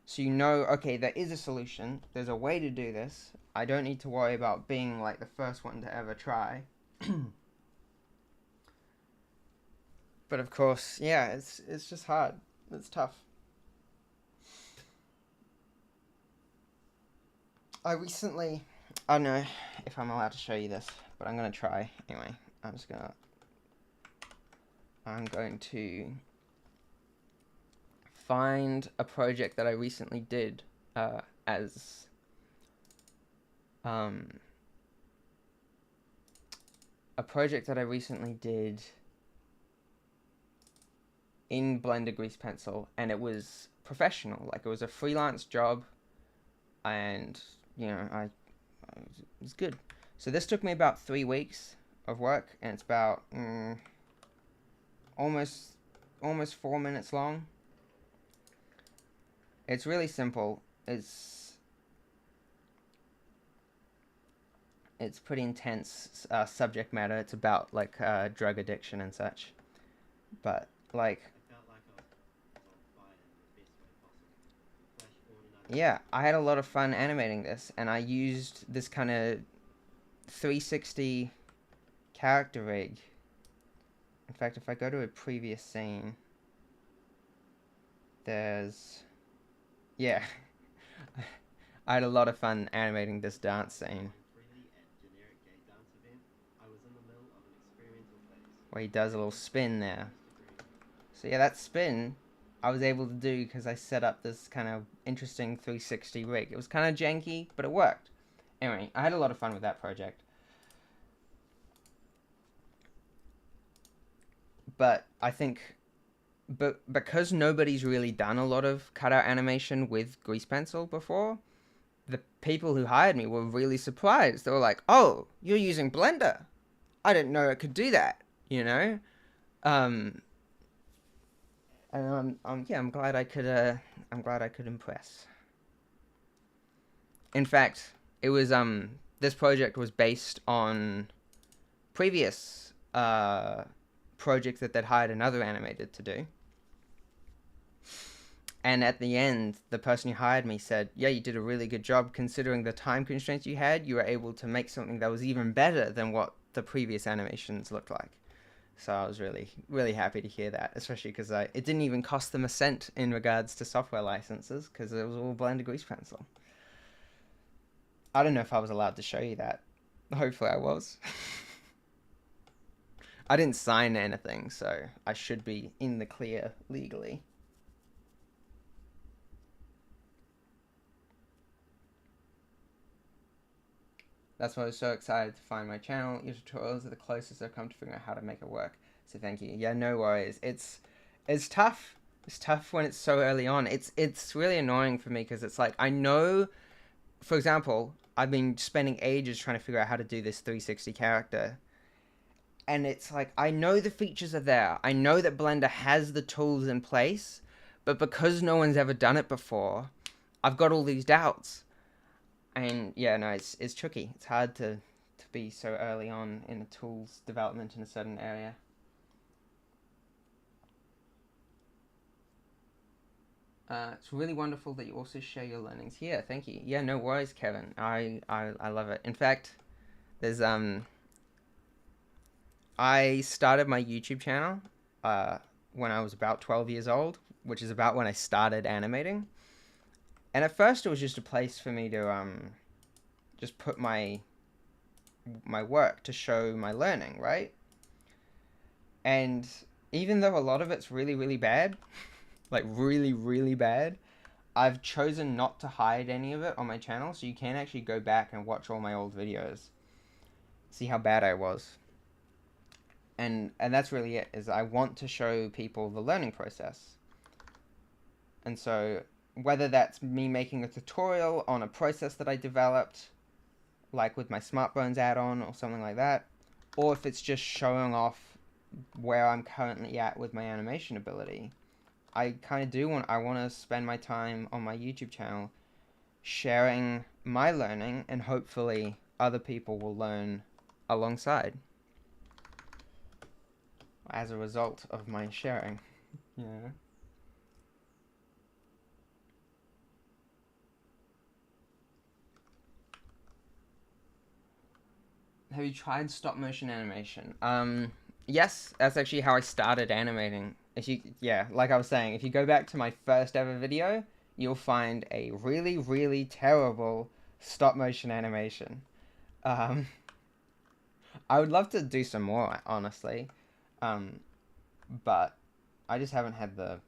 So you know, okay, there is a solution. There's a way to do this. I don't need to worry about being like the first one to ever try. But of course, yeah, it's just hard. It's tough. I don't know if I'm allowed to show you this, but I'm gonna try anyway. I'm going to find a project that I recently did as a project that I recently did in Blender Grease Pencil, and it was professional. Like, it was a freelance job, and you know, it was good. So this took me about 3 weeks of work, and it's about almost 4 minutes long. It's really simple. It's pretty intense subject matter. It's about like drug addiction and such. But like, yeah, I had a lot of fun animating this, and I used this kind of 360 character rig. In fact, if I go to a previous scene, yeah, I had a lot of fun animating this dance scene where he does a little spin there. So yeah, that spin I was able to do because I set up this kind of interesting 360 rig. It was kind of janky, but it worked. Anyway, I had a lot of fun with that project. But I think, because nobody's really done a lot of cutout animation with Grease Pencil before, the people who hired me were really surprised. They were like, "Oh, you're using Blender? I didn't know it could do that." You know, and I'm glad I could. I'm glad I could impress. In fact, it was this project was based on previous projects that they'd hired another animator to do. And at the end, the person who hired me said, "Yeah, you did a really good job considering the time constraints you had. You were able to make something that was even better than what the previous animations looked like." So I was really, really happy to hear that, especially because it didn't even cost them a cent in regards to software licenses, because it was all Blender Grease Pencil. I don't know if I was allowed to show you that. Hopefully I was. I didn't sign anything, so I should be in the clear legally. That's why I was so excited to find my channel. Your tutorials are the closest I've come to figuring out how to make it work. So thank you. Yeah, no worries. It's tough. It's tough when it's so early on. It's really annoying for me because it's like, I know, for example, I've been spending ages trying to figure out how to do this 360 character. And it's like, I know the features are there. I know that Blender has the tools in place, but because no one's ever done it before, I've got all these doubts. And yeah, no, it's tricky. It's hard to be so early on in a tool's development in a certain area. It's really wonderful that you also share your learnings here. Thank you. Yeah, no worries, Kevin. I love it. In fact, there's I started my YouTube channel uh, when I was about 12 years old, which is about when I started animating. And at first, it was just a place for me to just put my work to show my learning, right? And even though a lot of it's really, really bad, like really, really bad, I've chosen not to hide any of it on my channel, so you can actually go back and watch all my old videos, see how bad I was. And that's really it, is I want to show people the learning process. And so whether that's me making a tutorial on a process that I developed, like with my SmartBones add-on or something like that, or if it's just showing off where I'm currently at with my animation ability, I kind of do want to spend my time on my YouTube channel sharing my learning, and hopefully other people will learn alongside as a result of my sharing. Yeah. Have you tried stop motion animation? Yes, that's actually how I started animating. If you, yeah, like I was saying, if you go back to my first ever video, you'll find a really, really terrible stop motion animation. Um, I would love to do some more, honestly, um, but I just haven't had the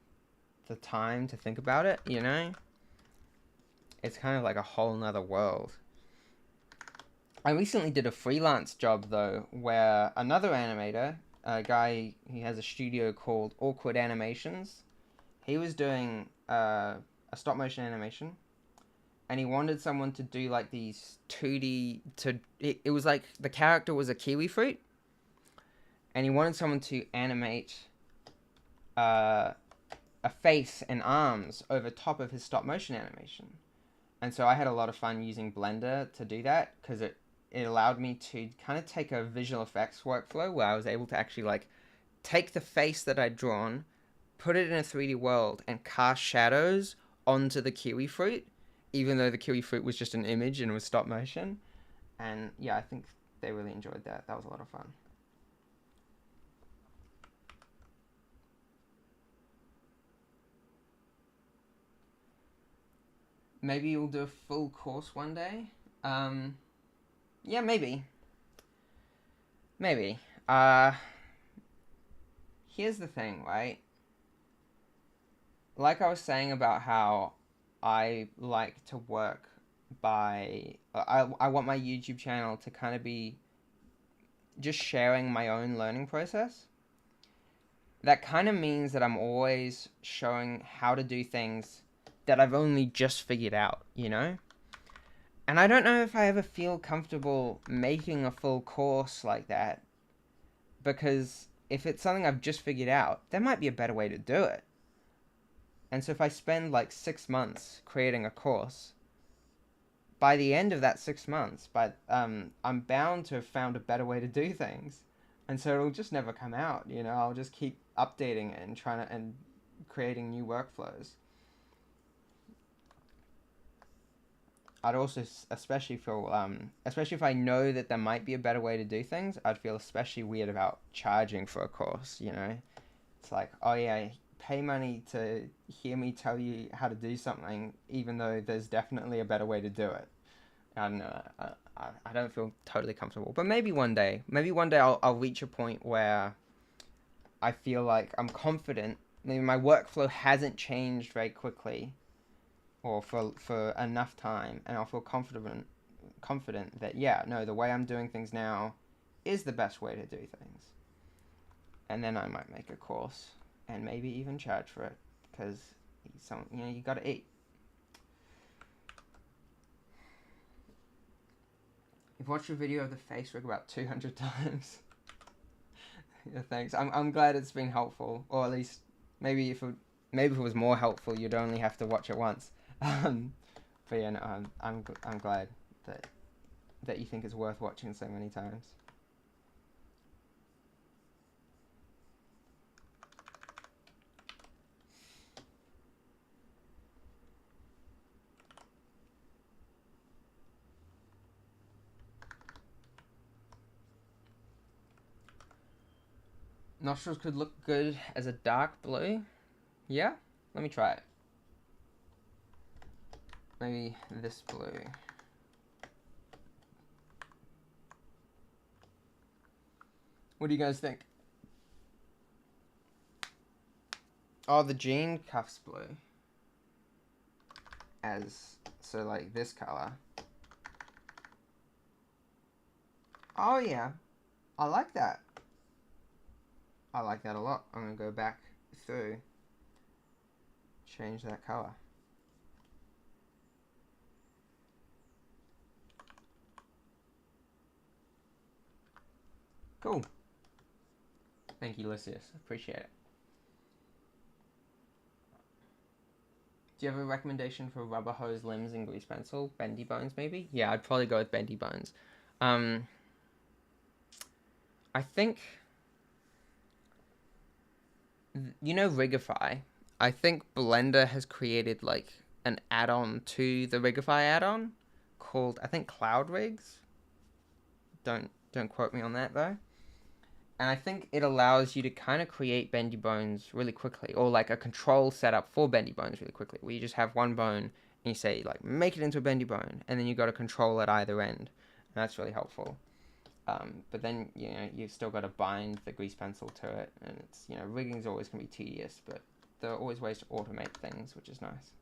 time to think about it. You know, it's kind of like a whole nother world. I recently did a freelance job though, where another animator, a guy, he has a studio called Awkward Animations. He was doing a stop motion animation, and he wanted someone to do like these 2D to. It was like the character was a kiwi fruit, and he wanted someone to animate uh, a face and arms over top of his stop motion animation. And so I had a lot of fun using Blender to do that, because it allowed me to kind of take a visual effects workflow where I was able to actually like take the face that I'd drawn, put it in a 3D world, and cast shadows onto the kiwi fruit, even though the kiwi fruit was just an image and was stop motion. And yeah, I think they really enjoyed that. That was a lot of fun. Maybe we'll do a full course one day. Um, yeah, maybe. Maybe. Here's the thing, right? Like I was saying about how I like to work by I want my YouTube channel to kind of be just sharing my own learning process. That kind of means that I'm always showing how to do things that I've only just figured out, you know? And I don't know if I ever feel comfortable making a full course like that, because if it's something I've just figured out, there might be a better way to do it. And so if I spend like 6 months creating a course, by the end of that 6 months, I'm bound to have found a better way to do things, and so it'll just never come out. You know, I'll just keep updating it and trying to and creating new workflows. I'd also especially feel especially if I know that there might be a better way to do things, I'd feel especially weird about charging for a course. You know, it's like, oh yeah, pay money to hear me tell you how to do something, even though there's definitely a better way to do it. I don't know. I don't feel totally comfortable. But maybe one day I'll reach a point where I feel like I'm confident. Maybe my workflow hasn't changed very quickly or for enough time, and I'll feel confident that, yeah, no, the way I'm doing things now is the best way to do things. And then I might make a course and maybe even charge for it, because you got to eat. You've watched your video of the face rig about 200 times. Yeah, thanks. I'm glad it's been helpful, or at least maybe if it was more helpful, you'd only have to watch it once. But yeah, no, I'm glad that you think it's worth watching so many times. Nostrils could look good as a dark blue. Yeah? Let me try it. Maybe this blue. What do you guys think? Oh, the jean cuffs blue. So like this color. Oh yeah, I like that. I like that a lot. I'm gonna go back through, change that color. Cool. Thank you, Lysias. Appreciate it. Do you have a recommendation for rubber hose limbs and grease pencil? Bendy bones, maybe? Yeah, I'd probably go with bendy bones. I think, you know, Rigify. I think Blender has created like an add-on to the Rigify add-on called, I think, Cloud Rigs. Don't quote me on that though. And I think it allows you to kind of create bendy bones really quickly, or like a control setup for bendy bones really quickly, where you just have one bone and you say like make it into a bendy bone, and then you got a control at either end, and that's really helpful. But then you've still got to bind the grease pencil to it, and it's rigging's always gonna be tedious, but there are always ways to automate things, which is nice.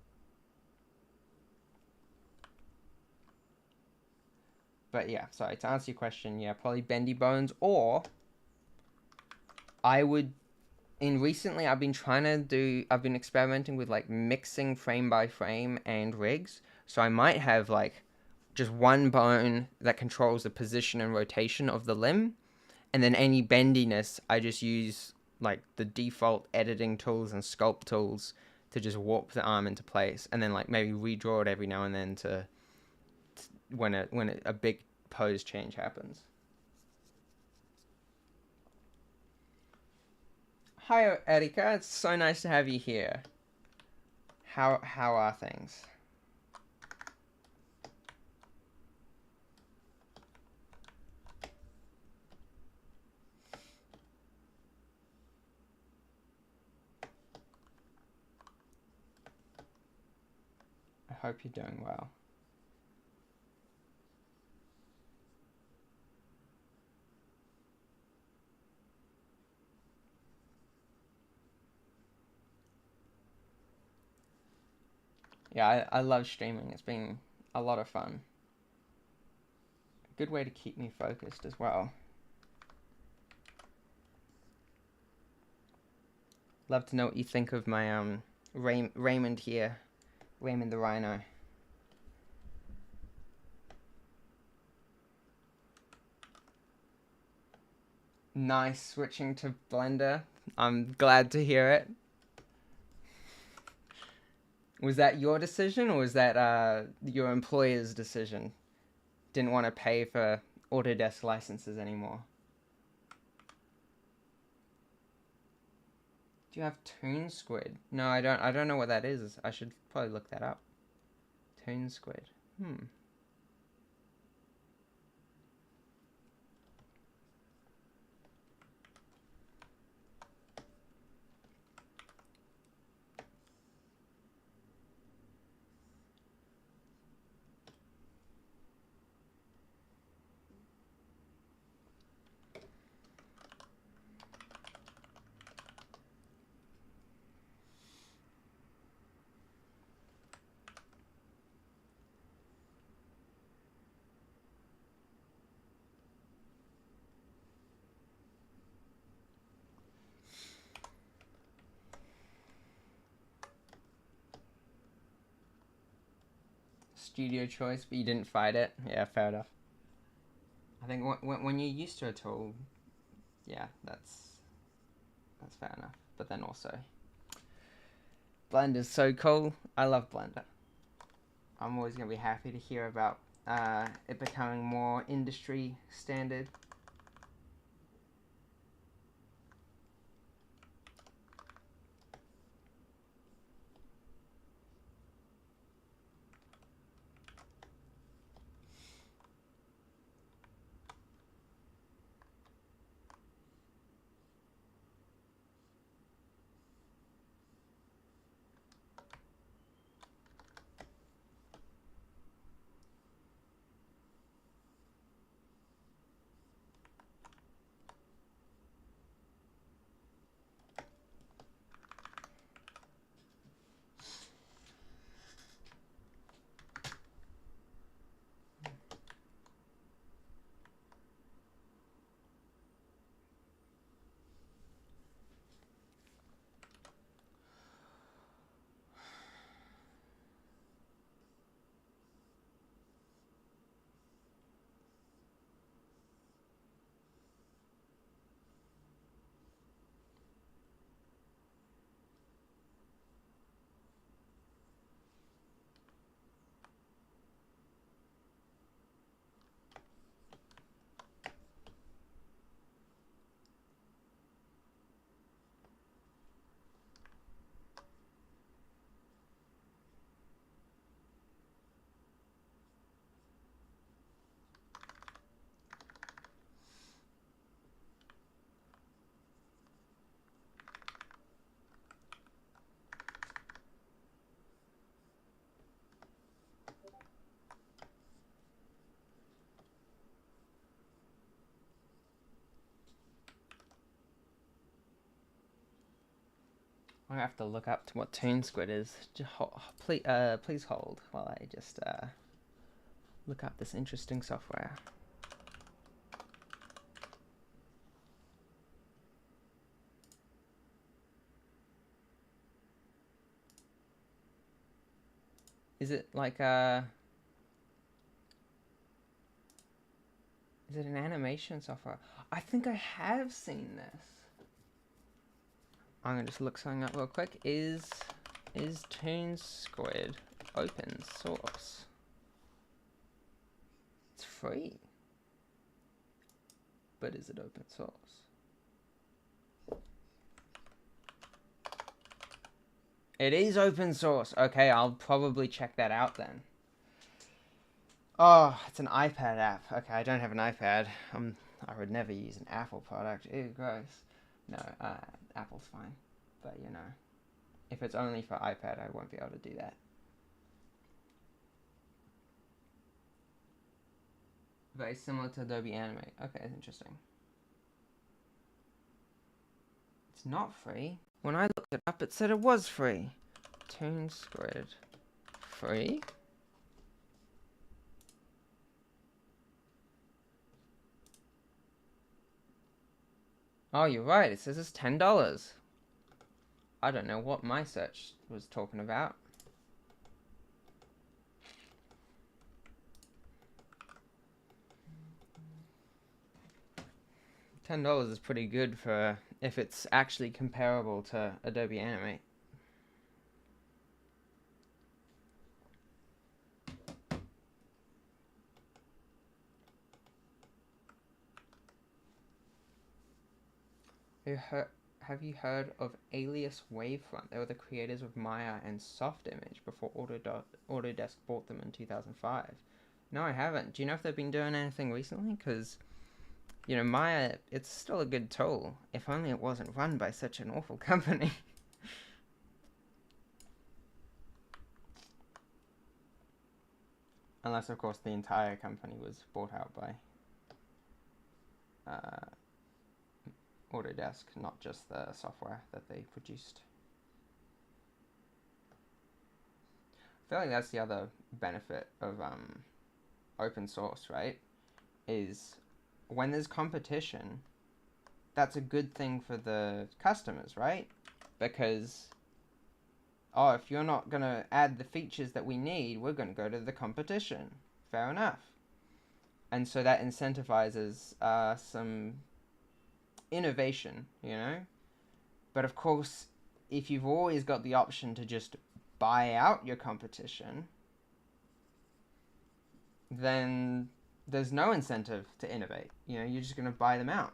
But yeah, sorry, to answer your question, yeah, probably bendy bones, or I would recently I've been experimenting with like mixing frame by frame and rigs. So I might have like just one bone that controls the position and rotation of the limb, and then any bendiness I just use like the default editing tools and sculpt tools to just warp the arm into place, and then like maybe redraw it every now and then to when a big pose change happens. Hi, Erika. It's so nice to have you here. How are things? I hope you're doing well. Yeah, I love streaming. It's been a lot of fun. A good way to keep me focused as well. Love to know what you think of my Raymond here. Raymond the Rhino. Nice switching to Blender. I'm glad to hear it. Was that your decision, or was that your employer's decision? Didn't want to pay for Autodesk licenses anymore. Do you have Toon Squid? No, I don't. I don't know what that is. I should probably look that up. Toon Squid. Studio choice, but you didn't fight it. Yeah, fair enough. I think when you're used to a tool, yeah, that's fair enough. But then also, Blender's so cool. I love Blender. I'm always gonna be happy to hear about it becoming more industry standard. I have to look up to what Toon Squid is. Please hold while I just look up this interesting software. Is it like is it an animation software? I think I have seen this. I'm gonna just look something up real quick. Is Toon Squid open source? It's free. But is it open source? It is open source. Okay, I'll probably check that out then. Oh, it's an iPad app. Okay, I don't have an iPad. I would never use an Apple product. Ew, gross. No, Apple's fine. But, you know, if it's only for iPad, I won't be able to do that. Very similar to Adobe Animate. Okay, that's interesting. It's not free. When I looked it up, it said it was free. Toon Squid. Free? Oh, you're right. It says it's $10. I don't know what my search was talking about. $10 is pretty good for if it's actually comparable to Adobe Animate. Have you heard of Alias Wavefront? They were the creators of Maya and Softimage before Autodesk bought them in 2005. No, I haven't. Do you know if they've been doing anything recently? Because, you know, Maya, it's still a good tool. If only it wasn't run by such an awful company. Unless, of course, the entire company was bought out by Autodesk, not just the software that they produced. I feel like that's the other benefit of open source, right? Is when there's competition, that's a good thing for the customers, right? Because, oh, if you're not going to add the features that we need, we're going to go to the competition. Fair enough. And so that incentivizes some innovation, you know? But of course, if you've always got the option to just buy out your competition, then there's no incentive to innovate. You know, you're just going to buy them out.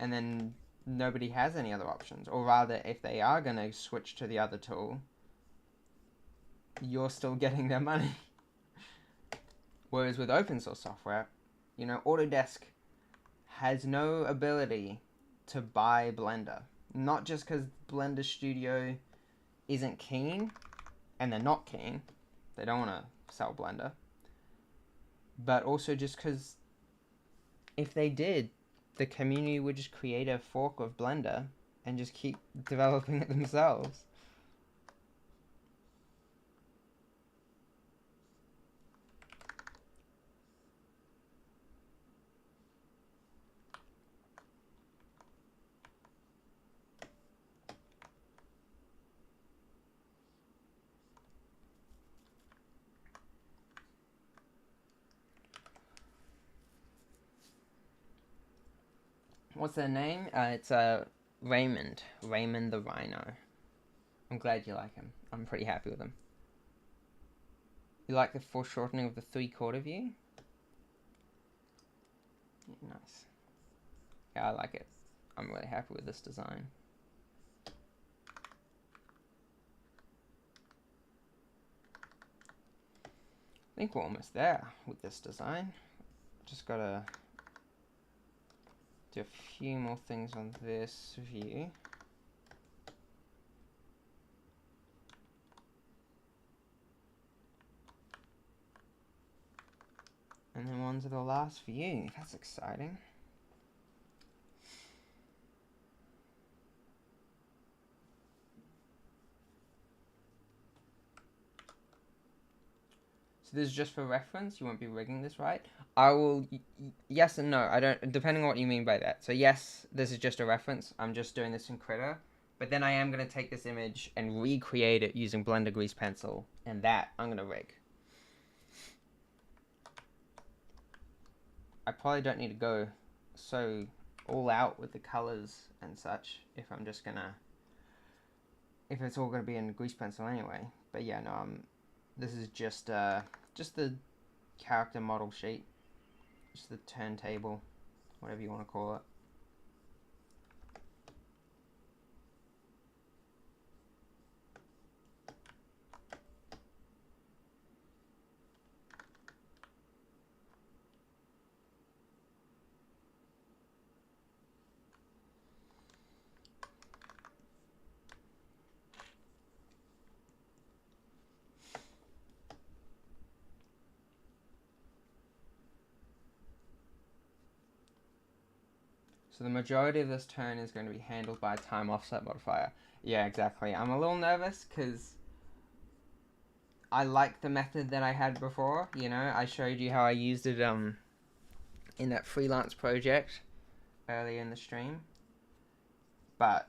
And then nobody has any other options. Or rather, if they are going to switch to the other tool, you're still getting their money. Whereas with open source software, you know, Autodesk has no ability to buy Blender. Not just because Blender Studio isn't keen, and they're not keen. They don't want to sell Blender. But also just because if they did, the community would just create a fork of Blender and just keep developing it themselves. What's their name? It's Raymond the Rhino. I'm glad you like him. I'm pretty happy with him. You like the foreshortening of the 3/4 view? Yeah, nice. Yeah, I like it. I'm really happy with this design. I think we're almost there with this design. Just gotta do a few more things on this view. And then on to the last view. That's exciting. this is just for reference, you won't be rigging this right. I will, yes and no, I don't, depending on what you mean by that. So yes, this is just a reference, I'm just doing this in Krita, but then I am going to take this image and recreate it using Blender Grease Pencil, and that I'm going to rig. I probably don't need to go so all out with the colors and such if I'm just going to, if it's all going to be in Grease Pencil anyway. But yeah, no, this is just the character model sheet, just the turntable, whatever you want to call it. So the majority of this turn is going to be handled by a time offset modifier. Yeah, exactly. I'm a little nervous because I like the method that I had before. You know, I showed you how I used it in that freelance project earlier in the stream. But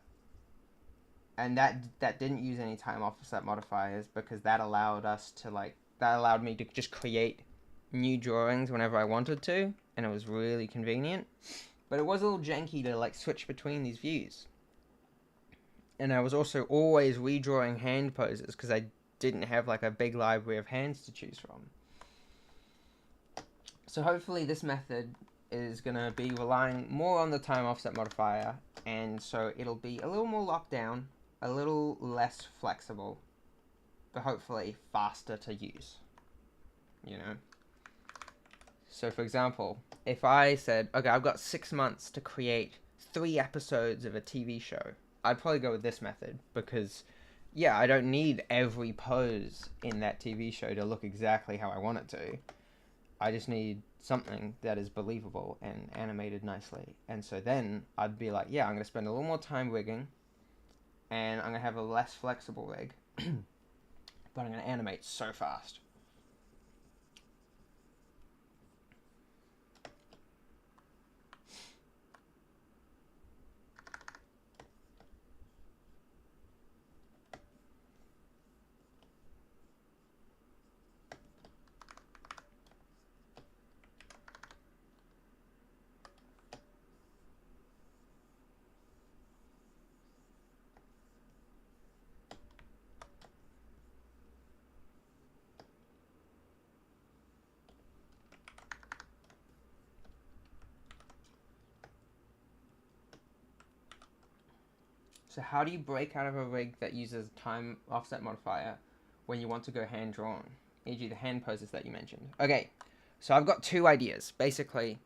and that didn't use any time offset modifiers because that allowed us to that allowed me to just create new drawings whenever I wanted to, and it was really convenient. But it was a little janky to switch between these views. And I was also always redrawing hand poses because I didn't have a big library of hands to choose from. So hopefully this method is going to be relying more on the time offset modifier, and so it'll be a little more locked down, a little less flexible, but hopefully faster to use, you know? So for example, if I said, okay, I've got 6 months to create 3 episodes of a TV show, I'd probably go with this method because, yeah, I don't need every pose in that TV show to look exactly how I want it to. I just need something that is believable and animated nicely. And so then I'd be like, yeah, I'm going to spend a little more time rigging, and I'm going to have a less flexible rig, but I'm going to animate so fast. So how do you break out of a rig that uses time offset modifier when you want to go hand drawn, e.g. the hand poses that you mentioned? Okay, so I've got 2 ideas. Basically,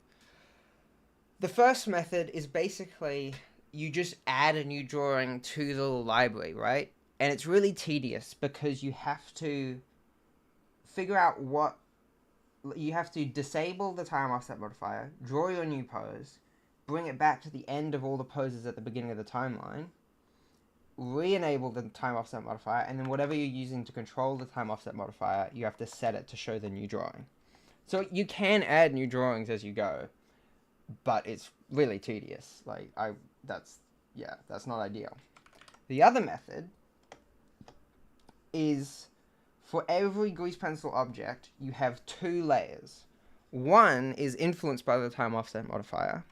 the first method is basically you just add a new drawing to the library, right? And it's really tedious because you have to figure out you have to disable the time offset modifier, draw your new pose, bring it back to the end of all the poses at the beginning of the timeline, re-enable the time offset modifier, and then whatever you're using to control the time offset modifier, you have to set it to show the new drawing. So you can add new drawings as you go, but it's really tedious. That's not ideal. The other method is for every grease pencil object, you have 2 layers. One is influenced by the time offset modifier,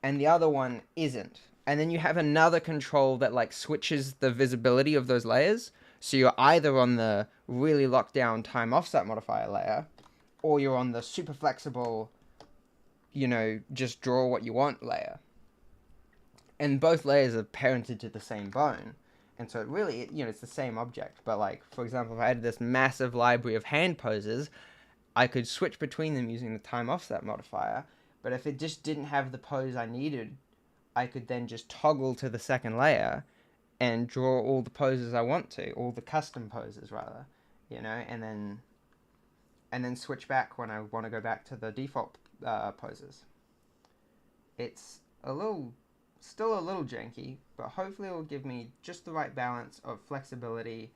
and the other one isn't. And then you have another control that switches the visibility of those layers. So you're either on the really locked down time offset modifier layer, or you're on the super flexible, just draw what you want layer. And both layers are parented to the same bone. And so it really, it's the same object. But for example, if I had this massive library of hand poses, I could switch between them using the time offset modifier. But if it just didn't have the pose I needed, I could then just toggle to the second layer and draw all the poses I want to, all the custom poses rather, and then switch back when I want to go back to the default poses. It's still a little janky, but hopefully it will give me just the right balance of flexibility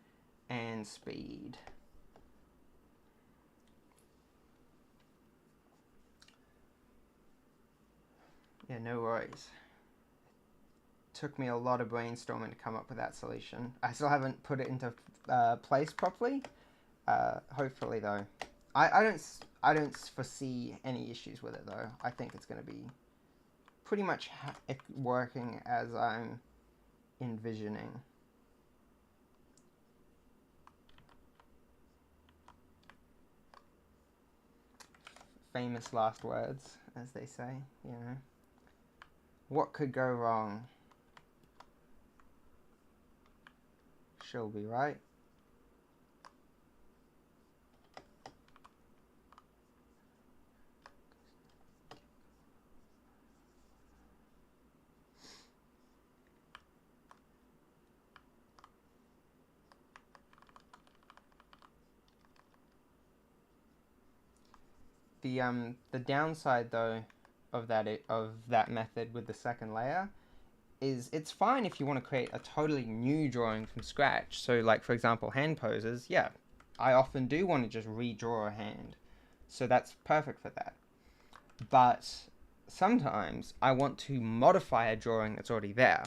and speed. Yeah, no worries. Took me a lot of brainstorming to come up with that solution. I still haven't put it into place properly. Hopefully, though, I don't foresee any issues with it though. I think it's going to be pretty much working as I'm envisioning. Famous last words, as they say. You know, what could go wrong? She'll be right. The downside though of that method with the second layer is it's fine if you want to create a totally new drawing from scratch. So like for example hand poses, yeah, I often do want to just redraw a hand. So that's perfect for that. But sometimes I want to modify a drawing that's already there.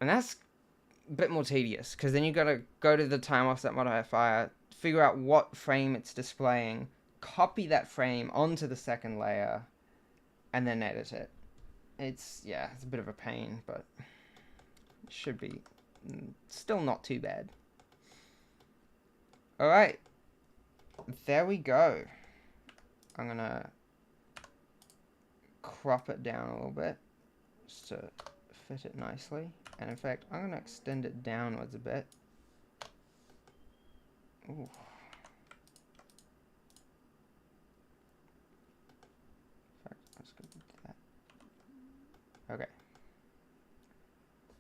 And that's a bit more tedious because then you got to go to the time offset modifier, figure out what frame it's displaying, copy that frame onto the second layer, and then edit it. It's a bit of a pain, but it should be still not too bad. All right, there we go. I'm gonna crop it down a little bit just to fit it nicely. And in fact, I'm gonna extend it downwards a bit. Ooh. In fact, I'm just gonna do that. Okay.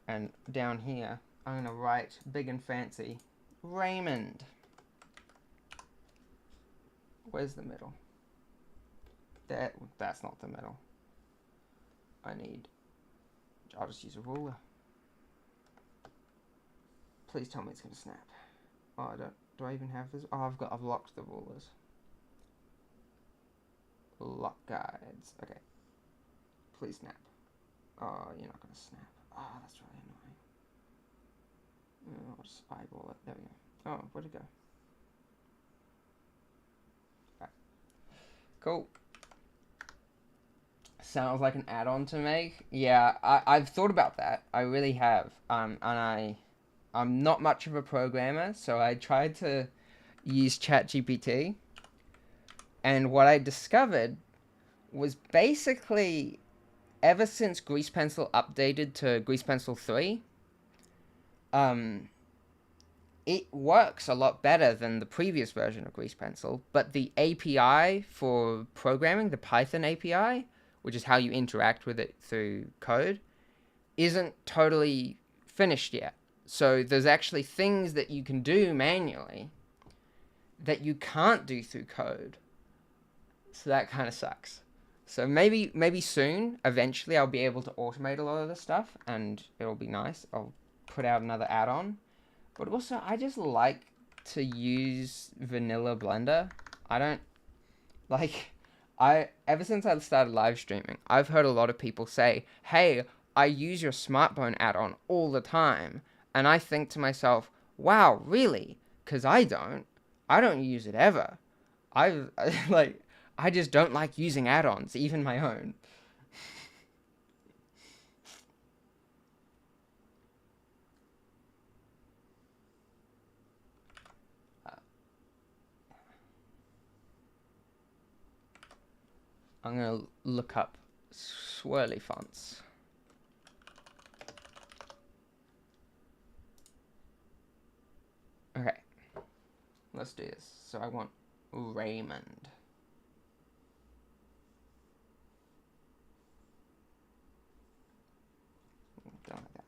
And down here, I'm gonna write big and fancy, Raymond. Where's the middle? That's not the middle. I'll just use a ruler. Please tell me it's gonna snap. Oh, do I even have this? Oh, I've locked the rulers. Lock guides. Okay. Please snap. Oh, you're not gonna snap. Oh, that's really annoying. I'll just eyeball it. There we go. Oh, where'd it go? Right. Cool. Sounds like an add-on to make. Yeah, I've thought about that. I really have. And I'm not much of a programmer, so I tried to use ChatGPT. And what I discovered was basically ever since Grease Pencil updated to Grease Pencil 3, it works a lot better than the previous version of Grease Pencil, but the API for programming, the Python API, which is how you interact with it through code, isn't totally finished yet. So there's actually things that you can do manually that you can't do through code. So that kind of sucks. So maybe soon, eventually, I'll be able to automate a lot of this stuff, and it'll be nice. I'll put out another add-on. But also, I just like to use vanilla Blender. I don't like. Ever since I started live streaming, I've heard a lot of people say, "Hey, I use your Smartphone add-on all the time," and I think to myself, "Wow, really? Because I don't. I don't use it ever. I just don't like using add-ons, even my own." I'm gonna look up swirly fonts. Okay, let's do this. So I want Raymond. Done like that.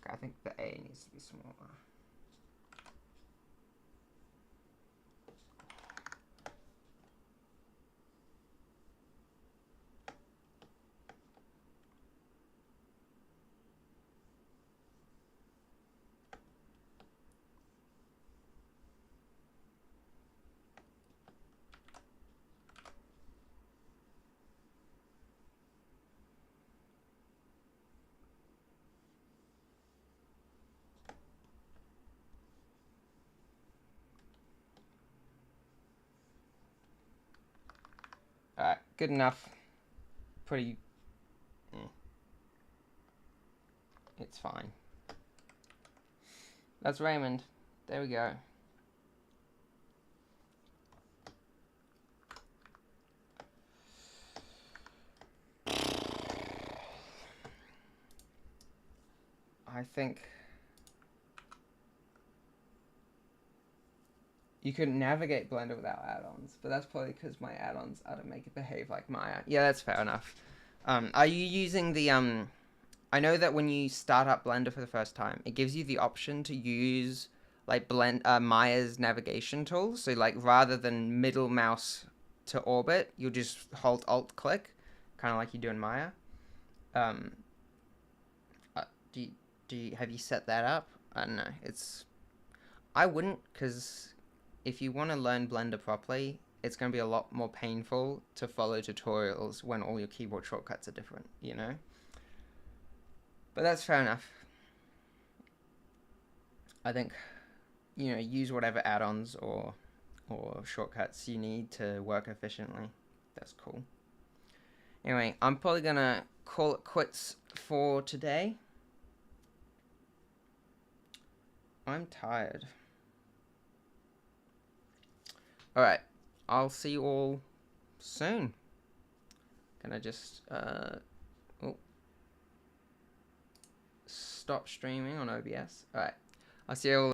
Okay, I think the A needs to be smaller. Alright, good enough. Pretty... It's fine. That's Raymond. There we go. I think you could navigate Blender without add-ons, but that's probably because my add-ons are to make it behave like Maya. Yeah, that's fair enough. Are you using the I know that when you start up Blender for the first time, it gives you the option to use like Maya's navigation tools. So like rather than middle mouse to orbit, you'll just hold Alt click, kind of like you do in Maya. Have you set that up? I don't know. I wouldn't, because if you want to learn Blender properly, it's going to be a lot more painful to follow tutorials when all your keyboard shortcuts are different, you know? But that's fair enough. I think, you know, use whatever add-ons or shortcuts you need to work efficiently. That's cool. Anyway, I'm probably going to call it quits for today. I'm tired. Alright, I'll see you all soon. Can I just stop streaming on OBS? Alright, I'll see you all